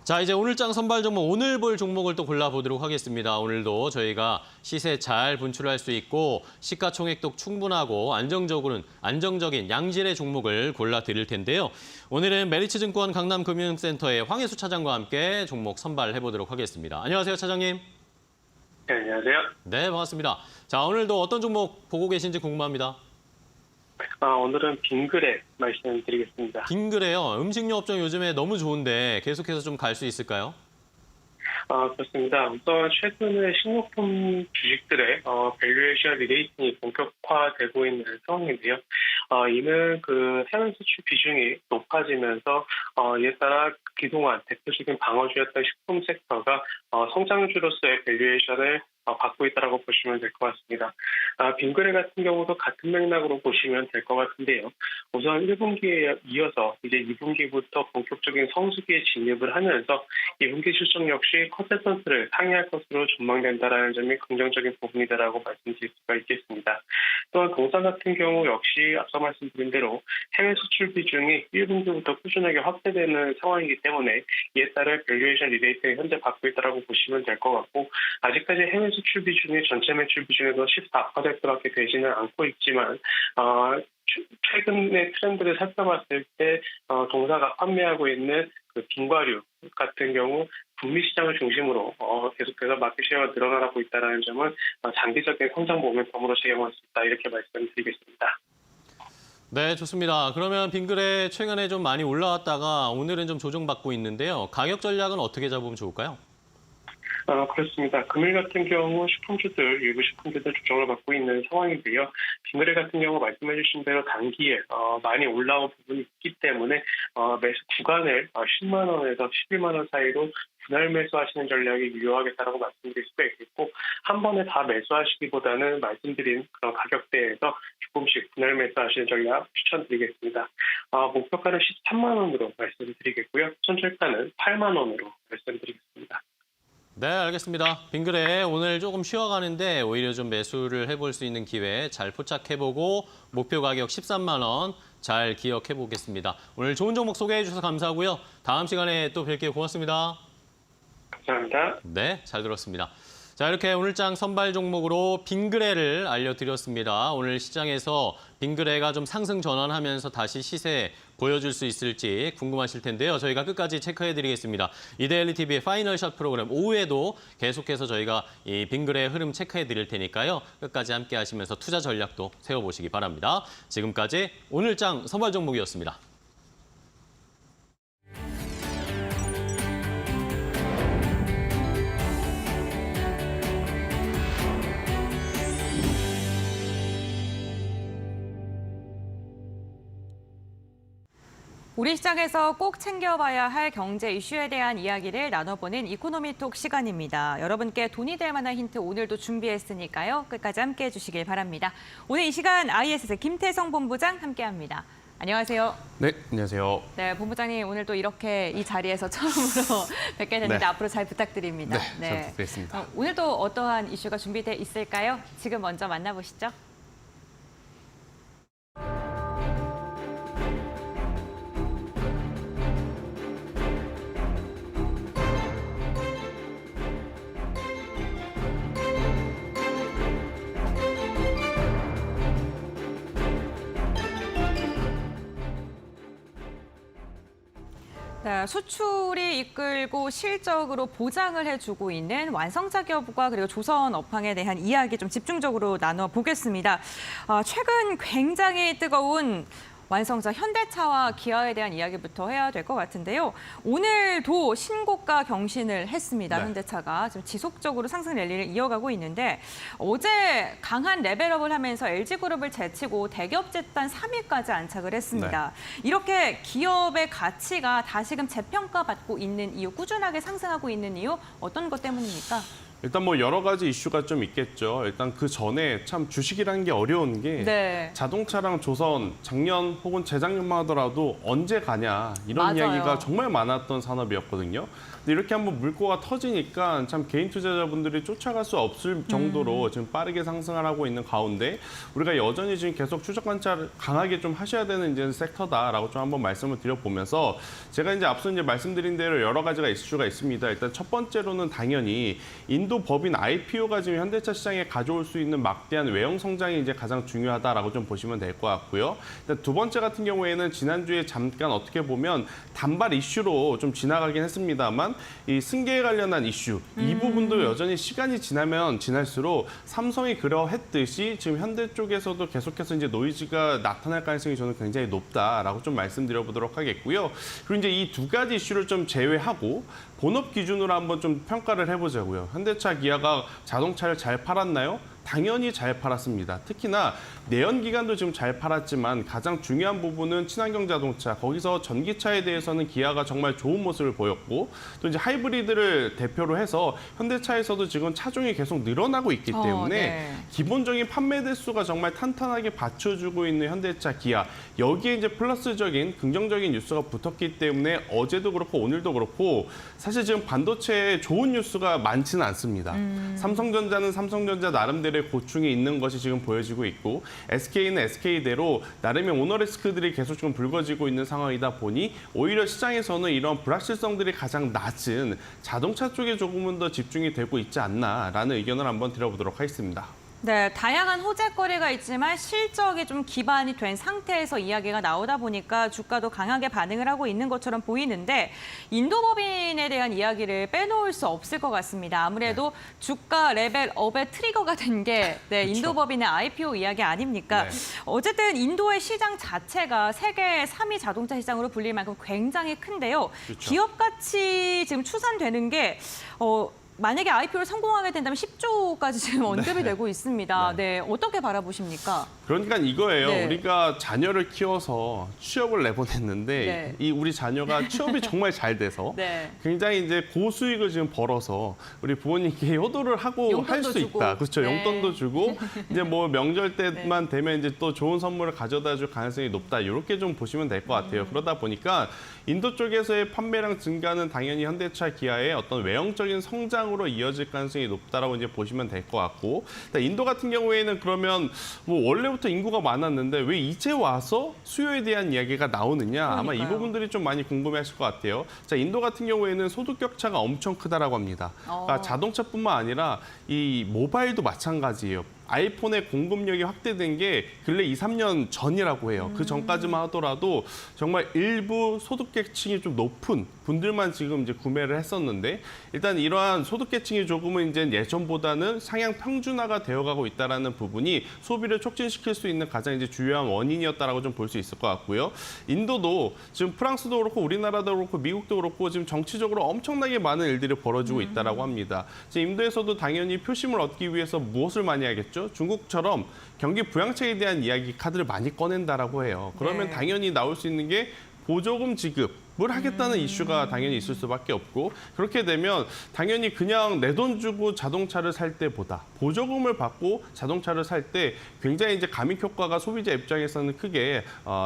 자, 이제 오늘장 선발 종목, 오늘 볼 종목을 또 골라보도록 하겠습니다. 오늘도 저희가 시세 잘 분출할 수 있고 시가총액도 충분하고 안정적인 양질의 종목을 골라드릴 텐데요. 오늘은 메리츠증권 강남금융센터의 황혜수 차장과 함께 종목 선발해보도록 하겠습니다. 안녕하세요, 차장님. 네, 안녕하세요. 네, 반갑습니다. 자, 오늘도 어떤 종목 보고 계신지 궁금합니다. 오늘은 빙그레 말씀드리겠습니다. 빙그레요. 음식료 업종 요즘에 너무 좋은데 계속해서 좀 갈 수 있을까요? 그렇습니다. 우선 최근에 식료품 주식들의 밸류에이션 리레이팅이 본격화되고 있는 상황인데요. 이는 그 해외 수출 비중이 높아지면서 이에 따라 그동안 대표적인 방어주였던 식품 섹터가 성장주로서의 밸류에이션을 받고 있다고 보시면 될 것 같습니다. 빙그레 같은 경우도 같은 맥락으로 보시면 될 것 같은데요. 우선 1분기에 이어서 이제 2분기부터 본격적인 성수기에 진입을 하면서 2분기 실적 역시 컨센서스를 상회할 것으로 전망된다라는 점이 긍정적인 부분이다라고 말씀드릴 수가 있겠습니다. 또한 동사 같은 경우 역시 앞서 말씀드린 대로 해외 수출 비중이 1분기부터 꾸준하게 확대되는 상황이기 때문에 이에 따라 밸류에이션 리레이트를 현재 받고 있다고 보시면 될 것 같고 아직까지 해외 수출 비중이 전체 매출 비중에서 14%밖에 되지는 않고 있지만 최근의 트렌드를 살펴봤을 때 동사가 판매하고 있는 그 빙과류 같은 경우 북미 시장을 중심으로 계속해서 마켓시어가 늘어나고 있다는 점은 장기적인 성장 모멘텀으로 제공할 수 있다 이렇게 말씀드리겠습니다. 네, 좋습니다. 그러면 빙그레 최근에 좀 많이 올라왔다가 오늘은 좀 조정받고 있는데요. 가격 전략은 어떻게 잡으면 좋을까요? 그렇습니다. 금일 같은 경우 일부 식품주들 조정을 받고 있는 상황이고요. 빙그레 같은 경우 말씀해 주신 대로 단기에 많이 올라온 부분이 있기 때문에 매수 구간을 10만 원에서 11만 원 사이로 분할 매수하시는 전략이 유효하겠다라고 말씀드릴 수가 있겠고 한 번에 다 매수하시기보다는 말씀드린 그런 가격대에서 조금씩 분할 매수하시는 전략 추천드리겠습니다. 목표가는 13만 원으로 말씀드리겠고요. 손절가는 8만 원으로 말씀드리겠습니다. 네, 알겠습니다. 빙그레 오늘 조금 쉬어가는데 오히려 좀 매수를 해볼 수 있는 기회 잘 포착해보고 목표 가격 13만 원 잘 기억해보겠습니다. 오늘 좋은 종목 소개해 주셔서 감사하고요. 다음 시간에 또 뵐게요. 고맙습니다. 감사합니다. 네, 잘 들었습니다. 자, 이렇게 오늘장 선발 종목으로 빙그레를 알려드렸습니다. 오늘 시장에서 빙그레가 좀 상승 전환하면서 다시 시세 보여줄 수 있을지 궁금하실 텐데요. 저희가 끝까지 체크해드리겠습니다. 이데일리 TV의 파이널 샷 프로그램 오후에도 계속해서 저희가 이 빙그레의 흐름 체크해드릴 테니까요. 끝까지 함께 하시면서 투자 전략도 세워보시기 바랍니다. 지금까지 오늘장 선발 종목이었습니다. 우리 시장에서 꼭 챙겨봐야 할 경제 이슈에 대한 이야기를 나눠보는 이코노미톡 시간입니다. 여러분께 돈이 될 만한 힌트 오늘도 준비했으니까요. 끝까지 함께해 주시길 바랍니다. 오늘 이 시간 ISS 김태성 본부장 함께합니다. 안녕하세요. 네, 안녕하세요. 네, 본부장님 오늘 또 이렇게 이 자리에서 처음으로 뵙게 됐는데 네. 앞으로 잘 부탁드립니다. 네, 잘 부탁드리겠습니다. 오늘도 어떠한 이슈가 준비돼 있을까요? 지금 먼저 만나보시죠. 네, 수출이 이끌고 실적으로 보장을 해주고 있는 완성차 기업과 그리고 조선 업황에 대한 이야기 좀 집중적으로 나눠보겠습니다. 최근 굉장히 뜨거운 완성차 현대차와 기아에 대한 이야기부터 해야 될 것 같은데요. 오늘도 신고가 경신을 했습니다. 네. 현대차가 지금 지속적으로 상승 랠리를 이어가고 있는데 어제 강한 레벨업을 하면서 LG그룹을 제치고 대기업 집단 3위까지 안착을 했습니다. 이렇게 기업의 가치가 다시금 재평가받고 있는 이유, 꾸준하게 상승하고 있는 이유 어떤 것 때문입니까? 일단 뭐 여러 가지 이슈가 좀 있겠죠. 일단 그 전에 참 주식이라는 게 어려운 게 네. 자동차랑 조선 작년 혹은 재작년만 하더라도 언제 가냐 이런 맞아요. 이야기가 정말 많았던 산업이었거든요. 근데 이렇게 한번 물꼬가 터지니까 참 개인 투자자분들이 쫓아갈 수 없을 정도로 지금 빠르게 상승을 하고 있는 가운데 우리가 여전히 지금 계속 추적 관찰을 강하게 좀 하셔야 되는 이제 섹터다라고 좀 한번 말씀을 드려보면서 제가 이제 앞서 이제 말씀드린 대로 여러 가지가 이슈가 있습니다. 일단 첫 번째로는 당연히 인도 법인 IPO가 지금 현대차 시장에 가져올 수 있는 막대한 외형 성장이 이제 가장 중요하다라고 좀 보시면 될 것 같고요. 일단 두 번째 같은 경우에는 지난주에 잠깐 어떻게 보면 단발 이슈로 좀 지나가긴 했습니다만 이 승계에 관련한 이슈 이 부분도 여전히 시간이 지나면 지날수록 삼성이 그러했듯이 지금 현대 쪽에서도 계속해서 이제 노이즈가 나타날 가능성이 저는 굉장히 높다라고 좀 말씀드려보도록 하겠고요. 그리고 이제 이 두 가지 이슈를 좀 제외하고 본업 기준으로 한번 좀 평가를 해보자고요. 현대차, 기아가 자동차를 잘 팔았나요? 당연히 잘 팔았습니다. 특히나 내연 기관도 지금 잘 팔았지만 가장 중요한 부분은 친환경 자동차, 거기서 전기차에 대해서는 기아가 정말 좋은 모습을 보였고 또 이제 하이브리드를 대표로 해서 현대차에서도 지금 차종이 계속 늘어나고 있기 때문에 네. 기본적인 판매 대수가 정말 탄탄하게 받쳐주고 있는 현대차, 기아 여기에 이제 플러스적인 긍정적인 뉴스가 붙었기 때문에 어제도 그렇고 오늘도 그렇고 사실 지금 반도체에 좋은 뉴스가 많지는 않습니다. 삼성전자는 삼성전자 나름대로의 고충이 있는 것이 지금 보여지고 있고 SK는 SK대로 나름의 오너리스크들이 계속 좀 불거지고 있는 상황이다 보니 오히려 시장에서는 이런 불확실성들이 가장 낮은 자동차 쪽에 조금은 더 집중이 되고 있지 않나라는 의견을 한번 드려보도록 하겠습니다. 네, 다양한 호재거리가 있지만 실적이 좀 기반이 된 상태에서 이야기가 나오다 보니까 주가도 강하게 반응을 하고 있는 것처럼 보이는데 인도법인에 대한 이야기를 빼놓을 수 없을 것 같습니다. 아무래도 주가 레벨업의 트리거가 된 게 인도법인의 IPO 이야기 아닙니까? 네. 어쨌든 인도의 시장 자체가 세계 3위 자동차 시장으로 불릴 만큼 굉장히 큰데요. 그렇죠. 기업 가치 지금 추산되는 게 만약에 IPO를 성공하게 된다면 10조까지 지금 언급이 되고 있습니다. 네, 어떻게 바라보십니까? 그러니까 이거예요. 네. 우리가 자녀를 키워서 취업을 내보냈는데 이 우리 자녀가 취업이 정말 잘 돼서 네. 굉장히 이제 고수익을 지금 벌어서 우리 부모님께 효도를 하고 할 용돈도 수 주고. 있다. 그렇죠. 네. 용돈도 주고 이제 뭐 명절 때만 되면 이제 또 좋은 선물을 가져다 줄 가능성이 높다. 이렇게 좀 보시면 될 것 같아요. 그러다 보니까 인도 쪽에서의 판매량 증가는 당연히 현대차, 기아의 어떤 외형적인 성장으로 이어질 가능성이 높다라고 이제 보시면 될 것 같고, 인도 같은 경우에는 그러면 뭐 원래부터 인구가 많았는데 왜 이제 와서 수요에 대한 이야기가 나오느냐? 아마 이 그러니까요. 부분들이 좀 많이 궁금해하실 것 같아요. 자, 인도 같은 경우에는 소득 격차가 엄청 크다라고 합니다. 그러니까 자동차뿐만 아니라 이 모바일도 마찬가지예요. 아이폰의 공급력이 확대된 게 근래 2, 3년 전이라고 해요. 그 전까지만 하더라도 정말 일부 소득계층이 좀 높은 분들만 지금 이제 구매를 했었는데 일단 이러한 소득계층이 조금은 이제 예전보다는 상향 평준화가 되어가고 있다라는 부분이 소비를 촉진시킬 수 있는 가장 이제 주요한 원인이었다라고 좀 볼 수 있을 것 같고요. 인도도 지금 프랑스도 그렇고 우리나라도 그렇고 미국도 그렇고 지금 정치적으로 엄청나게 많은 일들이 벌어지고 있다라고 합니다. 지금 인도에서도 당연히 표심을 얻기 위해서 무엇을 많이 하겠죠? 중국처럼 경기 부양책에 대한 이야기 카드를 많이 꺼낸다라고 해요. 그러면 당연히 나올 수 있는 게 보조금 지급을 하겠다는 이슈가 당연히 있을 수밖에 없고 그렇게 되면 당연히 그냥 내 돈 주고 자동차를 살 때보다 보조금을 받고 자동차를 살 때 굉장히 이제 가믹 효과가 소비자 입장에서는 크게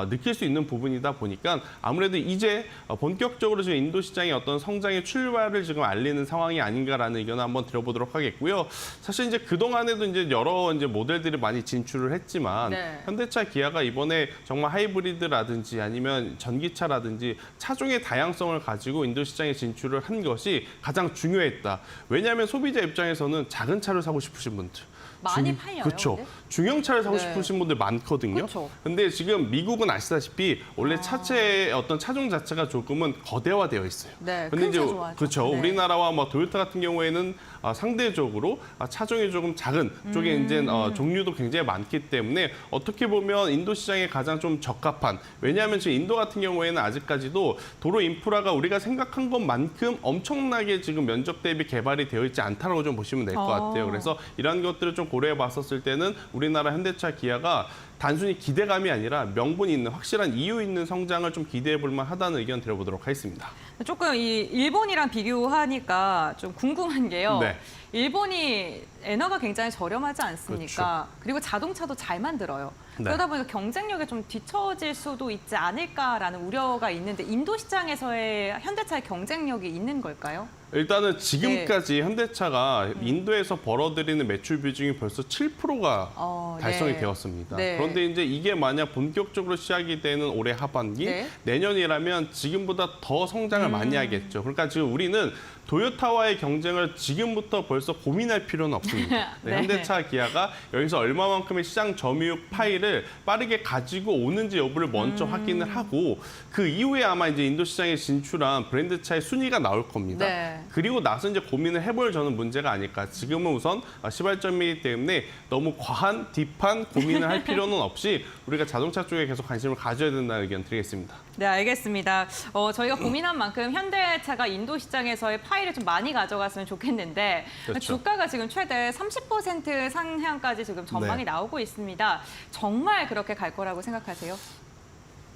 느낄 수 있는 부분이다 보니까 아무래도 이제 본격적으로 지금 인도 시장의 어떤 성장의 출발을 지금 알리는 상황이 아닌가라는 의견을 한번 드려보도록 하겠고요. 사실 이제 그 동안에도 이제 여러 이제 모델들이 많이 진출을 했지만 현대차, 기아가 이번에 정말 하이브리드라든지 아니면 전기차라든지 차종의 다양성을 가지고 인도 시장에 진출을 한 것이 가장 중요했다. 왜냐하면 소비자 입장에서는 작은 차를 사고 싶으신 분들, 많이 팔려요. 그렇죠. 근데? 중형차를 사고 네. 싶으신 분들 많거든요. 그쵸. 근데 지금 미국은 아시다시피 원래 차체의 어떤 차종 자체가 조금은 거대화되어 있어요. 네, 근데 큰 이제 차 좋아하죠. 그렇죠. 네. 우리나라와 뭐 토요타 같은 경우에는 상대적으로 차종이 조금 작은 쪽에 이제 종류도 굉장히 많기 때문에 어떻게 보면 인도 시장에 가장 좀 적합한, 왜냐하면 지금 인도 같은 경우에는 아직까지도 도로 인프라가 우리가 생각한 것만큼 엄청나게 지금 면적 대비 개발이 되어 있지 않다라고 좀 보시면 될 것 같아요. 그래서 이런 것들을 좀 고려해 봤었을 때는 우리나라 현대차, 기아가 단순히 기대감이 아니라 명분이 있는, 확실한 이유 있는 성장을 좀 기대해 볼 만하다는 의견 드려보도록 하겠습니다. 조금 이 일본이랑 비교하니까 좀 궁금한 게요. 네. 일본이 엔화가 굉장히 저렴하지 않습니까? 그리고 자동차도 잘 만들어요. 네. 그러다 보니까 경쟁력에 좀 뒤처질 수도 있지 않을까라는 우려가 있는데 인도 시장에서의 현대차의 경쟁력이 있는 걸까요? 일단은 지금까지 현대차가 인도에서 벌어들이는 매출 비중이 벌써 7%가 달성이 네. 되었습니다. 네. 그런데 이제 이게 만약 본격적으로 시작이 되는 올해 하반기, 네. 내년이라면 지금보다 더 성장을 많이 하겠죠. 그러니까 지금 우리는 도요타와의 경쟁을 지금부터 벌써 고민할 필요는 없습니다. 네, 네. 현대차, 기아가 여기서 얼마만큼의 시장 점유율 파이를 빠르게 가지고 오는지 여부를 먼저 확인을 하고 그 이후에 아마 이제 인도 시장에 진출한 브랜드차의 순위가 나올 겁니다. 네. 그리고 나서 이제 고민을 해볼 저는 문제가 아닐까. 지금은 우선 시발점이기 때문에 너무 과한, 딥한 고민을 할 필요는 없이 우리가 자동차 쪽에 계속 관심을 가져야 된다는 의견 드리겠습니다. 네, 알겠습니다. 저희가 고민한 만큼 현대차가 인도 시장에서의 파이를 좀 많이 가져갔으면 좋겠는데 그렇죠. 주가가 지금 최대 30% 상향까지 지금 전망이 네. 나오고 있습니다. 정말 그렇게 갈 거라고 생각하세요?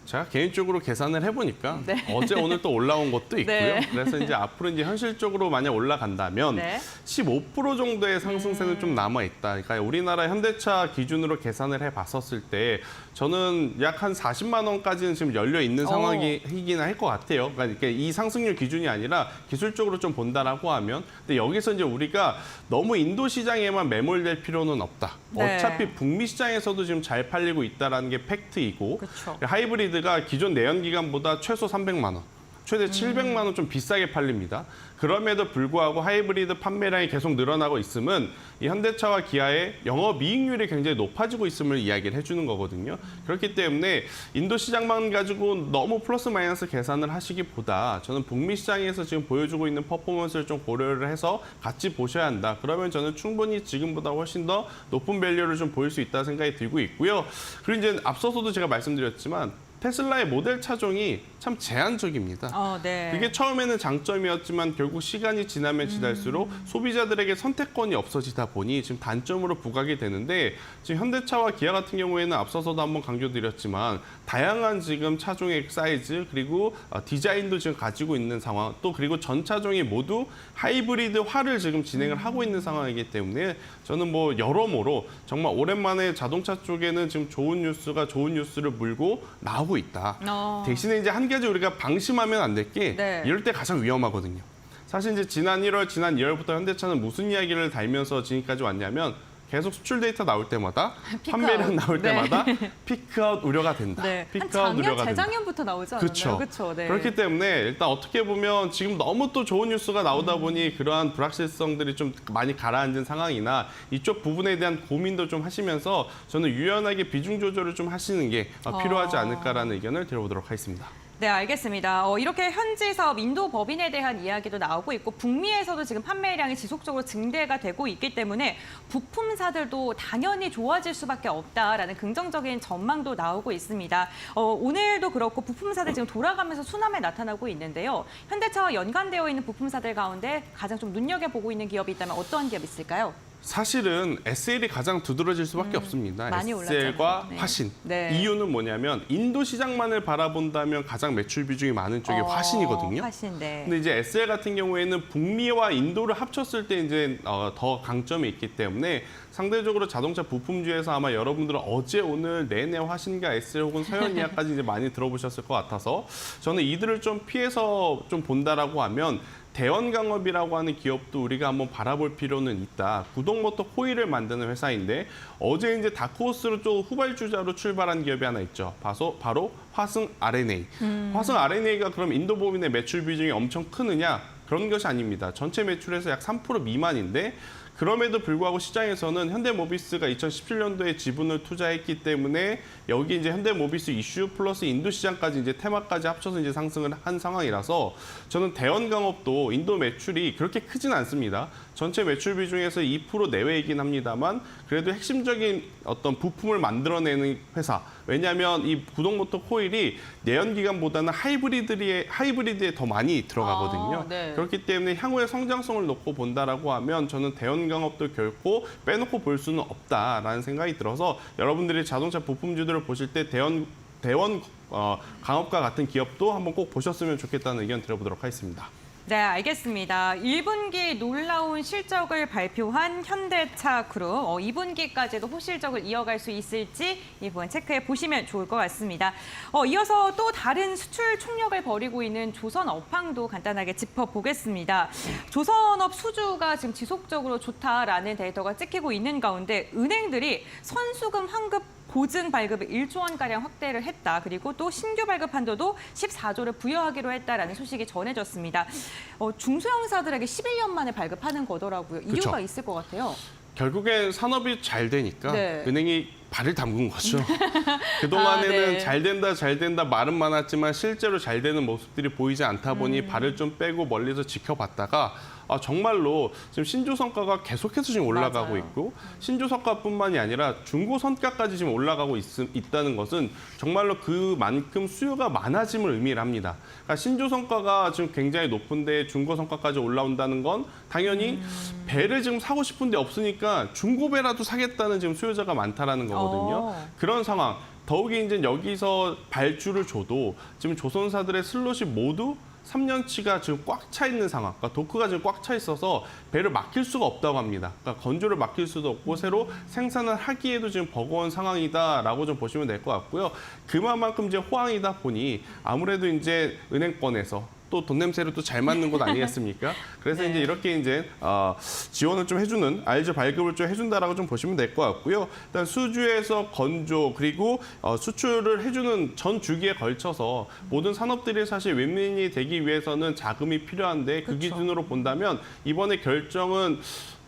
제가 개인적으로 계산을 해보니까 네. 어제 오늘 또 올라온 것도 있고요. 네. 그래서 이제 앞으로 이제 현실적으로 만약 올라간다면 네. 15% 정도의 상승세는 좀 남아 있다. 그러니까 우리나라 현대차 기준으로 계산을 해봤었을 때 저는 약 한 40만 원까지는 지금 열려 있는 상황이긴 할 것 같아요. 그러니까 이 상승률 기준이 아니라 기술적으로 좀 본다라고 하면, 근데 여기서 이제 우리가 너무 인도 시장에만 매몰될 필요는 없다. 네. 어차피 북미 시장에서도 지금 잘 팔리고 있다라는 게 팩트이고, 그쵸. 하이브리드가 기존 내연기관보다 최소 300만 원, 최대 700만 원 좀 비싸게 팔립니다. 그럼에도 불구하고 하이브리드 판매량이 계속 늘어나고 있음은 이 현대차와 기아의 영업이익률이 굉장히 높아지고 있음을 이야기를 해주는 거거든요. 그렇기 때문에 인도 시장만 가지고 너무 플러스 마이너스 계산을 하시기보다 저는 북미 시장에서 지금 보여주고 있는 퍼포먼스를 좀 고려를 해서 같이 보셔야 한다. 그러면 저는 충분히 지금보다 훨씬 더 높은 밸류를 좀 보일 수 있다는 생각이 들고 있고요. 그리고 이제 앞서서도 제가 말씀드렸지만 테슬라의 모델 차종이 참 제한적입니다. 네. 그게 처음에는 장점이었지만 결국 시간이 지나면 지날수록 소비자들에게 선택권이 없어지다 보니 지금 단점으로 부각이 되는데, 지금 현대차와 기아 같은 경우에는 앞서서도 한번 강조드렸지만 다양한 지금 차종의 사이즈 그리고 디자인도 지금 가지고 있는 상황, 또 그리고 전 차종이 모두 하이브리드화를 지금 진행을 하고 있는 상황이기 때문에 저는 뭐 여러모로 정말 오랜만에 자동차 쪽에는 지금 좋은 뉴스를 물고 나오고 있다. 대신에 이제 한 가지 우리가 방심하면 안 될 게 네. 이럴 때 가장 위험하거든요. 사실 이제 지난 1월, 지난 2월부터 현대차는 무슨 이야기를 달면서 지금까지 왔냐면 계속 수출 데이터 나올 때마다 판매량 나올 네. 때마다 피크아웃 우려가 된다. 네. 한 피크아웃 작년, 우려가 된다. 재작년부터 나오지 않았나요? 그렇죠. 그쵸, 네. 그렇기 때문에 일단 어떻게 보면 지금 너무 또 좋은 뉴스가 나오다 보니 그러한 불확실성들이 좀 많이 가라앉은 상황이나 이쪽 부분에 대한 고민도 좀 하시면서 저는 유연하게 비중 조절을 좀 하시는 게 필요하지 않을까라는 의견을 드려보도록 하겠습니다. 네, 알겠습니다. 이렇게 현지 사업 인도 법인에 대한 이야기도 나오고 있고 북미에서도 지금 판매량이 지속적으로 증대가 되고 있기 때문에 부품사들도 당연히 좋아질 수밖에 없다라는 긍정적인 전망도 나오고 있습니다. 오늘도 그렇고 부품사들 지금 돌아가면서 순환에 나타나고 있는데요. 현대차와 연관되어 있는 부품사들 가운데 가장 좀 눈여겨보고 있는 기업이 있다면 어떠한 기업이 있을까요? 사실은 SL이 가장 두드러질 수밖에 없습니다. 많이 SL과 올랐잖아요. 네. 화신. 네. 이유는 뭐냐면 인도 시장만을 바라본다면 가장 매출 비중이 많은 쪽이 화신이거든요. 화신, 네. 근데 이제 SL 같은 경우에는 북미와 인도를 합쳤을 때 이제 더 강점이 있기 때문에 상대적으로 자동차 부품주에서 아마 여러분들은 어제 오늘 내내 화신과 SL 혹은 서현이아까지 이제 많이 들어보셨을 것 같아서 저는 이들을 좀 피해서 좀 본다라고 하면 대원강업이라고 하는 기업도 우리가 한번 바라볼 필요는 있다. 구동모터 코일을 만드는 회사인데 어제 이제 다크호스로 좀 후발주자로 출발한 기업이 하나 있죠. 바로 화승 RNA. 화승 RNA가 그럼 인도 법인의 매출 비중이 엄청 크느냐? 그런 것이 아닙니다. 전체 매출에서 약 3% 미만인데 그럼에도 불구하고 시장에서는 현대모비스가 2017년도에 지분을 투자했기 때문에 여기 이제 현대모비스 이슈 플러스 인도 시장까지 이제 테마까지 합쳐서 이제 상승을 한 상황이라서 저는 대원강업도 인도 매출이 그렇게 크진 않습니다. 전체 매출 비중에서 2% 내외이긴 합니다만 그래도 핵심적인 어떤 부품을 만들어내는 회사. 왜냐하면 이 구동모터 코일이 내연기관보다는 하이브리드에 더 많이 들어가거든요. 네. 그렇기 때문에 향후의 성장성을 놓고 본다라고 하면 저는 대원강업도 결코 빼놓고 볼 수는 없다라는 생각이 들어서 여러분들이 자동차 부품주들을 보실 때 대원 강업과 같은 기업도 한번 꼭 보셨으면 좋겠다는 의견 드려보도록 하겠습니다. 네, 알겠습니다. 1분기 놀라운 실적을 발표한 현대차 그룹, 2분기까지도 호실적을 이어갈 수 있을지 이 부분 체크해 보시면 좋을 것 같습니다. 이어서 또 다른 수출 총력을 벌이고 있는 조선업황도 간단하게 짚어보겠습니다. 조선업 수주가 지금 지속적으로 좋다라는 데이터가 찍히고 있는 가운데 은행들이 선수금 환급 보증 발급을 1조 원가량 확대를 했다. 그리고 또 신규 발급 한도도 14조를 부여하기로 했다라는 소식이 전해졌습니다. 중소형사들에게 11년 만에 발급하는 거더라고요. 이유가 그쵸. 있을 것 같아요. 결국엔 산업이 잘 되니까 네. 은행이 발을 담근 거죠. 그동안에는 네. 잘 된다 말은 많았지만 실제로 잘 되는 모습들이 보이지 않다 보니 발을 좀 빼고 멀리서 지켜봤다가 정말로 지금 신조 성과가 계속해서 지금 올라가고 맞아요. 있고 신조 성과뿐만이 아니라 중고 성과까지 지금 올라가고 있다는 것은 정말로 그만큼 수요가 많아짐을 의미를 합니다. 그러니까 신조 성과가 지금 굉장히 높은데 중고 성과까지 올라온다는 건 당연히 배를 지금 사고 싶은데 없으니까 중고 배라도 사겠다는 지금 수요자가 많다라는 거거든요. 그런 상황. 더욱이 이제 여기서 발주를 줘도 지금 조선사들의 슬롯이 모두 3년치가 지금 꽉 차 있는 상황, 그러니까 도크가 지금 꽉 차 있어서 배를 맡길 수가 없다고 합니다. 그러니까 건조를 맡길 수도 없고 새로 생산을 하기에도 지금 버거운 상황이다라고 좀 보시면 될 것 같고요. 그만큼 이제 호황이다 보니 아무래도 이제 은행권에서 또 돈 냄새를 또 잘 맞는 곳 아니겠습니까? 그래서 네. 이제 이렇게 이제 지원을 좀 해주는 알즈 발급을 좀 해준다라고 좀 보시면 될 것 같고요. 일단 수주에서 건조 그리고 수출을 해주는 전 주기에 걸쳐서 모든 산업들이 사실 윈윈이 되기 위해서는 자금이 필요한데 그 기준으로 본다면 이번에 결정은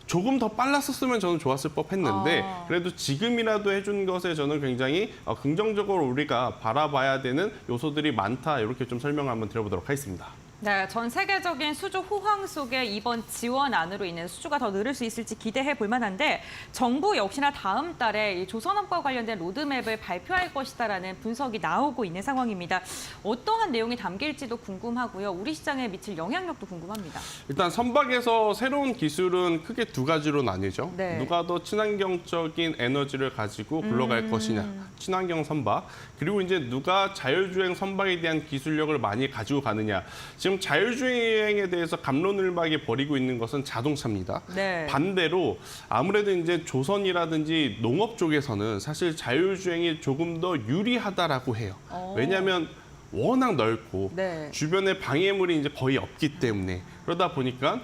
조금 더 빨랐었으면 저는 좋았을 법했는데 그래도 지금이라도 해준 것에 저는 굉장히 긍정적으로 우리가 바라봐야 되는 요소들이 많다 이렇게 좀 설명을 한번 드려보도록 하겠습니다. 네, 전 세계적인 수주 호황 속에 이번 지원안으로 인해 수주가 더 늘을 수 있을지 기대해 볼 만한데 정부 역시나 다음 달에 이 조선업과 관련된 로드맵을 발표할 것이다라는 분석이 나오고 있는 상황입니다. 어떠한 내용이 담길지도 궁금하고요. 우리 시장에 미칠 영향력도 궁금합니다. 일단 선박에서 새로운 기술은 크게 두 가지로 나뉘죠. 네. 누가 더 친환경적인 에너지를 가지고 굴러갈 것이냐, 친환경 선박. 그리고 이제 누가 자율주행 선박에 대한 기술력을 많이 가지고 가느냐. 지금 자율주행에 대해서 갑론을박이 벌이고 있는 것은 자동차입니다. 네. 반대로 아무래도 이제 조선이라든지 농업 쪽에서는 사실 자율주행이 조금 더 유리하다라고 해요. 왜냐하면 워낙 넓고 네. 주변에 방해물이 이제 거의 없기 때문에 그러다 보니까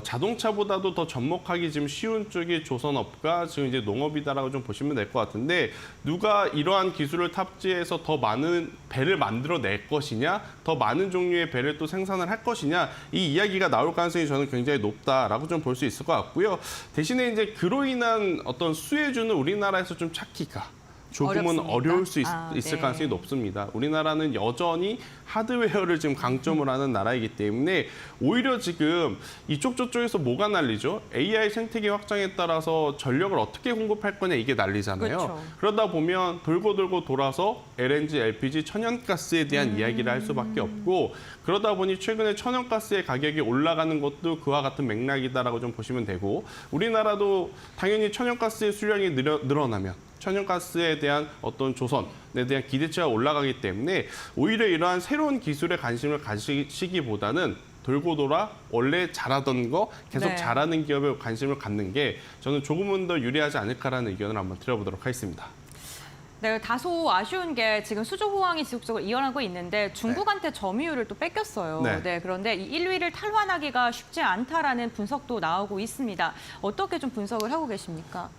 자동차보다도 더 접목하기 지금 쉬운 쪽이 조선업과 지금 이제 농업이다라고 좀 보시면 될 것 같은데 누가 이러한 기술을 탑재해서 더 많은 배를 만들어낼 것이냐, 더 많은 종류의 배를 또 생산을 할 것이냐 이 이야기가 나올 가능성이 저는 굉장히 높다라고 좀 볼 수 있을 것 같고요. 대신에 이제 그로 인한 어떤 수혜주는 우리나라에서 좀 찾기가 조금은 어렵습니까? 어려울 수 있을 네. 가능성이 높습니다. 우리나라는 여전히 하드웨어를 지금 강점을 하는 나라이기 때문에 오히려 지금 이쪽 저쪽에서 뭐가 난리죠? AI 생태계 확장에 따라서 전력을 어떻게 공급할 거냐 이게 난리잖아요. 그렇죠. 그러다 보면 돌고 돌아서 LNG, LPG, 천연가스에 대한 이야기를 할 수밖에 없고 그러다 보니 최근에 천연가스의 가격이 올라가는 것도 그와 같은 맥락이다라고 좀 보시면 되고 우리나라도 당연히 천연가스의 수량이 늘어나면 천연가스에 대한 어떤 조선에 대한 기대치가 올라가기 때문에 오히려 이러한 새로운 기술에 관심을 가지시기보다는 돌고 돌아 원래 잘하던 거 계속 네. 잘하는 기업에 관심을 갖는 게 저는 조금은 더 유리하지 않을까라는 의견을 한번 드려보도록 하겠습니다. 네, 다소 아쉬운 게 지금 수주 호황이 지속적으로 이어나고 있는데 중국한테 점유율을 또 뺏겼어요. 네. 그런데 이 1위를 탈환하기가 쉽지 않다라는 분석도 나오고 있습니다. 어떻게 좀 분석을 하고 계십니까?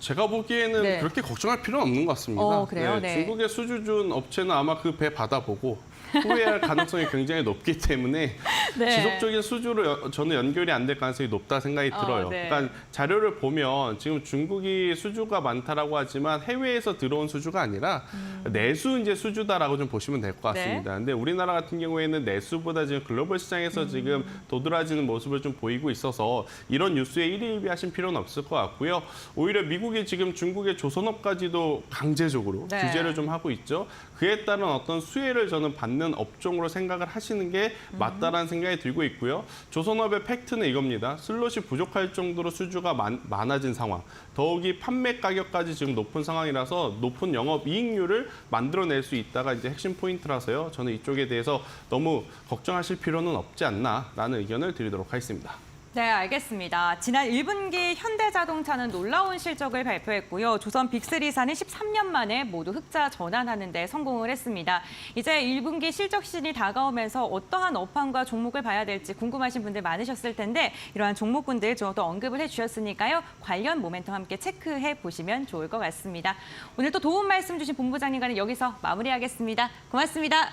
제가 보기에는 네. 그렇게 걱정할 필요는 없는 것 같습니다. 그래요? 네. 중국의 수주준 업체는 아마 그 배 받아보고 후회할 가능성이 굉장히 높기 때문에 네. 지속적인 수주로 저는 연결이 안 될 가능성이 높다 생각이 들어요. 네. 그러니까 자료를 보면 지금 중국이 수주가 많다라고 하지만 해외에서 들어온 수주가 아니라 내수 이제 수주다라고 좀 보시면 될 것 같습니다. 근데 우리나라 같은 경우에는 내수보다 지금 글로벌 시장에서 지금 도드라지는 모습을 좀 보이고 있어서 이런 뉴스에 일희일비하신 필요는 없을 것 같고요. 오히려 미국이 지금 중국의 조선업까지도 강제적으로 네. 규제를 좀 하고 있죠. 그에 따른 어떤 수혜를 저는 받는 업종으로 생각을 하시는 게 맞다라는 생각이 들고 있고요. 조선업의 팩트는 이겁니다. 슬롯이 부족할 정도로 수주가 많아진 상황. 더욱이 판매 가격까지 지금 높은 상황이라서 높은 영업 이익률을 만들어낼 수 있다가 이제 핵심 포인트라서요. 저는 이쪽에 대해서 너무 걱정하실 필요는 없지 않나라는 의견을 드리도록 하겠습니다. 네, 알겠습니다. 지난 1분기 현대자동차는 놀라운 실적을 발표했고요. 조선 빅3사는 13년 만에 모두 흑자 전환하는 데 성공을 했습니다. 이제 1분기 실적 시즌이 다가오면서 어떠한 업황과 종목을 봐야 될지 궁금하신 분들 많으셨을 텐데 이러한 종목군들 좀 더 언급을 해주셨으니까요. 관련 모멘텀 함께 체크해 보시면 좋을 것 같습니다. 오늘 또 도움 말씀 주신 본부장님과는 여기서 마무리하겠습니다. 고맙습니다.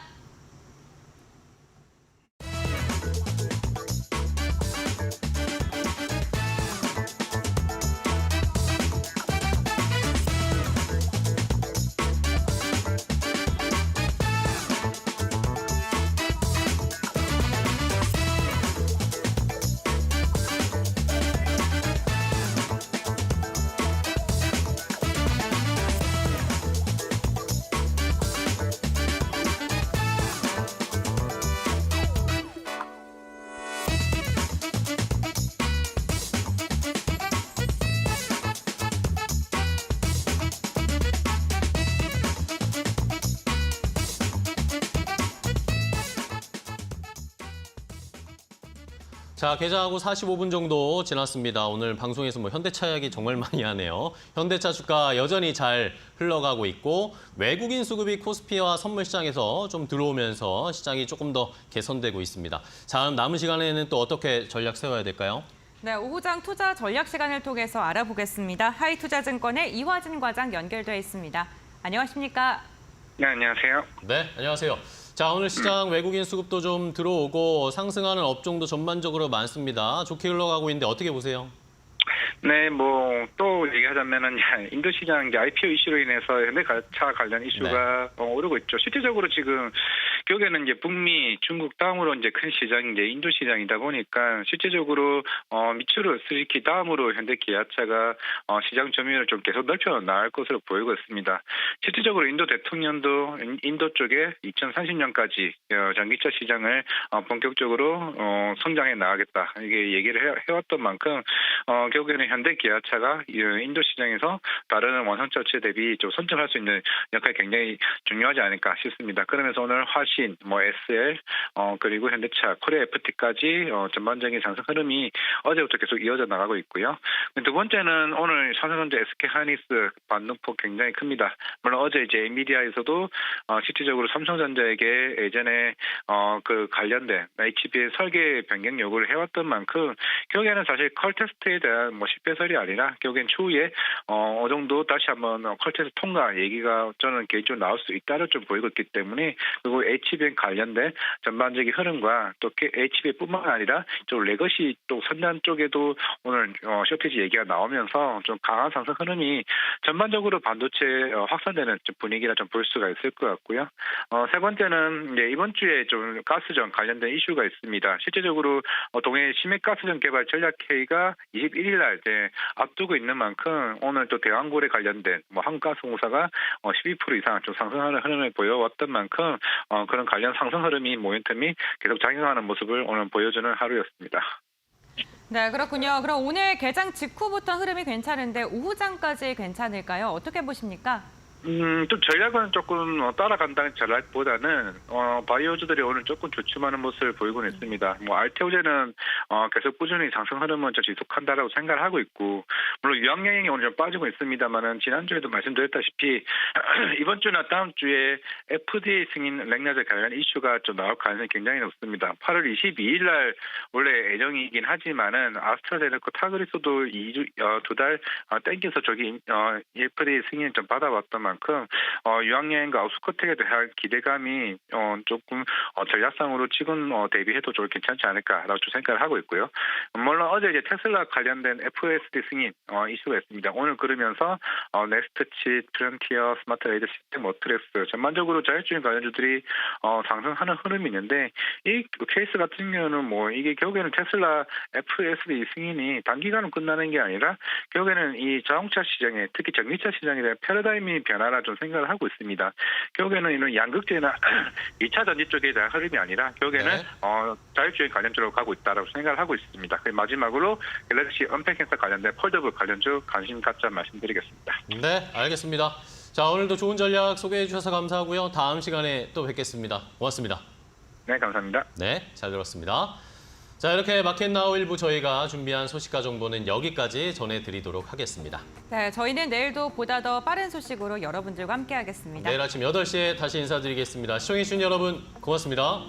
자, 개장하고 45분 정도 지났습니다. 오늘 방송에서 현대차 이야기 정말 많이 하네요. 현대차 주가 여전히 잘 흘러가고 있고 외국인 수급이 코스피와 선물 시장에서 좀 들어오면서 시장이 조금 더 개선되고 있습니다. 자, 남은 시간에는 또 어떻게 전략 세워야 될까요? 네, 오후장 투자 전략 시간을 통해서 알아보겠습니다. 하이투자증권의 이화진 과장 연결돼 있습니다. 안녕하십니까? 네, 안녕하세요. 네, 안녕하세요. 자, 오늘 시장 외국인 수급도 좀 들어오고 상승하는 업종도 전반적으로 많습니다. 좋게 흘러가고 있는데 어떻게 보세요? 네, 또 얘기하자면은 인도 시장 이제 IPO 이슈로 인해서 현대차 관련 이슈가 오르고 있죠. 실질적으로 지금 결국에는 이제 북미, 중국 다음으로 이제 큰 시장이 이제 인도 시장이다 보니까 실질적으로 미추홀 스즈키 다음으로 현대 기아차가 시장 점유율을 좀 계속 넓혀 나갈 것으로 보이고 있습니다. 실질적으로 인도 대통령도 인도 쪽에 2030년까지 전기차 시장을 본격적으로 성장해 나가겠다 이게 얘기를 해왔던 만큼 결국에는 현대 기아차가 인도 시장에서 다른 원형차 업체 대비 좀 선점할 수 있는 역할이 굉장히 중요하지 않을까 싶습니다. 그러면서 오늘 화신, SL, 그리고 현대차, 코리아 FT까지 전반적인 상승 흐름이 어제부터 계속 이어져 나가고 있고요. 두 번째는 오늘 삼성전자, SK 하이닉스 반등폭 굉장히 큽니다. 물론 어제 이제 엔비디아에서도 실질적으로 삼성전자에게 예전에 그 관련된 HB의 설계 변경 요구를 해왔던 만큼 결국에는 사실 컬 테스트에 대한 실패설이 아니라 결국엔 추후에 어느 정도 다시 한번 컬 테스트 통과 얘기가 저는 개인적으로 나올 수 있다를 좀 보이고 있기 때문에 그리고 HBM 관련된 전반적인 흐름과 또 HBM뿐만 아니라 좀 레거시 또 선단 쪽에도 오늘 쇼티지 얘기가 나오면서 좀 강한 상승 흐름이 전반적으로 반도체 확산되는 분위기라 좀 볼 수가 있을 것 같고요. 세 번째는 이제 이번 주에 좀 가스전 관련된 이슈가 있습니다. 실제적으로 동해 심해 가스전 개발 전략회의가 21일 날 이제 앞두고 있는 만큼 오늘 또 대왕고래 관련된 한국가스공사가 12% 이상 좀 상승하는 흐름을 보여왔던 만큼 그런 관련 상승 흐름이 모멘텀이 계속 작용하는 모습을 오늘 보여주는 하루였습니다. 네, 그렇군요. 그럼 오늘 개장 직후부터 흐름이 괜찮은데 오후장까지 괜찮을까요? 어떻게 보십니까? 좀 전략은 조금 따라간다는 전략보다는 바이오주들이 오늘 조금 주춤하는 모습을 보이고는 있습니다. 알테오제는 계속 꾸준히 상승 흐름은 지속한다라고 생각을 하고 있고 물론 유황양행이 오늘 좀 빠지고 있습니다만은 지난주에도 말씀드렸다시피 이번 주나 다음 주에 FDA 승인 렉나제 관련 이슈가 좀 나올 가능성이 굉장히 높습니다. 8월 22일 날 원래 예정이긴 하지만은 아스트라제네카 타그리스도 2달 땡겨서 저기 FDA 승인 좀 받아왔던 만큼 유황여행과 아웃스커텍에 대한 기대감이 조금 전략상으로 지금 대비해도 좀 괜찮지 않을까라고 좀 생각을 하고 있고요. 물론 어제 이제 테슬라 관련된 FSD 승인 이슈가 있습니다. 오늘 그러면서 넥스트칩, 프론티어, 스마트 레이더 시스템, 머트렉스 전반적으로 자율주행 관련주들이 상승하는 흐름이 있는데 이 케이스 같은 경우는 뭐 이게 결국에는 테슬라 FSD 승인이 단기간으로 끝나는 게 아니라 결국에는 이 자동차 시장에 특히 전기차 시장에 대한 패러다임이 변화라 좀 생각을 하고 있습니다. 결국에는 이런 양극재나 2차 전지 쪽에 대한 흐름이 아니라 결국에는 자율주행 관련주로 가고 있다라고 생각을 하고 있습니다. 마지막으로 갤럭시 언팩 행사 관련된 폴더블 관련주 관심 갖자 말씀드리겠습니다. 네, 알겠습니다. 자, 오늘도 좋은 전략 소개해 주셔서 감사하고요. 다음 시간에 또 뵙겠습니다. 고맙습니다. 네, 감사합니다. 네, 잘 들었습니다. 자, 이렇게 마켓나우 일부 저희가 준비한 소식과 정보는 여기까지 전해드리도록 하겠습니다. 네, 저희는 내일도 보다 더 빠른 소식으로 여러분들과 함께하겠습니다. 내일 아침 8시에 다시 인사드리겠습니다. 시청해주신 여러분 고맙습니다.